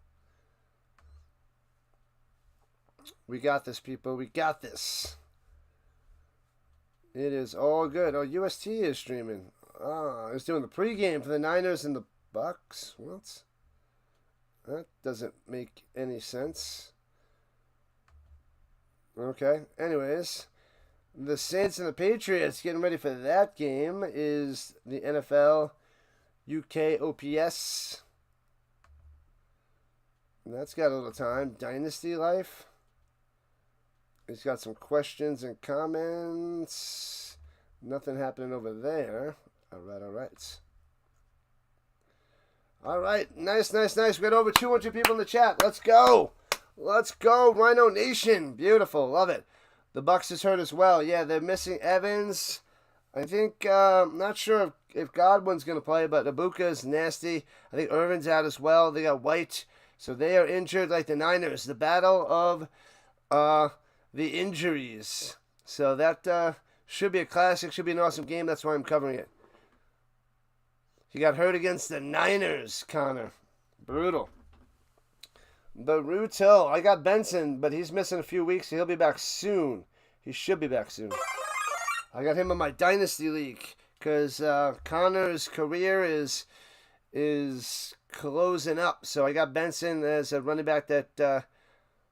We got this, people. We got this. It is all good. Oh, UST is streaming. It's doing the pregame for the Niners and the Bucks. What? That doesn't make any sense. Okay. Anyways, the Saints and the Patriots getting ready for that game is the NFL UK OPS. And that's got a little time. Dynasty Life. He's got some questions and comments. Nothing happening over there. All right. All right. Nice. We got over 200 people in the chat. Let's go. Rhino Nation. Beautiful. Love it. The Bucs is hurt as well. Yeah, they're missing Evans. I think, not sure if Godwin's going to play, but Ibuka is nasty. I think Irvin's out as well. They got White. So they are injured like the Niners. The battle of the injuries. So that should be a classic. Should be an awesome game. That's why I'm covering it. He got hurt against the Niners, Connor. Brutal. I got Benson, but he's missing a few weeks. He'll be back soon. He should be back soon. I got him in my Dynasty League because Connor's career is closing up. So I got Benson as a running back that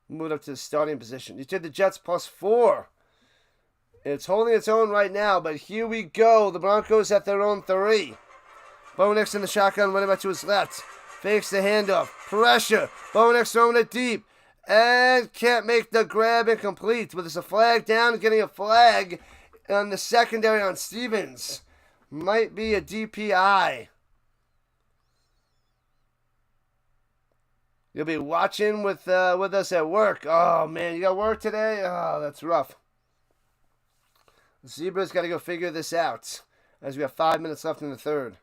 moved up to the starting position. You did the Jets +4. It's holding its own right now, but here we go. The Broncos at their own 3. Bo Nix in the shotgun, running back to his left. Fakes the handoff. Pressure. Bo Nix throwing it deep. And can't make the grab incomplete. But there's a flag down. Getting a flag on the secondary on Stevens. Might be a DPI. You'll be watching with us at work. Oh, man. You got work today? Oh, that's rough. Zebra's got to go figure this out. As we have 5 minutes left in the third.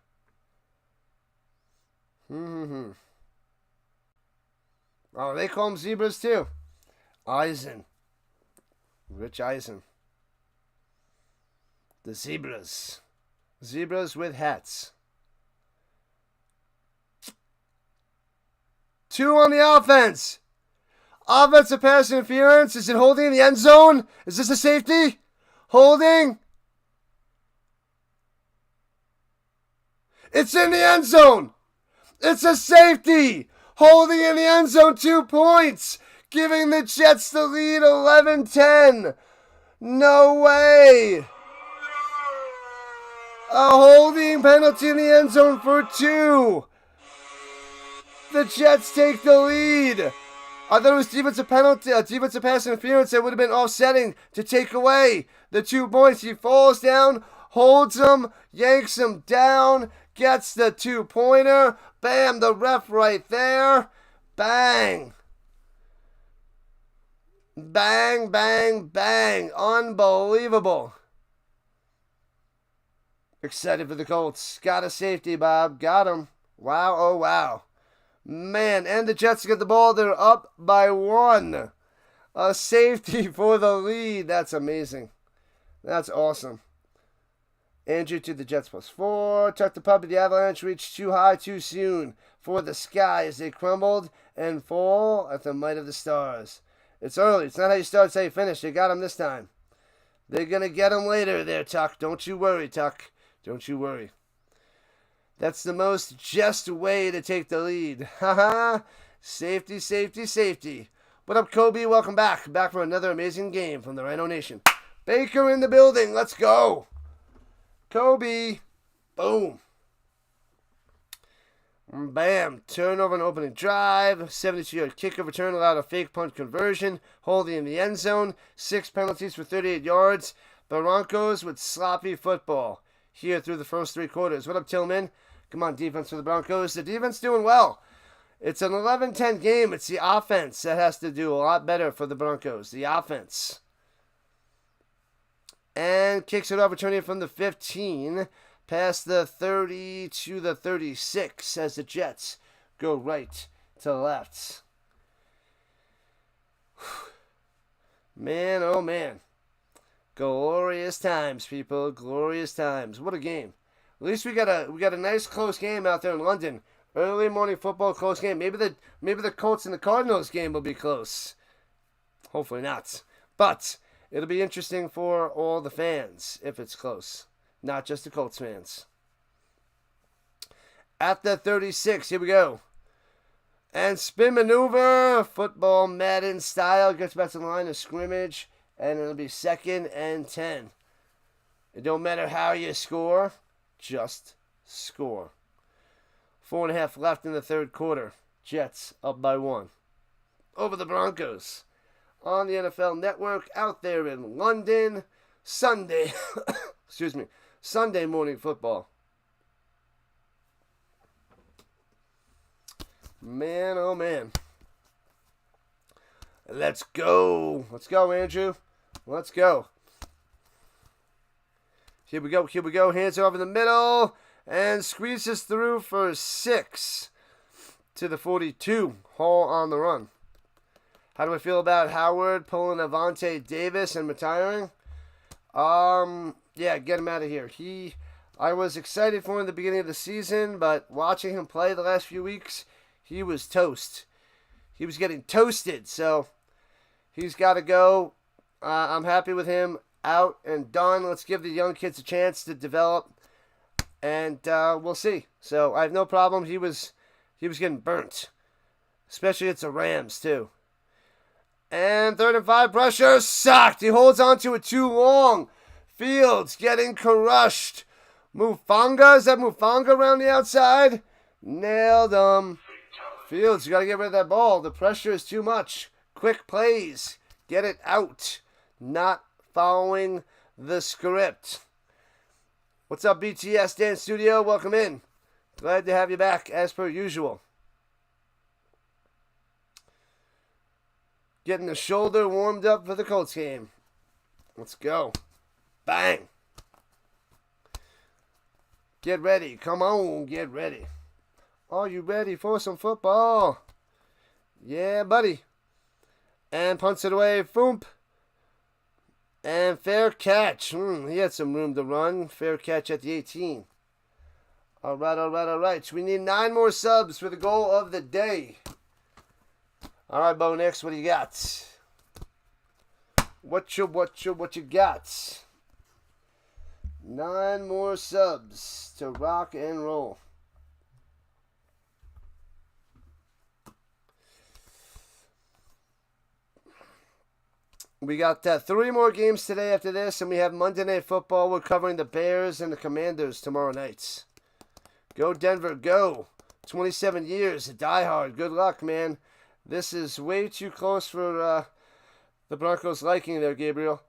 Oh, they call them zebras too. Eisen. Rich Eisen. The zebras. Zebras with hats. 2 on the offense. Offensive pass interference. Is it holding in the end zone? Is this a safety? Holding. It's in the end zone. It's a safety. Holding in the end zone, 2 points. Giving the Jets the lead, 11-10. No way. A holding penalty in the end zone for 2. The Jets take the lead. I thought it was defensive penalty, defensive pass interference that would have been offsetting to take away the 2 points. He falls down, holds him, yanks him down, gets the 2-pointer. Bam, the ref right there. Bang. Bang, bang, bang. Unbelievable. Excited for the Colts. Got a safety, Bob. Got him. Wow, oh wow. Man, and the Jets get the ball. They're up by 1. A safety for the lead. That's amazing. That's awesome. Andrew to the Jets +4. Tuck the puppy. The Avalanche reached too high too soon for the sky as they crumbled and fall at the might of the stars. It's early. It's not how you start, it's how you finish. They got him this time. They're going to get him later there, Tuck. Don't you worry, Tuck. Don't you worry. That's the most just way to take the lead. Haha. Safety, safety, safety. What up, Kobe? Welcome back. Back for another amazing game from the Rhino Nation. Baker in the building. Let's go. Kobe. Boom. Bam. Turnover and opening drive. 72-yard kickoff return allowed a fake punt conversion. Holding in the end zone. 6 penalties for 38 yards. Broncos with sloppy football here through the first 3 quarters. What up, Tillman? Come on, defense for the Broncos. The defense doing well. It's an 11-10 game. It's the offense that has to do a lot better for the Broncos. The offense. And kicks it off, returning from the 15 past the 30 to the 36 as the Jets go right to left. Man, oh man. Glorious times, people. Glorious times. What a game. At least we got a nice close game out there in London. Early morning football, close game. Maybe the Colts and the Cardinals game will be close. Hopefully not. But it'll be interesting for all the fans if it's close. Not just the Colts fans. At the 36, here we go. And spin maneuver, football Madden style. Gets back to the line of scrimmage. And it'll be 2nd and 10. It don't matter how you score. Just score. 4.5 left in the third quarter. Jets up by 1. Over the Broncos. On the NFL Network, out there in London. Sunday. Excuse me. Sunday morning football. Man, oh man. Let's go. Let's go, Andrew. Let's go. Here we go. Here we go. Hands over the middle. And squeezes through for 6 to the 42. Hall on the run. How do I feel about Howard pulling Avante Davis and retiring? Yeah, get him out of here. I was excited for him at the beginning of the season, but watching him play the last few weeks, he was toast. He was getting toasted, so he's got to go. I'm happy with him. Out and done. Let's give the young kids a chance to develop, and we'll see. So I have no problem. He was getting burnt, especially it's the Rams too. And 3rd and 5 pressure sucked. He holds on to it too long. Fields getting crushed. Mufanga, is that Mufanga around the outside? Nailed him. Fields, you got to get rid of that ball. The pressure is too much. Quick plays. Get it out. Not following the script. What's up, BTS Dance Studio? Welcome in. Glad to have you back, as per usual. Getting the shoulder warmed up for the Colts game. Let's go. Bang. Get ready. Come on, get ready. Are you ready for some football? Yeah, buddy. And punts it away. Foomp. And fair catch. He had some room to run. Fair catch at the 18. All right. We need 9 more subs for the goal of the day. All right, Bo Nix, what do you got? What you got? 9 more subs to rock and roll. We got 3 more games today after this, and we have Monday Night Football. We're covering the Bears and the Commanders tomorrow night. Go Denver, go. 27 years, die hard. Good luck, man. This is way too close for the Broncos' liking there, Gabriel.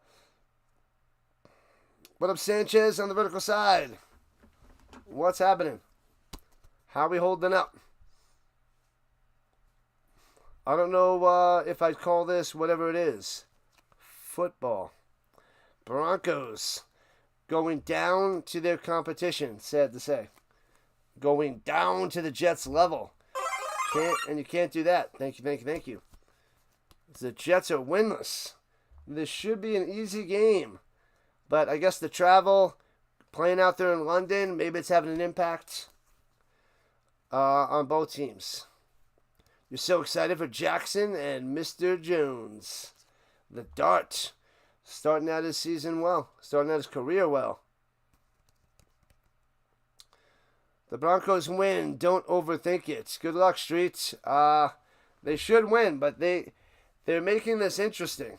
What up, Sanchez on the vertical side? What's happening? How are we holding up? I don't know if I'd call this whatever it is. Football. Broncos going down to their competition, sad to say. Going down to the Jets level. You can't do that. Thank you. The Jets are winless. This should be an easy game. But I guess the travel, playing out there in London, maybe it's having an impact on both teams. You're so excited for Jackson and Mr. Jones. The Dart. Starting out his season well. Starting out his career well. The Broncos win. Don't overthink it. Good luck, Street. They should win, but they're making this interesting.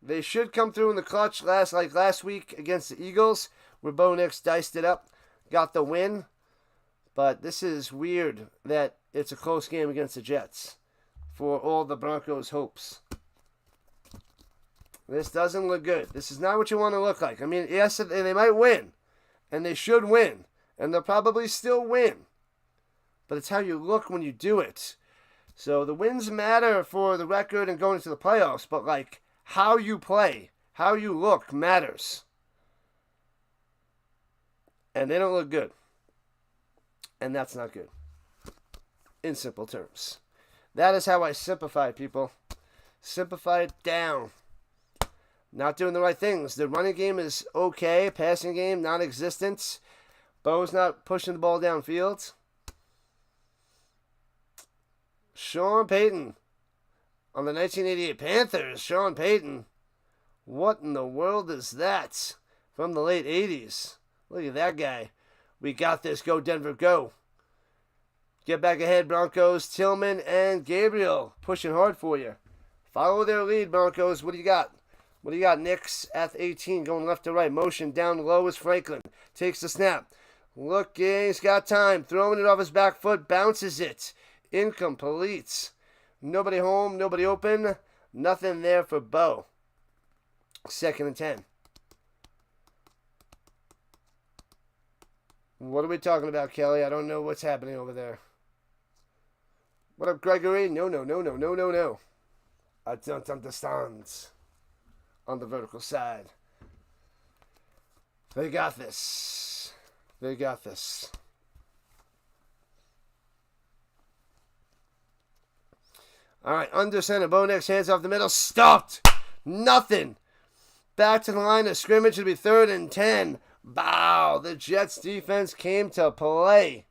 They should come through in the clutch last week against the Eagles, where Bo Nix diced it up, got the win. But this is weird that it's a close game against the Jets for all the Broncos' hopes. This doesn't look good. This is not what you want to look like. I mean, yes, they might win, and they should win, and they'll probably still win. But it's how you look when you do it. So the wins matter for the record and going into the playoffs, but like how you play, how you look matters. And they don't look good. And that's not good. In simple terms. That is how I simplify, people. Simplify it down. Not doing the right things. The running game is okay. Passing game, non-existent. Bo's not pushing the ball downfield. Sean Payton on the 1988 Panthers. Sean Payton. What in the world is that? From the late 80s. Look at that guy. We got this. Go Denver, go. Get back ahead, Broncos. Tillman and Gabriel pushing hard for you. Follow their lead, Broncos. What do you got? What do you got? Nix at 18 going left to right. Motion down low is Franklin. Takes the snap. Looking. He's got time. Throwing it off his back foot. Bounces it. Incomplete. Nobody home. Nobody open. Nothing there for Bo. 2nd and 10. What are we talking about, Kelly? I don't know what's happening over there. What up, Gregory? No. I don't understand. On the vertical side. They got this. They got this. All right, under center. Bo Nix, hands off the middle. Stopped. Nothing. Back to the line of scrimmage. It'll be 3rd and 10. Bow. The Jets defense came to play.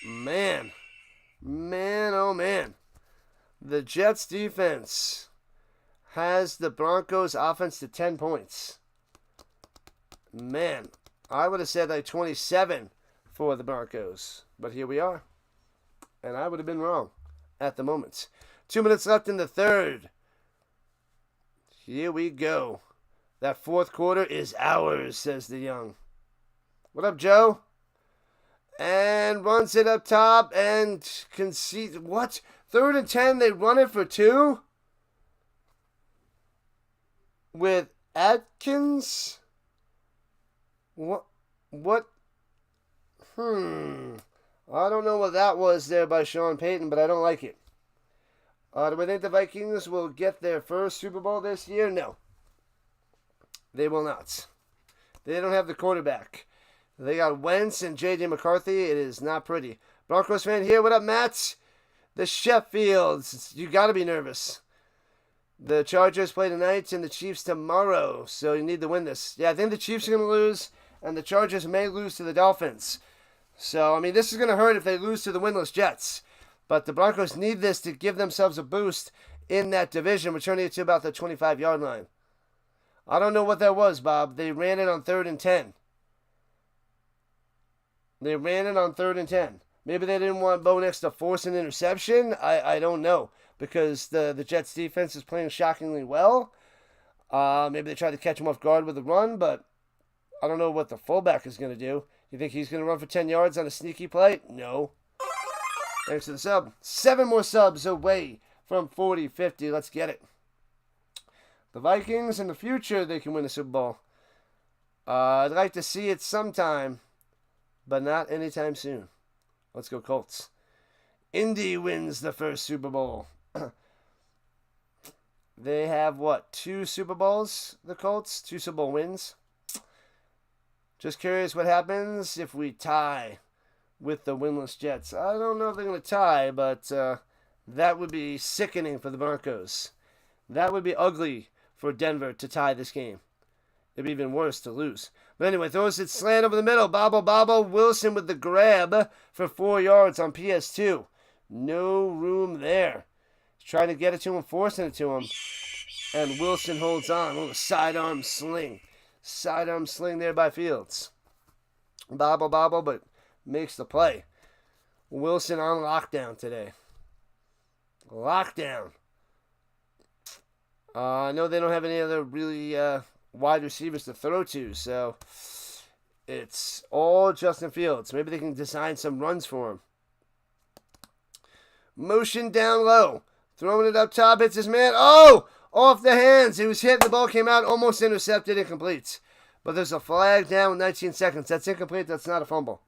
Man, oh man. The Jets defense has the Broncos offense to 10 points. Man, I would have said like 27 for the Broncos. But here we are. And I would have been wrong at the moment. 2 minutes left in the third. Here we go. That fourth quarter is ours, says the young. What up, Joe? And runs it up top and concedes. What? 3rd and 10, they run it for 2? With Atkins? What? I don't know what that was there by Sean Payton, but I don't like it. Do we think the Vikings will get their first Super Bowl this year? No. They will not. They don't have the quarterback. They got Wentz and J.J. McCarthy. It is not pretty. Broncos fan here. What up, Matt? The Sheffields. You got to be nervous. The Chargers play tonight and the Chiefs tomorrow, so you need to win this. Yeah, I think the Chiefs are going to lose, and the Chargers may lose to the Dolphins. So, I mean, this is going to hurt if they lose to the winless Jets. But the Broncos need this to give themselves a boost in that division, returning it to about the 25-yard line. I don't know what that was, Bob. They ran it on 3rd and 10. They ran it on 3rd and 10. Maybe they didn't want Bo Nix to force an interception. I don't know. Because the Jets defense is playing shockingly well. Maybe they tried to catch him off guard with a run, but I don't know what the fullback is going to do. You think he's going to run for 10 yards on a sneaky play? No. Thanks to the sub. 7 more subs away from 40-50. Let's get it. The Vikings, in the future, they can win the Super Bowl. I'd like to see it sometime, but not anytime soon. Let's go Colts. Indy wins the first Super Bowl. They have, 2 Super Bowls, the Colts? 2 Super Bowl wins. Just curious what happens if we tie with the winless Jets. I don't know if they're going to tie, but That would be sickening for the Broncos. That would be ugly for Denver to tie this game. It'd be even worse to lose. But anyway, throws it slant over the middle. Bobble. Wilson with the grab for 4 yards on PS2. No room there. He's trying to get it to him, forcing it to him. And Wilson holds on. A little sidearm sling. Sidearm sling there by Fields. Bobble, but makes the play. Wilson on lockdown today. Lockdown. I know they don't have any other really wide receivers to throw to, so it's all Justin Fields. Maybe they can design some runs for him. Motion down low. Throwing it up top. Hits his man. Oh! Off the hands. He was hit. The ball came out. Almost intercepted. Incomplete. But there's a flag down with 19 seconds. That's incomplete. That's not a fumble.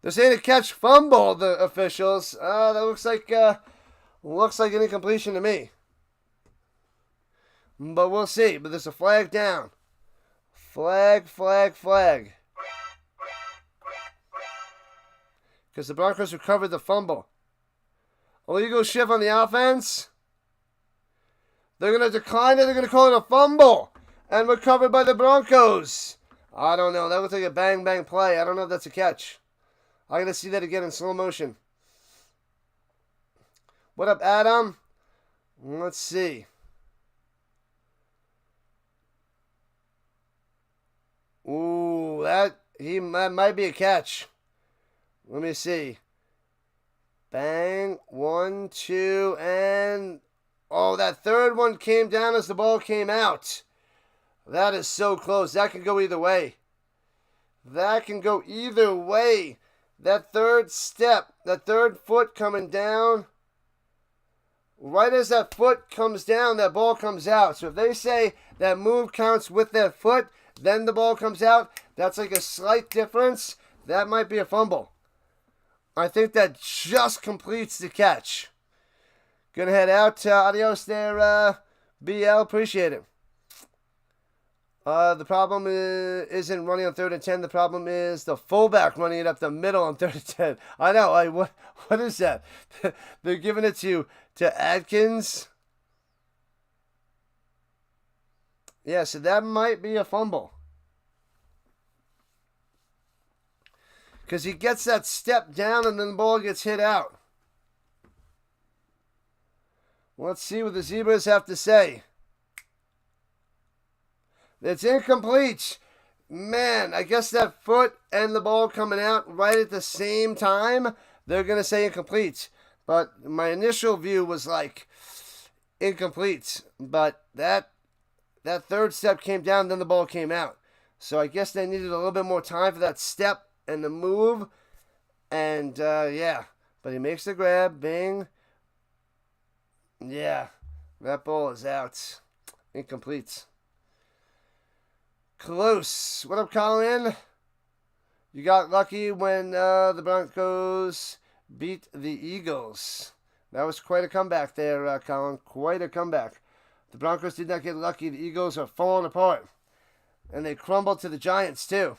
They're saying a catch fumble, the officials. That looks like an incompletion to me. But we'll see. But there's a flag down. Flag. Because the Broncos recovered the fumble. Illegal shift on the offense. They're going to decline it. They're going to call it a fumble. And recovered by the Broncos. I don't know. That looks like a bang play. I don't know if that's a catch. I'm going to see that again in slow motion. What up, Adam? Let's see. Ooh, that might be a catch. Let me see. Bang. 1, 2, and... Oh, that third one came down as the ball came out. That is so close. That can go either way. That third step, that third foot coming down, right as that foot comes down, that ball comes out. So if they say that move counts with that foot, then the ball comes out, that's like a slight difference. That might be a fumble. I think that just completes the catch. Gonna head out. Adios there, BL. Appreciate it. The problem isn't running on 3rd and 10. The problem is the fullback running it up the middle on 3rd and 10. I know. What is that? They're giving it to Adkins. Yeah, so that might be a fumble. Because he gets that step down and then the ball gets hit out. Let's see what the Zebras have to say. It's incomplete. Man, I guess that foot and the ball coming out right at the same time, they're going to say incomplete. But my initial view was like incomplete. But that third step came down, then the ball came out. So I guess they needed a little bit more time for that step and the move. And, yeah. But he makes the grab. Bing. Yeah. That ball is out. Incomplete. Close. What up, Colin? You got lucky when the Broncos beat the Eagles. That was quite a comeback there, Colin. Quite a comeback. The Broncos did not get lucky. The Eagles are falling apart. And they crumbled to the Giants, too.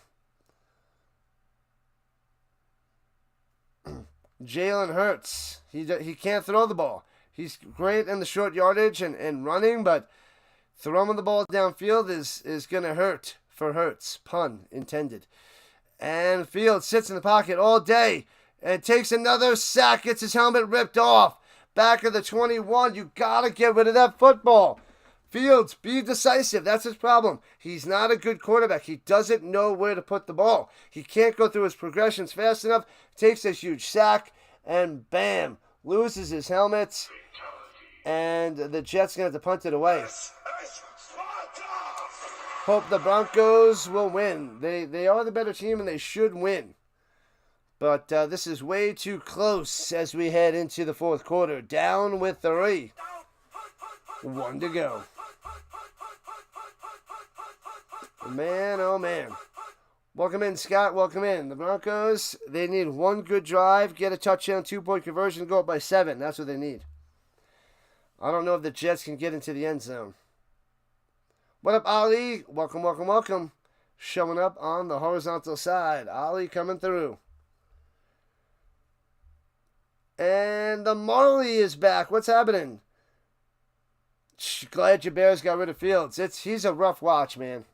Jalen Hurts. He can't throw the ball. He's great in the short yardage and running, but throwing the ball downfield is going to hurt for Hurts. Pun intended. And Fields sits in the pocket all day and takes another sack. Gets his helmet ripped off. Back of the 21. You got to get rid of that football. Fields, be decisive. That's his problem. He's not a good quarterback. He doesn't know where to put the ball. He can't go through his progressions fast enough. Takes a huge sack, and bam, loses his helmet. And the Jets going to have to punt it away. Hope the Broncos will win. They are the better team, and they should win. But this is way too close as we head into the fourth quarter. Down with 3. 1 to go. Man, oh man. Welcome in, Scott. Welcome in. The Broncos, they need one good drive, get a touchdown, 2-point conversion, go up by 7. That's what they need. I don't know if the Jets can get into the end zone. What up, Ali? Welcome, welcome, welcome. Showing up on the horizontal side. Ali coming through. And the Marley is back. What's happening? Glad your Bears got rid of Fields. He's a rough watch, man.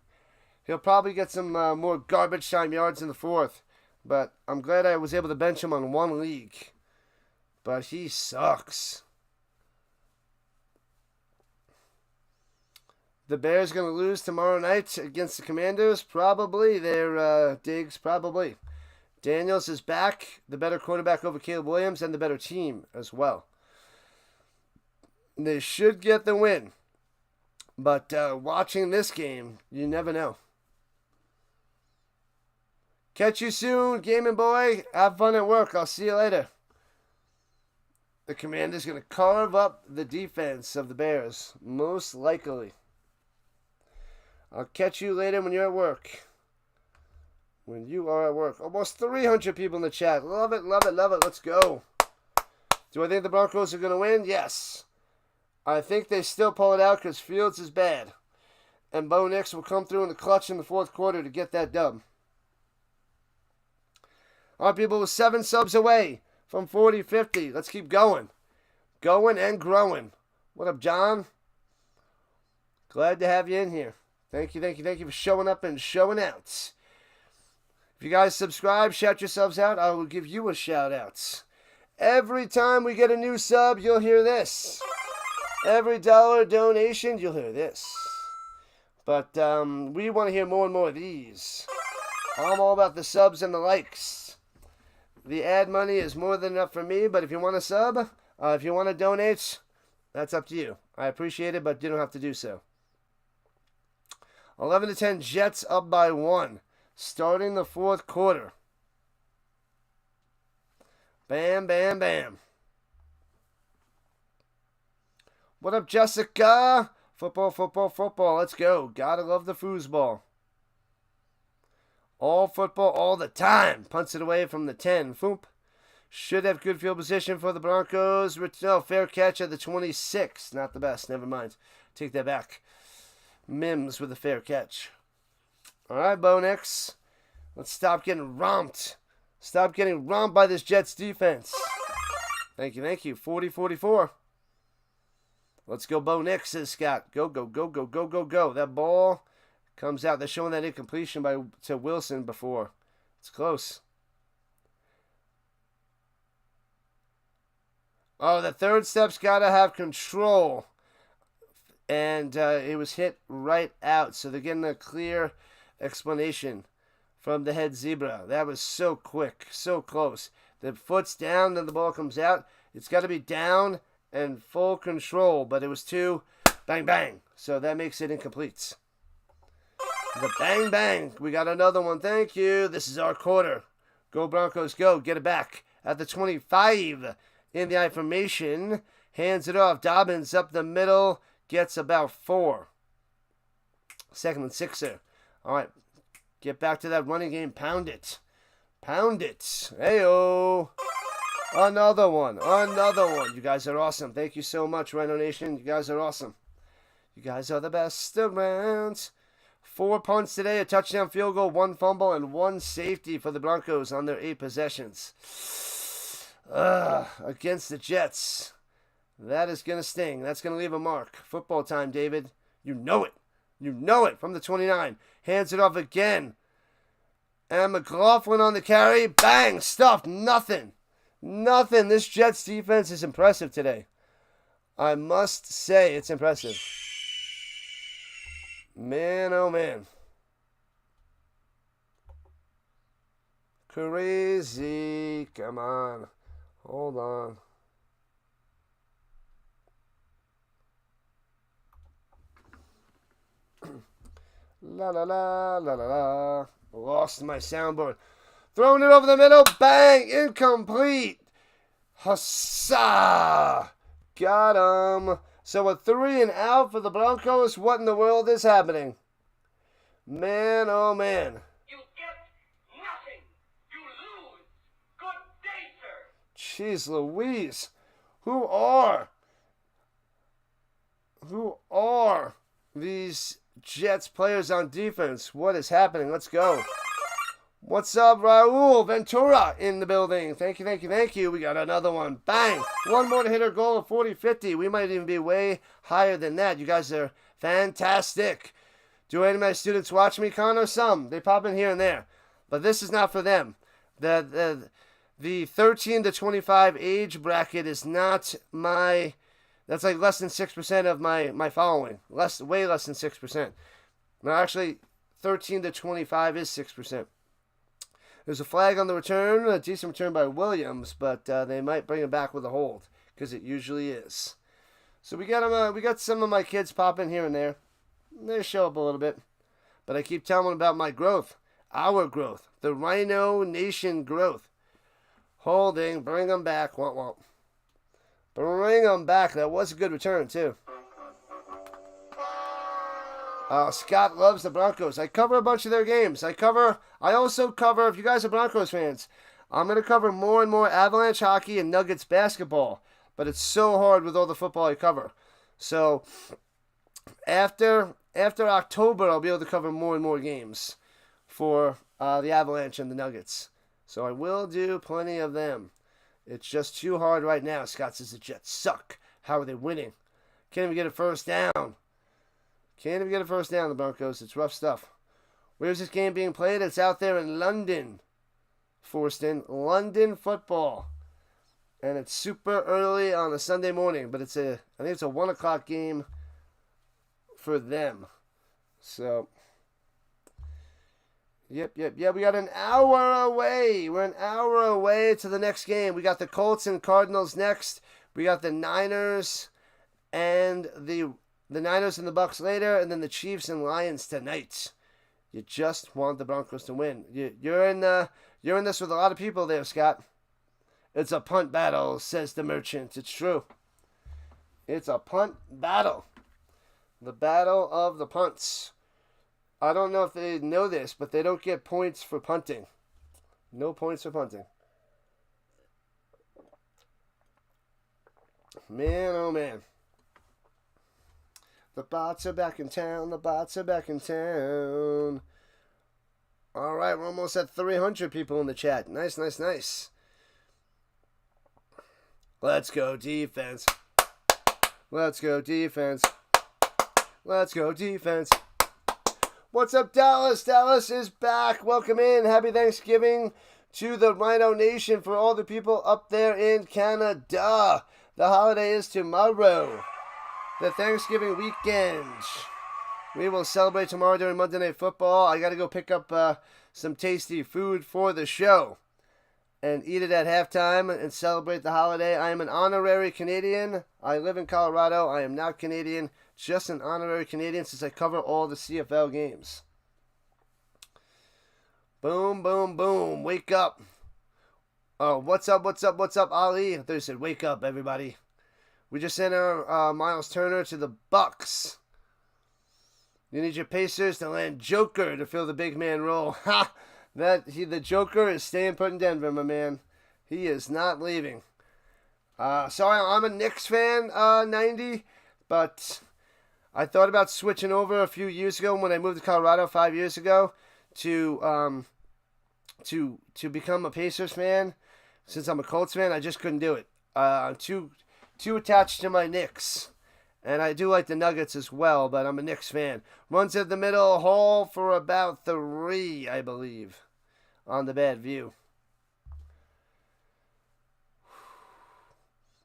He'll probably get some more garbage time yards in the fourth. But I'm glad I was able to bench him on one league. But he sucks. The Bears going to lose tomorrow night against the Commanders? Probably. Diggs, probably. Daniels is back, the better quarterback over Caleb Williams, and the better team as well. They should get the win. But watching this game, you never know. Catch you soon, gaming boy. Have fun at work. I'll see you later. The Commanders going to carve up the defense of the Bears, most likely. I'll catch you later when you're at work. When you are at work. Almost 300 people in the chat. Love it, love it, love it. Let's go. Do I think the Broncos are going to win? Yes. I think they still pull it out because Fields is bad. And Bo Nix will come through in the clutch in the fourth quarter to get that dub. Our people with 7 subs away from 40-50. Let's keep going. Going and growing. What up, John? Glad to have you in here. Thank you for showing up and showing out. If you guys subscribe, shout yourselves out. I will give you a shout out. Every time we get a new sub, you'll hear this. Every dollar donation, you'll hear this. But we want to hear more and more of these. I'm all about the subs and the likes. The ad money is more than enough for me, but if you want to sub, if you want to donate, that's up to you. I appreciate it, but you don't have to do so. 11-10, Jets up by 1. Starting the fourth quarter. Bam, bam, bam. What up, Jessica? Football, football, football. Let's go. Gotta love the foosball. All football all the time. Punts it away from the 10. Foop. Should have good field position for the Broncos. No, fair catch at the 26. Not the best. Never mind. Take that back. Mims with a fair catch. All right, Bo Nix. Let's stop getting romped. Stop getting romped by this Jets defense. Thank you, thank you. 40-44. Let's go, Bo Nix, says Scott. Go, go, go, go, go, go, go. That ball comes out. They're showing that incompletion to Wilson before. It's close. Oh, the third step's got to have control. And it was hit right out. So they're getting a clear explanation from the head zebra. That was so quick, so close. The foot's down, then the ball comes out. It's got to be down and full control. But it was too bang, bang. So that makes it incomplete. The bang, bang. We got another one. Thank you. This is our quarter. Go Broncos, go. Get it back at the 25 in the I formation. Hands it off. Dobbins up the middle. Gets about 4. 2nd and 6 there. All right. Get back to that running game. Pound it. Pound it. Hey-oh. Another one. Another one. You guys are awesome. Thank you so much, Rhino Nation. You guys are awesome. You guys are the best around. 4 punts today, a touchdown, field goal, 1 fumble, and 1 safety for the Broncos on their 8 possessions. Against the Jets. That is going to sting. That's going to leave a mark. Football time, David. You know it. You know it from the 29. Hands it off again. And McLaughlin on the carry. Bang! Stuffed. Nothing. Nothing. This Jets defense is impressive today. I must say it's impressive. Man, oh man. Crazy. Come on. Hold on. La la la la la la. Lost my soundboard. Throwing it over the middle. Bang! Incomplete. Hussa! Got him. So a 3 and out for the Broncos. What in the world is happening? Man, oh man. You get nothing. You lose. Good day, sir. Jeez Louise. Who are these Jets players on defense? What is happening? Let's go. What's up, Raul Ventura in the building? Thank you, thank you, thank you. We got another one. Bang! One more to hit our goal of 40-50. We might even be way higher than that. You guys are fantastic. Do any of my students watch me, Connor? Some. They pop in here and there. But this is not for them. The 13 to 25 age bracket is not my... That's like less than 6% of my following. Way less than 6%. No, actually, 13 to 25 is 6%. There's a flag on the return, a decent return by Williams, but they might bring it back with a hold, because it usually is. So we got some of my kids popping here and there. They show up a little bit. But I keep telling them about my growth, our growth, the Rhino Nation growth. Holding, bring them back, womp womp. Bring them back. That was a good return, too. Scott loves the Broncos. I cover a bunch of their games. I also cover, if you guys are Broncos fans, I'm going to cover more and more Avalanche hockey and Nuggets basketball. But it's so hard with all the football I cover. So, after October, I'll be able to cover more and more games for the Avalanche and the Nuggets. So I will do plenty of them. It's just too hard right now. Scott says the Jets suck. How are they winning? Can't even get a first down. The Broncos. It's rough stuff. Where's this game being played? It's out there in London. Forston. London football. And it's super early on a Sunday morning. But I think it's a 1 o'clock game for them. So, yep. We got an hour away. We're an hour away to the next game. We got the Colts and Cardinals next. We got the Niners and the Niners and the Bucks later, and then the Chiefs and Lions tonight. You just want the Broncos to win. You're in this with a lot of people there, Scott. It's a punt battle, says the merchant. It's true. It's a punt battle. The battle of the punts. I don't know if they know this, but they don't get points for punting. No points for punting. Man, oh man. The bots are back in town. All right, we're almost at 300 people in the chat. Nice. Let's go defense. What's up, Dallas? Dallas is back. Welcome in. Happy Thanksgiving to the Rhino Nation for all the people up there in Canada. The holiday is tomorrow. The Thanksgiving weekend. We will celebrate tomorrow during Monday Night Football. I got to go pick up some tasty food for the show and eat it at halftime and celebrate the holiday. I am an honorary Canadian. I live in Colorado. I am not Canadian, just an honorary Canadian since I cover all the CFL games. Boom. Wake up. Oh, what's up, Ali? I thought you said wake up, everybody. We just sent our Miles Turner to the Bucks. You need your Pacers to land Joker to fill the big man role. Ha! The Joker is staying put in Denver, my man. He is not leaving. Sorry, I'm a Knicks fan, 90, but I thought about switching over a few years ago when I moved to Colorado 5 years ago to become a Pacers fan. Since I'm a Colts fan, I just couldn't do it. I'm too attached to my Knicks. And I do like the Nuggets as well, but I'm a Knicks fan. Runs at the middle, Hall for about 3, I believe, on the bad view.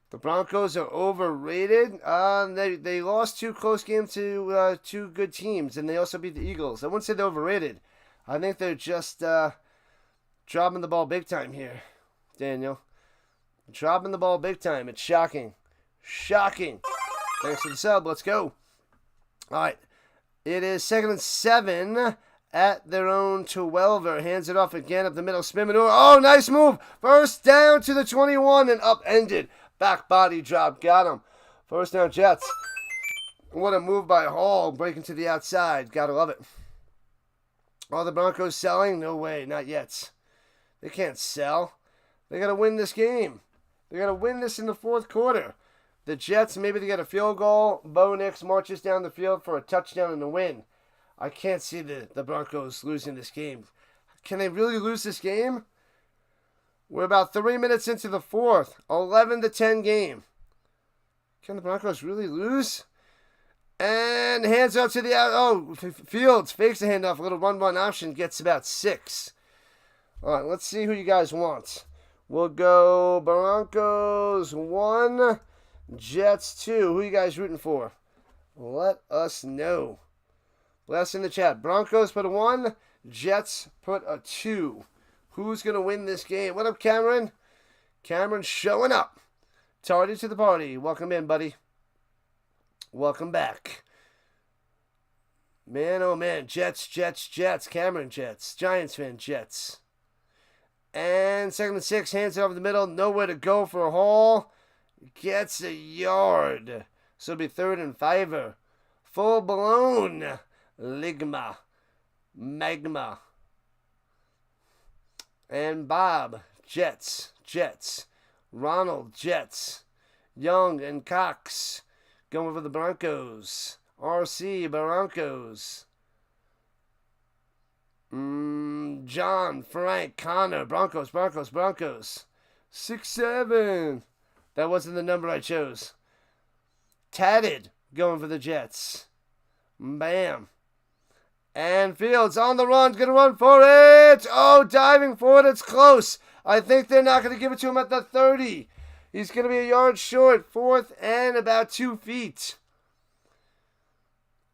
The Broncos are overrated. They lost 2 close games to 2 good teams, and they also beat the Eagles. I wouldn't say they're overrated. I think they're just dropping the ball big time here, Daniel. Dropping the ball big time. It's shocking. Thanks for the sub. Let's go. All right. It is 2nd and 7 at their own 12er. Hands it off again up the middle. Spin maneuver. Oh, nice move. First down to the 21 and upended. Back body drop. Got him. First down, Jets. What a move by Hall. Breaking to the outside. Gotta love it. Are the Broncos selling? No way. Not yet. They can't sell. They got to win this game. They got to win this in the 4th quarter. The Jets, maybe they get a field goal. Bo Nix marches down the field for a touchdown and a win. I can't see the Broncos losing this game. Can they really lose this game? We're about 3 minutes into the fourth. 11-10 game. Can the Broncos really lose? And hands out to the out. Oh, Fields fakes the handoff. A little run option. Gets about 6. All right, let's see who you guys want. We'll go Broncos 1, Jets 2. Who you guys rooting for? Let us know. Blast in the chat. Broncos put a 1. Jets put a 2. Who's going to win this game? What up, Cameron? Cameron showing up. Tardy to the party. Welcome in, buddy. Welcome back. Man, oh man. Jets. Cameron Jets. Giants fan Jets. And 2nd and 6. Hands it over the middle. Nowhere to go for Hall. Gets a yard. So it'll be 3rd and 5. Full blown. Magma. And Bob. Jets. Ronald. Jets. Young and Cox. Going for the Broncos. RC Broncos. John, Frank, Connor. Broncos. 6-7. That wasn't the number I chose. Tatted. Going for the Jets. Bam. And Fields on the run. Going to run for it. Oh, diving for it. It's close. I think they're not going to give it to him at the 30. He's going to be a yard short. 4th and about 2 feet.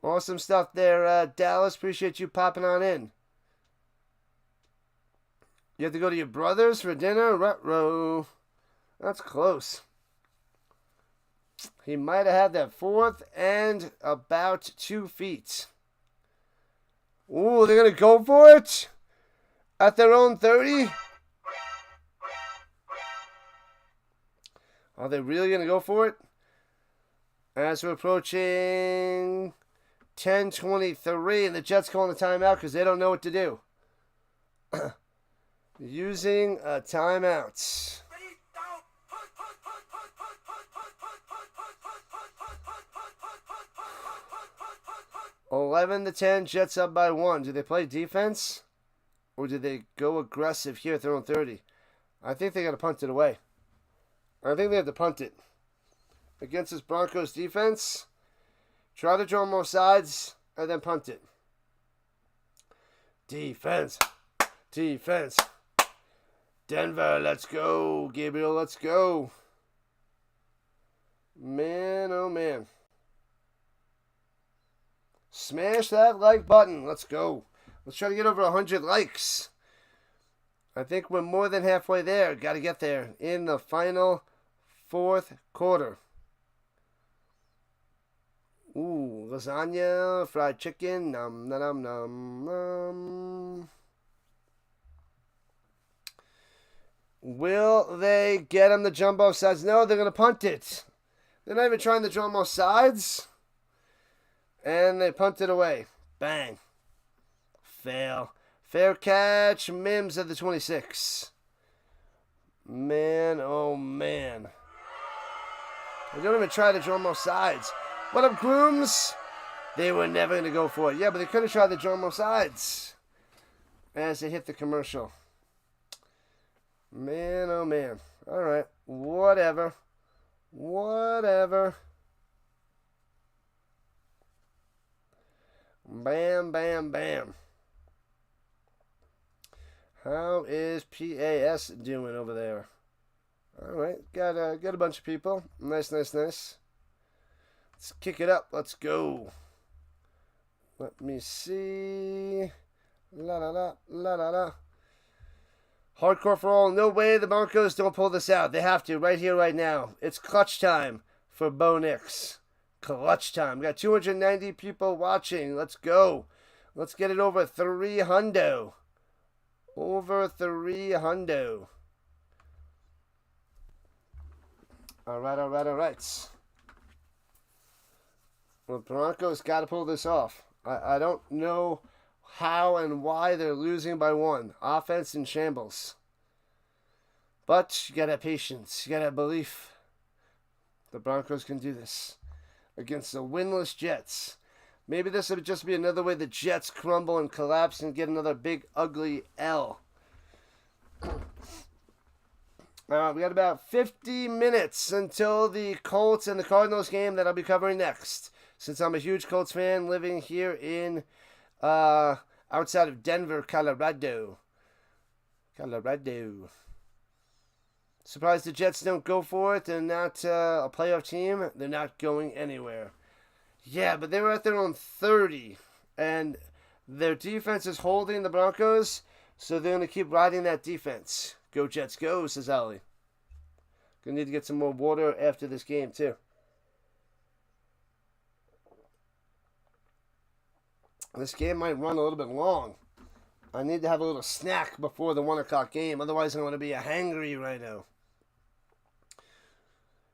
Awesome stuff there, Dallas. Appreciate you popping on in. You have to go to your brother's for dinner? Ruh-roh. That's close. He might have had that 4th and about 2 feet. Ooh, they're going to go for it? At their own 30? Are they really going to go for it? As we're approaching 10:23, and the Jets calling a timeout because they don't know what to do. Using a timeout. 11-10, Jets up by 1. Do they play defense? Or do they go aggressive here at their own 30? I think they got to punt it away. I think they have to punt it. Against this Broncos defense, try to draw more sides, and then punt it. Defense. Denver, let's go. Gabriel, let's go. Man, oh man. Smash that like button. Let's go. Let's try to get over 100 likes. I think we're more than halfway there. Got to get there in the final 4th quarter. Ooh, lasagna, fried chicken, nom, nom, nom, nom. Will they get him to jump off sides? No, they're going to punt it. They're not even trying to jump off sides. And they punt it away. Bang. Fail. Fair catch. Mims at the 26. Man, oh man. They don't even try to drum off sides. What up, Grooms? They were never going to go for it. Yeah, but they could have tried to drum off sides. As they hit the commercial. Man, oh man. Alright. Whatever. Bam, bam, bam. How is PAS doing over there? Alright, got a bunch of people. Nice. Let's kick it up. Let's go. Let me see. La. Hardcore for all. No way the Broncos don't pull this out. They have to. Right here, right now. It's clutch time for Bo Nix. Clutch time. Got 290 people watching. Let's go. Let's get it over 300. Over 300. All right. Well, the Broncos got to pull this off. I don't know how and why they're losing by 1. Offense in shambles. But you got to have patience. You got to have belief. The Broncos can do this against the winless Jets. Maybe this would just be another way the Jets crumble and collapse and get another big, ugly L. We got about 50 minutes until the Colts and the Cardinals game that I'll be covering next. Since I'm a huge Colts fan living here in outside of Denver, Colorado. Surprised the Jets don't go for it. They're not a playoff team. They're not going anywhere. Yeah, but they were at their own 30. And their defense is holding the Broncos. So they're going to keep riding that defense. Go Jets, go, says Ali. Gonna need to get some more water after this game, too. This game might run a little bit long. I need to have a little snack before the 1 o'clock game. Otherwise, I'm going to be a hangry Rhino.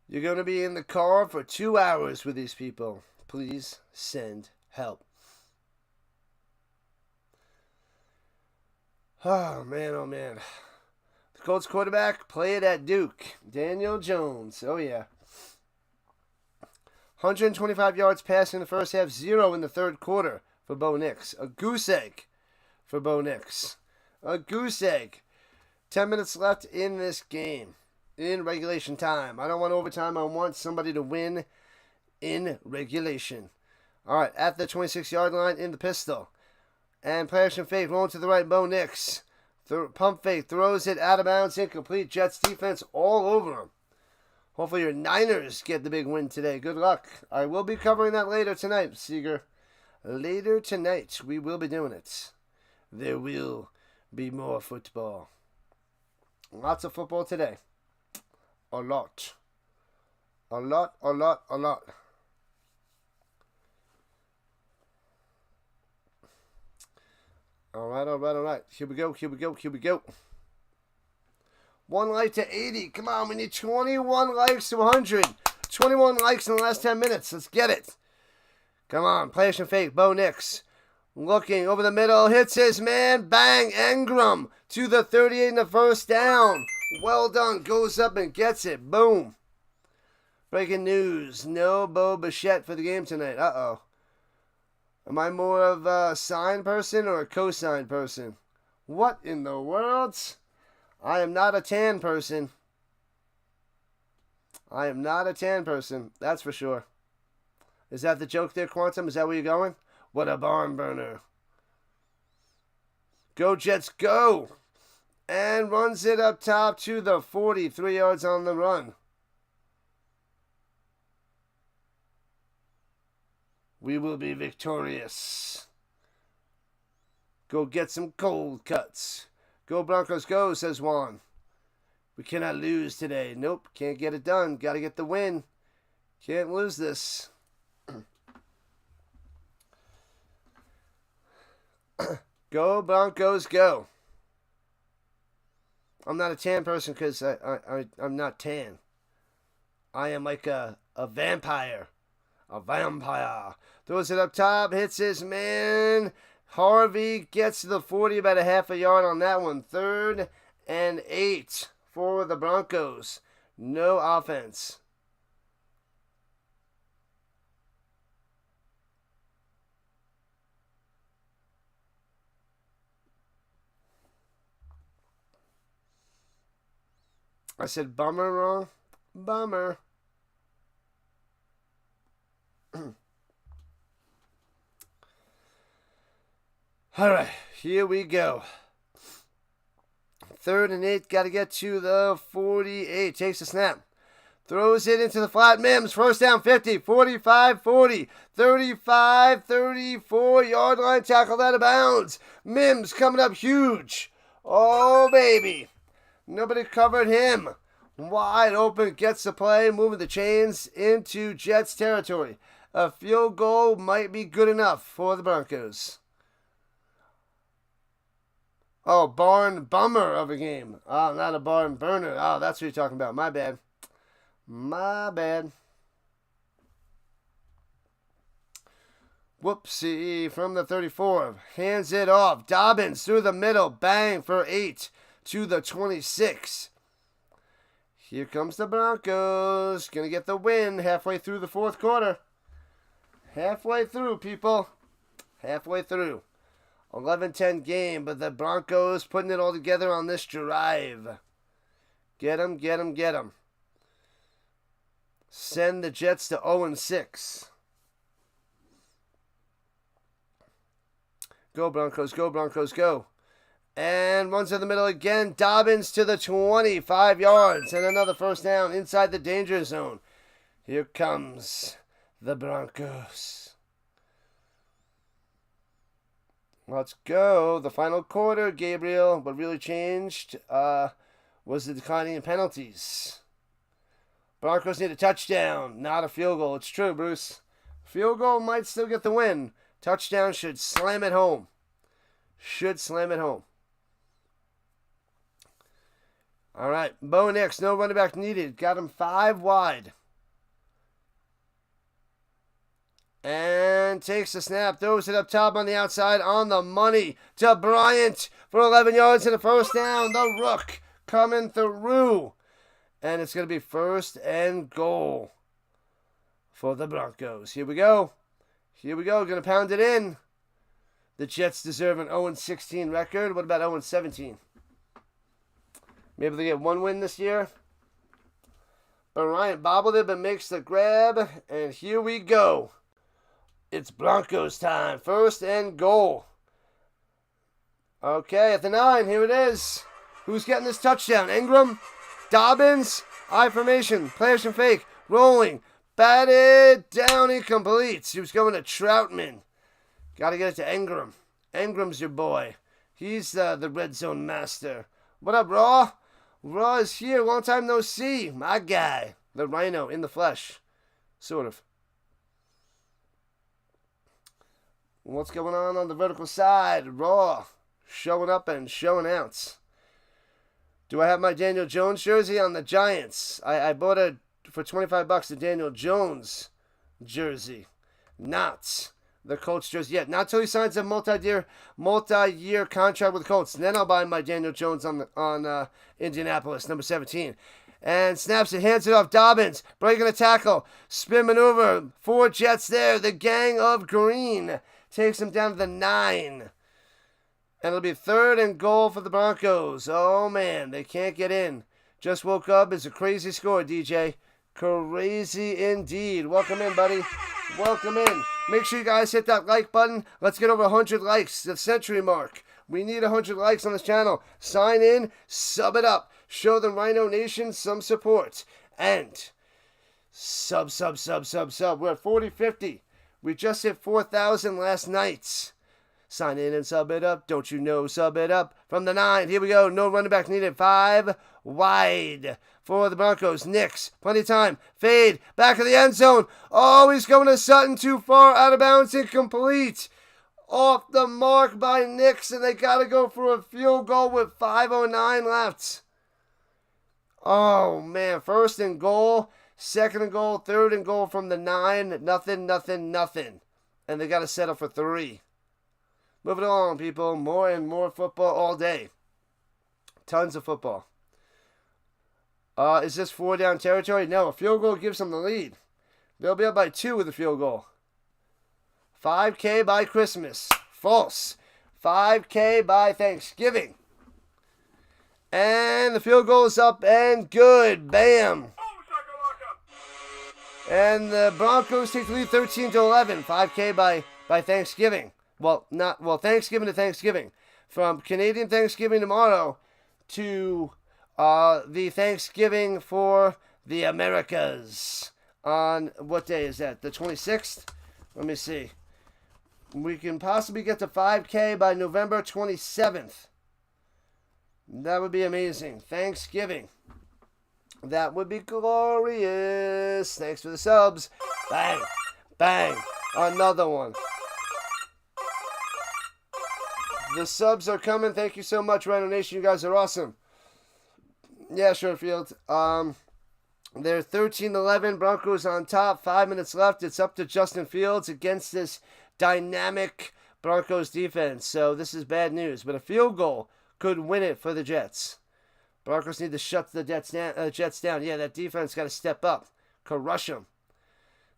You're going to be in the car for 2 hours with these people. Please send help. Oh, man, oh, man. The Colts quarterback played at Duke. Daniel Jones. Oh, yeah. 125 yards passing in the first half, 0 in the third quarter for Bo Nix. A goose egg for Bo Nix. A goose egg. 10 minutes left in this game. In regulation time. I don't want overtime. I want somebody to win in regulation. All right, at the 26-yard line in the pistol. And play action fake, rolling to the right, Bo Nix. Pump fake, throws it out of bounds, incomplete. Jets defense all over him. Hopefully your Niners get the big win today. Good luck. I will be covering that later tonight, Seeger. Later tonight, we will be doing it. There will be more football. Lots of football today. A lot. A lot. All right. Here we go. 1 like to 80. Come on, we need 21 likes to 100. 21 likes in the last 10 minutes. Let's get it. Come on, play action fake. Bo Nix looking over the middle. Hits his man. Bang. Engram to the 38 in the first down. Well done. Goes up and gets it. Boom. Breaking news. No Bo Bichette for the game tonight. Uh-oh. Am I more of a signed person or a co-signed person? What in the world? I am not a tan person. That's for sure. Is that the joke there, Quantum? Is that where you're going? What a barn burner. Go Jets, go! And runs it up top to the 40. 3 yards on the run. We will be victorious. Go get some cold cuts. Go Broncos, go, says Juan. We cannot lose today. Nope, can't get it done. Got to get the win. Can't lose this. Go Broncos, go. I'm not a tan person because I'm not tan. I am like a vampire. A vampire. Throws it up top. Hits his man. Harvey gets to the 40. About a half a yard on that one. 3rd and 8 for the Broncos. No offense. I said bummer wrong. Bummer. All right, here we go. 3rd and 8, got to get to the 48. Takes a snap. Throws it into the flat. Mims, first down 50, 45, 40, 35, 34, yard line, tackled out of bounds. Mims coming up huge. Oh, baby. Nobody covered him. Wide open, gets the play, moving the chains into Jets territory. A field goal might be good enough for the Broncos. Oh, barn bummer of a game. Oh, not a barn burner. Oh, that's what you're talking about. My bad. Whoopsie from the 34. Hands it off. Dobbins through the middle. Bang for 8 to the 26. Here comes the Broncos. Going to get the win halfway through the fourth quarter. Halfway through, people. Halfway through. 11-10 game, but the Broncos putting it all together on this drive. Get 'em, get 'em, get 'em. Send the Jets to 0-6. Go Broncos, go Broncos, go. And runs in the middle again. Dobbins to the 25 yards. And another first down inside the danger zone. Here comes the Broncos. Let's go. The final quarter, Gabriel. What really changed was the declining in penalties. Broncos need a touchdown, not a field goal. It's true, Bruce. Field goal might still get the win. Touchdown should slam it home. Should slam it home. All right. Bo Nix, no running back needed. Got him 5 wide. And takes the snap. Throws it up top on the outside on the money to Bryant for 11 yards and a first down. The Rook coming through. And it's going to be first and goal for the Broncos. Here we go. Here we go. Going to pound it in. The Jets deserve an 0-16 record. What about 0-17? Maybe they get 1 win this year. But Ryan bobbled it but makes the grab. And here we go. It's Broncos time. First and goal. Okay, at the 9. Here it is. Who's getting this touchdown? Ingram? Dobbins? I formation. Play action fake. Rolling. Batted down. He completes. He was going to Troutman. Got to get it to Ingram. Ingram's your boy. He's the red zone master. What up, Raw? Raw is here. Long time no see. My guy. The Rhino in the flesh. Sort of. What's going on the vertical side? Raw. Showing up and showing out. Do I have my Daniel Jones jersey on the Giants? I bought it for $25, the Daniel Jones jersey. Not the Colts jersey yet. Not till he signs a multi-year contract with the Colts. And then I'll buy my Daniel Jones on Indianapolis, number 17. And snaps it, hands it off. Dobbins breaking a tackle. Spin maneuver. 4 Jets there. The gang of green takes him down to the 9. And it'll be third and goal for the Broncos. Oh, man, they can't get in. Just woke up. It's a crazy score, DJ. Crazy indeed. Welcome in, buddy. Welcome in. Make sure you guys hit that like button. Let's get over 100 likes, the century mark. We need 100 likes on this channel. Sign in, sub it up. Show the Rhino Nation some support. And sub. We're at 4050. We just hit 4,000 last night. Sign in and sub it up. Don't you know, sub it up. From the 9, here we go. No running back needed. 5 wide for the Broncos. Nix, plenty of time. Fade, back of the end zone. Oh, he's going to Sutton, too far, out of bounds, incomplete. Off the mark by Nix, and they got to go for a field goal with 5:09 left. Oh, man. First and goal, second and goal, third and goal from the 9. Nothing. And they got to settle for 3. Moving along, people. More and more football all day. Tons of football. Is this 4 down territory? No, a field goal gives them the lead. They'll be up by 2 with a field goal. 5K by Christmas. False. 5K by Thanksgiving. And the field goal is up and good. Bam. And the Broncos take the lead 13-11. 5K by Thanksgiving. Thanksgiving to Thanksgiving. From Canadian Thanksgiving tomorrow to the Thanksgiving for the Americas. On what day is that? The 26th? Let me see. We can possibly get to 5K by November 27th. That would be amazing. Thanksgiving. That would be glorious. Thanks for the subs. Bang. Bang. Another one. The subs are coming. Thank you so much, Rhino Nation. You guys are awesome. Yeah, Sherfield. They're 13-11. Broncos on top. 5 minutes left. It's up to Justin Fields against this dynamic Broncos defense. So this is bad news. But a field goal could win it for the Jets. Broncos need to shut the Jets down. Yeah, that defense got to step up. Crush them.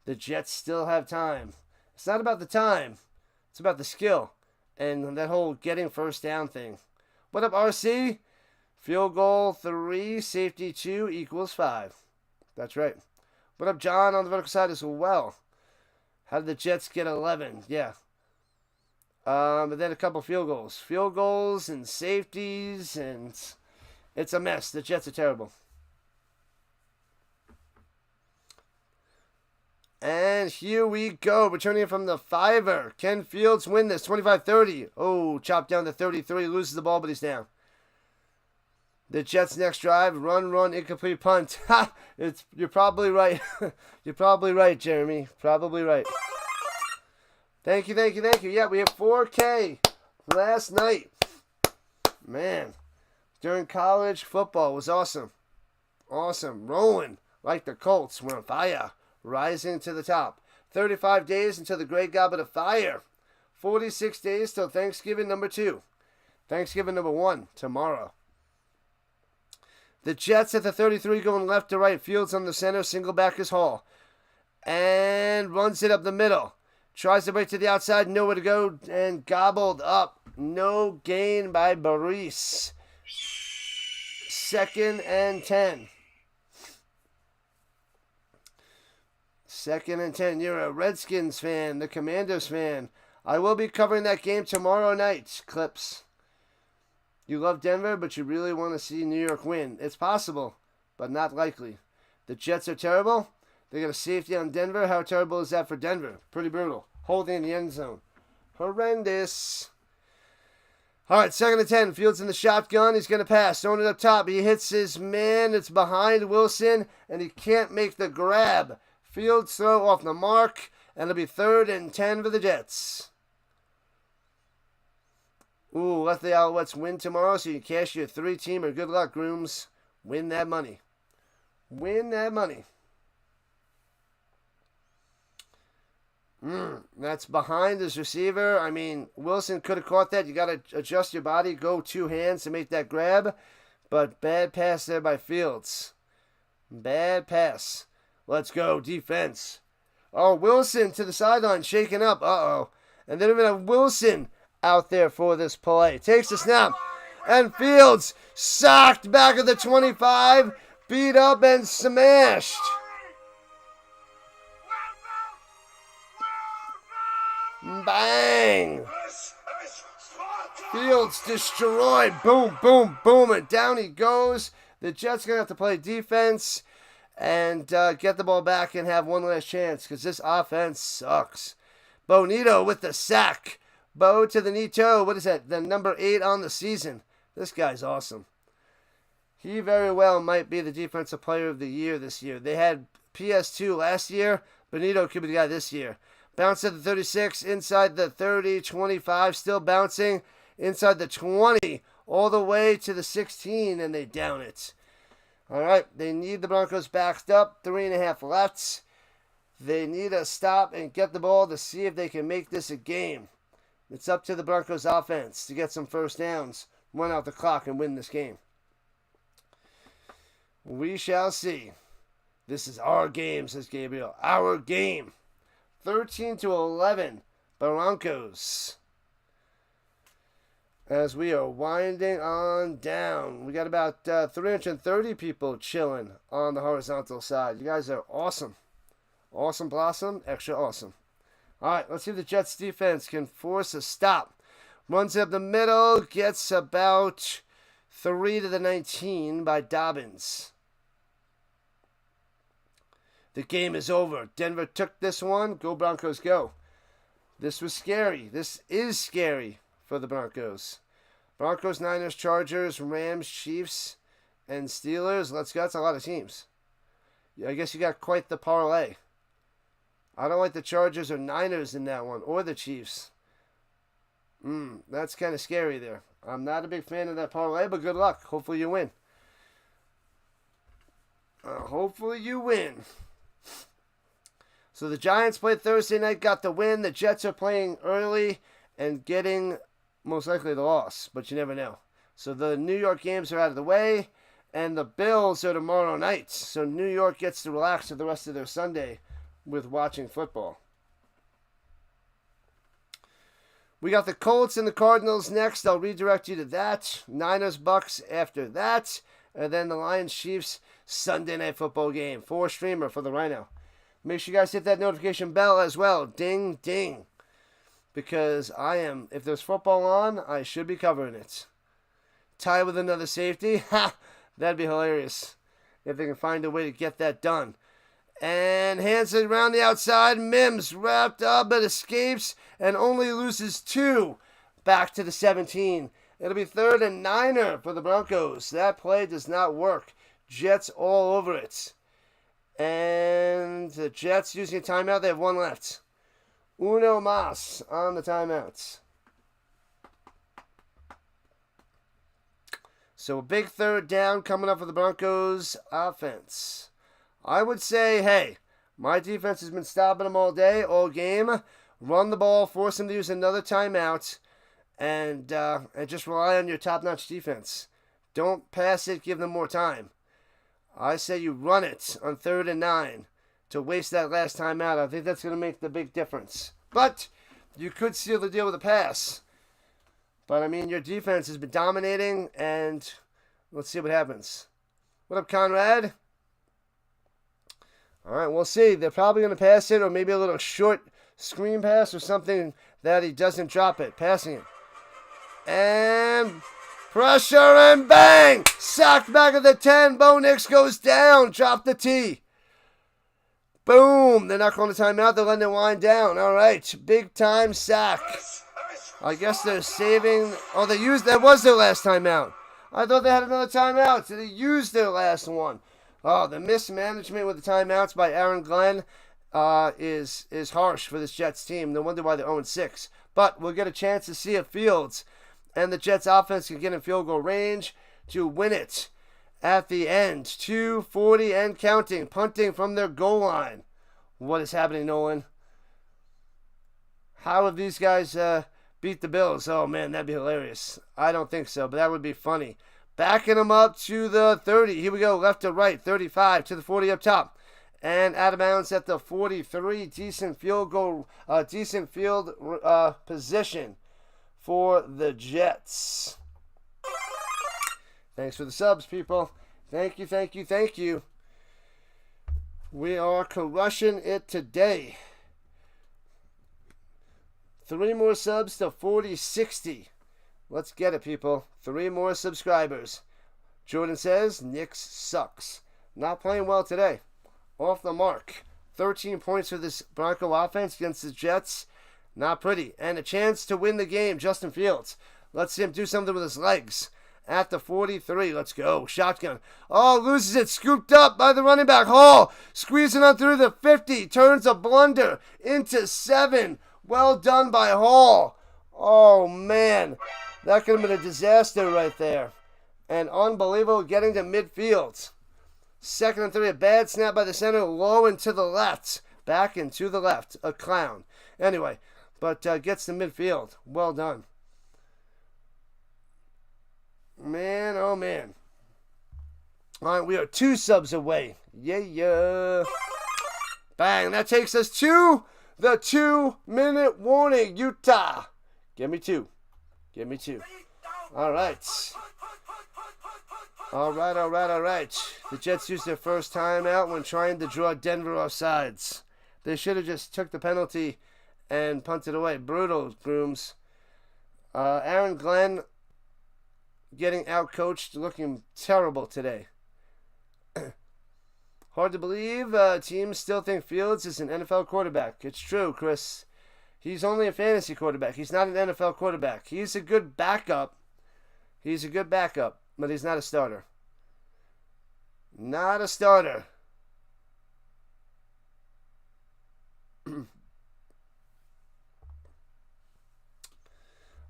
The Jets still have time. It's not about the time. It's about the skill and that whole getting first down thing. What up, RC? Field goal 3, safety 2 equals 5. That's right. What up, John, on the vertical side as well? How did the Jets get 11? Yeah. And then a couple field goals. Field goals and safeties, and it's a mess. The Jets are terrible. And here we go. Returning from the fiver. Can Fields win this? 25-30. Oh, chopped down to 33. Loses the ball, but he's down. The Jets' next drive. Run, incomplete punt. Ha! You're probably right. You're probably right, Jeremy. Probably right. Thank you. Yeah, we have 4K last night. Man, during college football was awesome. Awesome. Rolling like the Colts. We're on fire. Rising to the top. 35 days until the great goblet of fire. 46 days till Thanksgiving number 2. Thanksgiving number 1 tomorrow. The Jets at the 33 going left to right. Fields on the center. Single back is Hall. And runs it up the middle. Tries to break to the outside. Nowhere to go. And gobbled up. No gain by Breece. 2nd and 10. 2nd and 10. You're a Redskins fan. The Commanders fan. I will be covering that game tomorrow night. Clips. You love Denver, but you really want to see New York win. It's possible, but not likely. The Jets are terrible. They got a safety on Denver. How terrible is that for Denver? Pretty brutal. Holding in the end zone. Horrendous. All right, 2nd and 10. Fields in the shotgun. He's going to pass. Throwing it up top. He hits his man. It's behind Wilson, and he can't make the grab. Fields throw off the mark, and it'll be 3rd and 10 for the Jets. Ooh, let the Alouettes win tomorrow so you can cash your 3-teamer. Good luck, grooms. Win that money. Win that money. That's behind his receiver. I mean, Wilson could have caught that. You got to adjust your body, go 2 hands to make that grab. But bad pass there by Fields. Bad pass. Let's go, defense. Oh, Wilson to the sideline, shaking up. Uh-oh. And then we're going to have Wilson out there for this play. Takes the snap. And Fields socked back at the 25. Beat up and smashed. Bang. Fields destroyed. Boom, boom, boom. And down he goes. The Jets going to have to play defense and get the ball back and have one last chance because this offense sucks. Bo Nix with the sack. Bo to the knee toe. What is that? The number 8 on the season. This guy's awesome. He very well might be the defensive player of the year this year. They had PS2 last year. Bonito could be the guy this year. Bounce at the 36, inside the 30, 25, still bouncing inside the 20, all the way to the 16, and they down it. All right, they need the Broncos backed up, 3.5 left. They need to stop and get the ball to see if they can make this a game. It's up to the Broncos offense to get some first downs, run out the clock, and win this game. We shall see. This is our game, says Gabriel. Our game. 13-11, Broncos. As we are winding on down. We got about 330 people chilling on the horizontal side. You guys are awesome. Awesome blossom, extra awesome. All right, let's see if the Jets defense can force a stop. Runs up the middle, gets about 3 to the 19 by Dobbins. The game is over. Denver took this one. Go Broncos, go. This was scary. This is scary for the Broncos. Broncos, Niners, Chargers, Rams, Chiefs, and Steelers. Let's go. That's a lot of teams. I guess you got quite the parlay. I don't like the Chargers or Niners in that one, or the Chiefs. That's kind of scary there. I'm not a big fan of that parlay, but good luck. Hopefully you win. Hopefully you win. So the Giants played Thursday night, got the win. The Jets are playing early and getting most likely the loss, but you never know. So the New York games are out of the way, and the Bills are tomorrow night. So New York gets to relax for the rest of their Sunday with watching football. We got the Colts and the Cardinals next. I'll redirect you to that. Niners, Bucks after that. And then the Lions, Chiefs, Sunday Night Football game. 4-streamer for the Rhino. Make sure you guys hit that notification bell as well. Ding, ding. Because if there's football on, I should be covering it. Tie with another safety. Ha! That'd be hilarious. If they can find a way to get that done. And hands it around the outside. Mims wrapped up, but escapes and only loses 2. Back to the 17. It'll be 3rd and 9 for the Broncos. That play does not work. Jets all over it. And the Jets using a timeout. They have 1 left. Uno mas on the timeouts. So a big 3rd down coming up for the Broncos offense. I would say, hey, my defense has been stopping them all day, all game. Run the ball, force them to use another timeout, and just rely on your top-notch defense. Don't pass it, give them more time. I say you run it on 3rd and 9 to waste that last timeout. I think that's going to make the big difference. But you could seal the deal with a pass. But, I mean, your defense has been dominating, and let's see what happens. What up, Conrad? All right, we'll see. They're probably going to pass it, or maybe a little short screen pass or something that he doesn't drop it. Passing it. And pressure and bang! Sacked back at the 10. Bo Nix goes down. Drop the T. Boom. They're not calling the timeout. They're letting it wind down. All right. Big time sack. I guess they're saving. Oh, that was their last timeout. I thought they had another timeout. So they used their last one. Oh, the mismanagement with the timeouts by Aaron Glenn is harsh for this Jets team. No wonder why they're 0-6. But we'll get a chance to see if Fields and the Jets offense can get in field goal range to win it at the end. 2:40 and counting. Punting from their goal line. What is happening, Nolan? How have these guys beat the Bills? Oh, man, that'd be hilarious. I don't think so, but that would be funny. Backing them up to the 30. Here we go, left to right. 35 to the 40 up top. And out of bounds at the 43. Decent field position for the Jets. Thanks for the subs, people. Thank you, thank you, thank you. We are crushing it today. 3 more subs to 4060. Let's get it, people. 3 more subscribers. Jordan says, Nix sucks. Not playing well today. Off the mark. 13 points for this Bronco offense against the Jets. Not pretty. And a chance to win the game, Justin Fields. Let's see him do something with his legs. At the 43, let's go. Shotgun. Oh, loses it. Scooped up by the running back. Hall squeezing on through the 50. Turns a blunder into 7. Well done by Hall. Oh, man. That could have been a disaster right there. And unbelievable getting to midfield. 2nd and 3. A bad snap by the center. Low and to the left. Back and to the left. A clown. Anyway, but gets to midfield. Well done. Man, oh man. All right, we are 2 subs away. Yeah. Bang. That takes us to the 2-minute warning. Utah. Give me 2. Give me 2. All right. All right. The Jets used their first timeout when trying to draw Denver offsides. They should have just took the penalty and punted away. Brutal, Grooms. Aaron Glenn getting out-coached, looking terrible today. Hard to believe teams still think Fields is an NFL quarterback. It's true, Chris. He's only a fantasy quarterback. He's not an NFL quarterback. He's a good backup. But he's not a starter. Not a starter.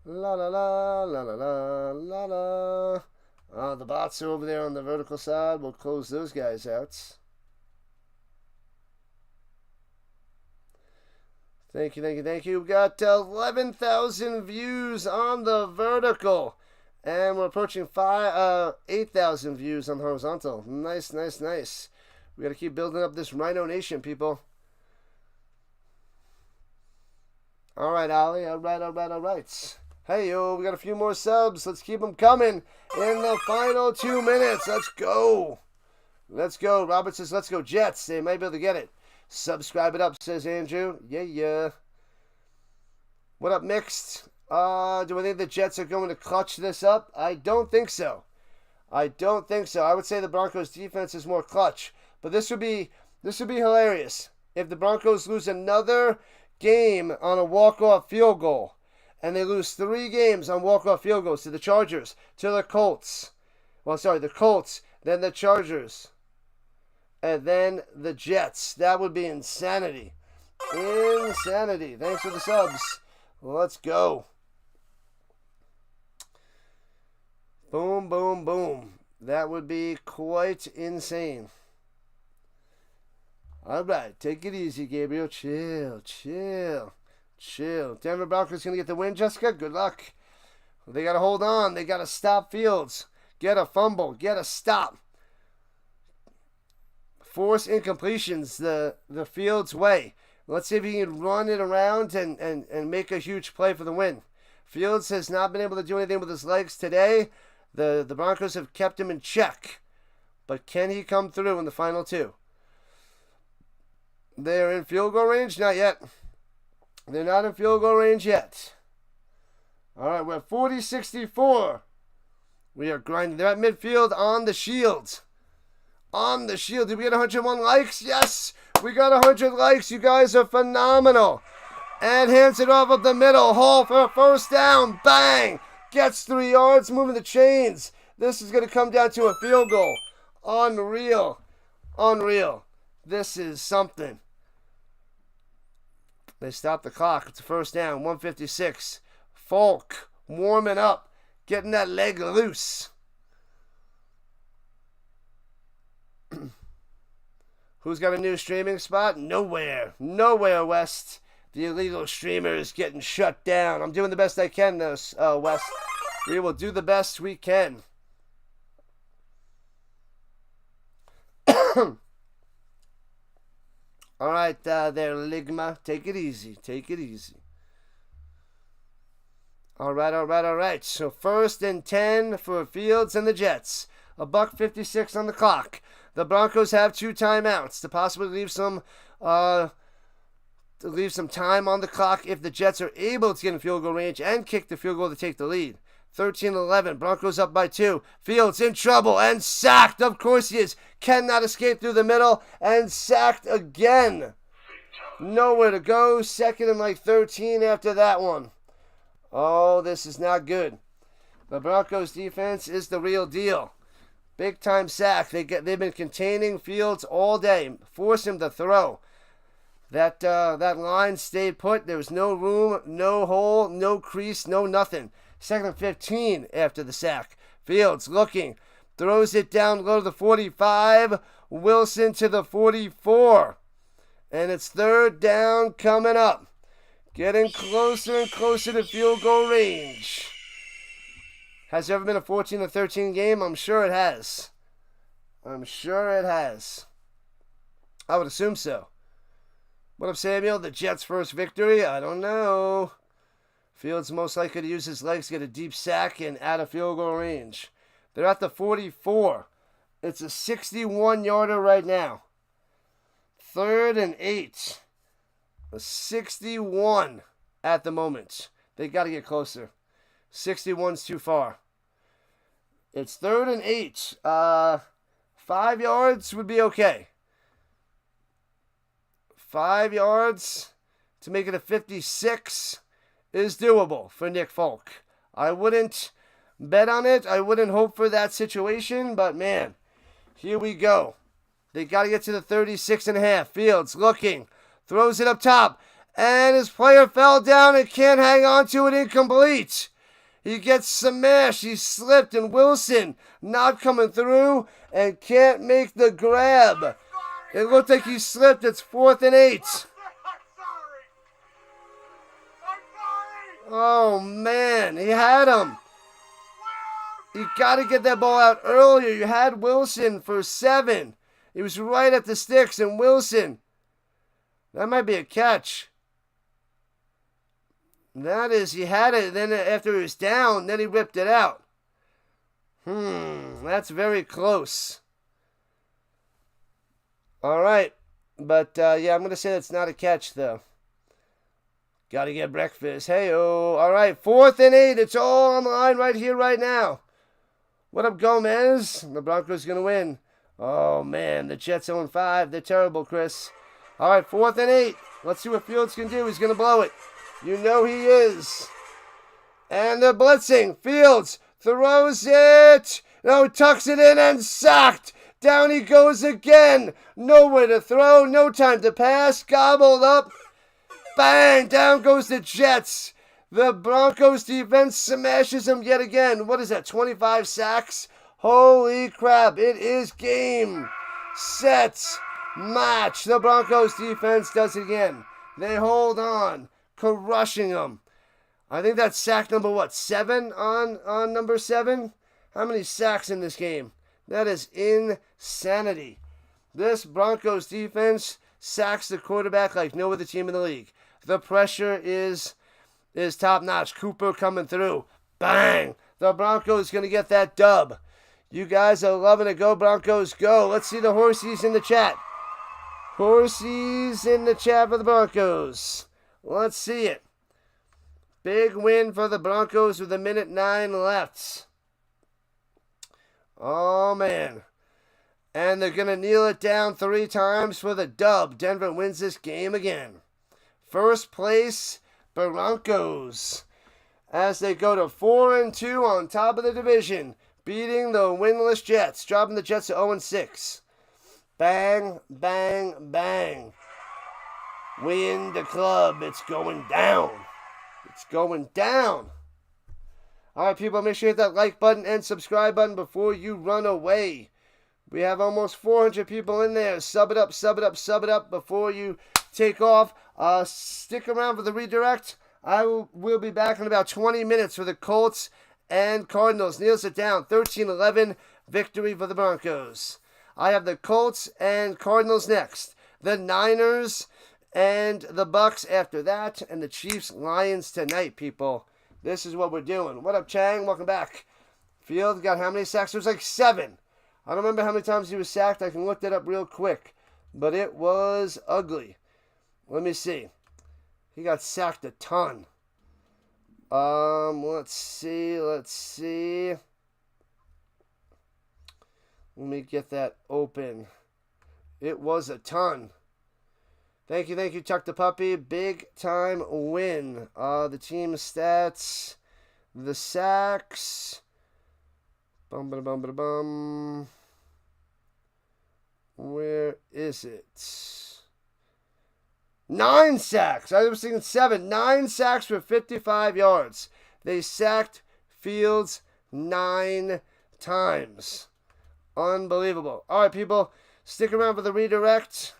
La la la la la la la la. The bots are over there on the vertical side. We'll close those guys out. Thank you. We got 11,000 views on the vertical. And we're approaching 8,000 views on the horizontal. Nice. We got to keep building up this Rhino Nation, people. All right, Ollie. All right. Hey, yo, we got a few more subs. Let's keep them coming in the final 2 minutes. Let's go. Robert says, let's go Jets. They might be able to get it. Subscribe it up, says Andrew. Yeah. What up, Mixed? Do I think the Jets are going to clutch this up? I don't think so. I would say the Broncos defense is more clutch. But this would be hilarious if the Broncos lose another game on a walk-off field goal. And they lose 3 games on walk-off field goals to the Chargers, to the Colts. The Colts, then the Chargers, and then the Jets. That would be insanity. Thanks for the subs. Let's go. Boom. That would be quite insane. All right, take it easy, Gabriel. Chill. Denver Broncos going to get the win, Jessica? Good luck. They got to hold on. They got to stop Fields. Get a fumble. Get a stop. Force incompletions the Fields way. Let's see if he can run it around and make a huge play for the win. Fields has not been able to do anything with his legs today. The Broncos have kept him in check. But can he come through in the final 2? They're in field goal range? Not yet. They're not in field goal range yet. All right, we're at 40-64. We are grinding. They're at midfield on the shield. Did we get 101 likes? Yes, we got 100 likes. You guys are phenomenal. And hands it off up the middle. Hall for a first down. Bang. Gets 3 yards, moving the chains. This is going to come down to a field goal. Unreal. This is something. They stopped the clock. It's a first down. 156. Folk warming up. Getting that leg loose. Who's got a new streaming spot? Nowhere, West. The illegal streamer is getting shut down. I'm doing the best I can, though, West. We will do the best we can. All right, there, Ligma. Take it easy. All right. So 1st and 10 for Fields and the Jets. $1:56 on the clock. The Broncos have 2 timeouts to possibly leave some time on the clock if the Jets are able to get in field goal range and kick the field goal to take the lead. 13-11. Broncos up by 2. Fields in trouble and sacked. Of course he is. Cannot escape through the middle and sacked again. Nowhere to go. 2nd and 13 after that one. Oh, this is not good. The Broncos defense is the real deal. Big time sack. They've been containing Fields all day. Force him to throw. That line stayed put. There was no room, no hole, no crease, no nothing. 2nd and 15 after the sack. Fields looking. Throws it down low to the 45. Wilson to the 44. And it's 3rd down coming up. Getting closer and closer to field goal range. Has there ever been a 14-13 game? I'm sure it has. I would assume so. What up, Samuel? The Jets' first victory? I don't know. Fields most likely to use his legs to get a deep sack and out of field goal range. They're at the 44. It's a 61-yarder right now. 3rd and 8. A 61 at the moment. They got to get closer. 61's too far. It's 3rd and 8. 5 yards would be okay. 5 yards to make it a 56 is doable for Nick Folk. I wouldn't bet on it. I wouldn't hope for that situation, but man, here we go. They got to get to the 36.5. Fields looking. Throws it up top. And his player fell down and can't hang on to it. Incomplete. He gets smashed. He slipped, and Wilson not coming through and can't make the grab. It looked like he slipped. It's 4th and 8. Oh, man. He had him. You got to get that ball out earlier. You had Wilson for 7. He was right at the sticks, and Wilson. That might be a catch. That is, he had it, then after he was down, then he ripped it out. That's very close. All right. But, yeah, I'm going to say that's not a catch, though. Got to get breakfast. Hey-oh. All right, 4th and 8. It's all on the line right here, right now. What up, Gomez? The Broncos going to win. Oh, man, the Jets 0-5. They're terrible, Chris. All right, 4th and 8. Let's see what Fields can do. He's going to blow it. You know he is. And they're blitzing. Fields throws it. No, tucks it in and sacked. Down he goes again. Nowhere to throw. No time to pass. Gobbled up. Bang! Down goes the Jets. The Broncos defense smashes them yet again. What is that, 25 sacks? Holy crap. It is game, set, match. The Broncos defense does it again. They hold on, crushing them. I think that's sack number, 7 on number 7? How many sacks in this game? That is insanity. This Broncos defense sacks the quarterback like no other team in the league. The pressure is top-notch. Cooper coming through. Bang! The Broncos going to get that dub. You guys are loving it. Go, Broncos, go. Let's see the horsies in the chat. Horsies in the chat for the Broncos. Let's see it. Big win for the Broncos with 1:09 left. Oh, man. And they're going to kneel it down 3 times for the dub. Denver wins this game again. First place, Broncos, as they go to 4-2 on top of the division, beating the winless Jets, dropping the Jets to 0-6. Bang, bang, bang. Win the club. It's going down. It's going down. All right, people, make sure you hit that like button and subscribe button before you run away. We have almost 400 people in there. Sub it up, sub it up, sub it up before you take off. Stick around for the redirect. I will be back in about 20 minutes for the Colts and Cardinals. Kneels it down. 13-11 victory for the Broncos. I have the Colts and Cardinals next. The Niners and the Bucks after that. And the Chiefs Lions tonight, people. This is what we're doing. What up, Chang? Welcome back. Field got how many sacks? It was like 7. I don't remember how many times he was sacked. I can look that up real quick. But it was ugly. Let me see. He got sacked a ton. Let's see. Let me get that open. It was a ton. Thank you, Chuck the Puppy. Big time win. The team stats. The sacks. Bum. Where is it? 9 sacks. I was thinking 7. 9 sacks for 55 yards. They sacked Fields 9 times. Unbelievable. All right, people. Stick around for the redirect.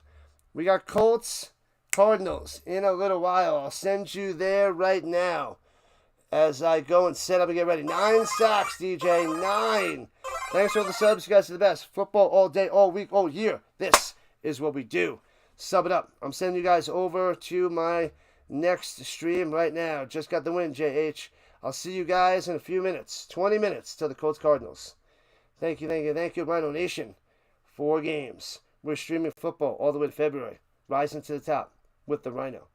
We got Colts, Cardinals in a little while. I'll send you there right now as I go and set up and get ready. 9 sacks, DJ. 9. Thanks for all the subs. You guys are the best. Football all day, all week, all year. This is what we do. Sub it up. I'm sending you guys over to my next stream right now. Just got the win, JH. I'll see you guys in a few minutes. 20 minutes till the Colts Cardinals. Thank you, Rhino Nation. 4 games. We're streaming football all the way to February. Rising to the top with the Rhino.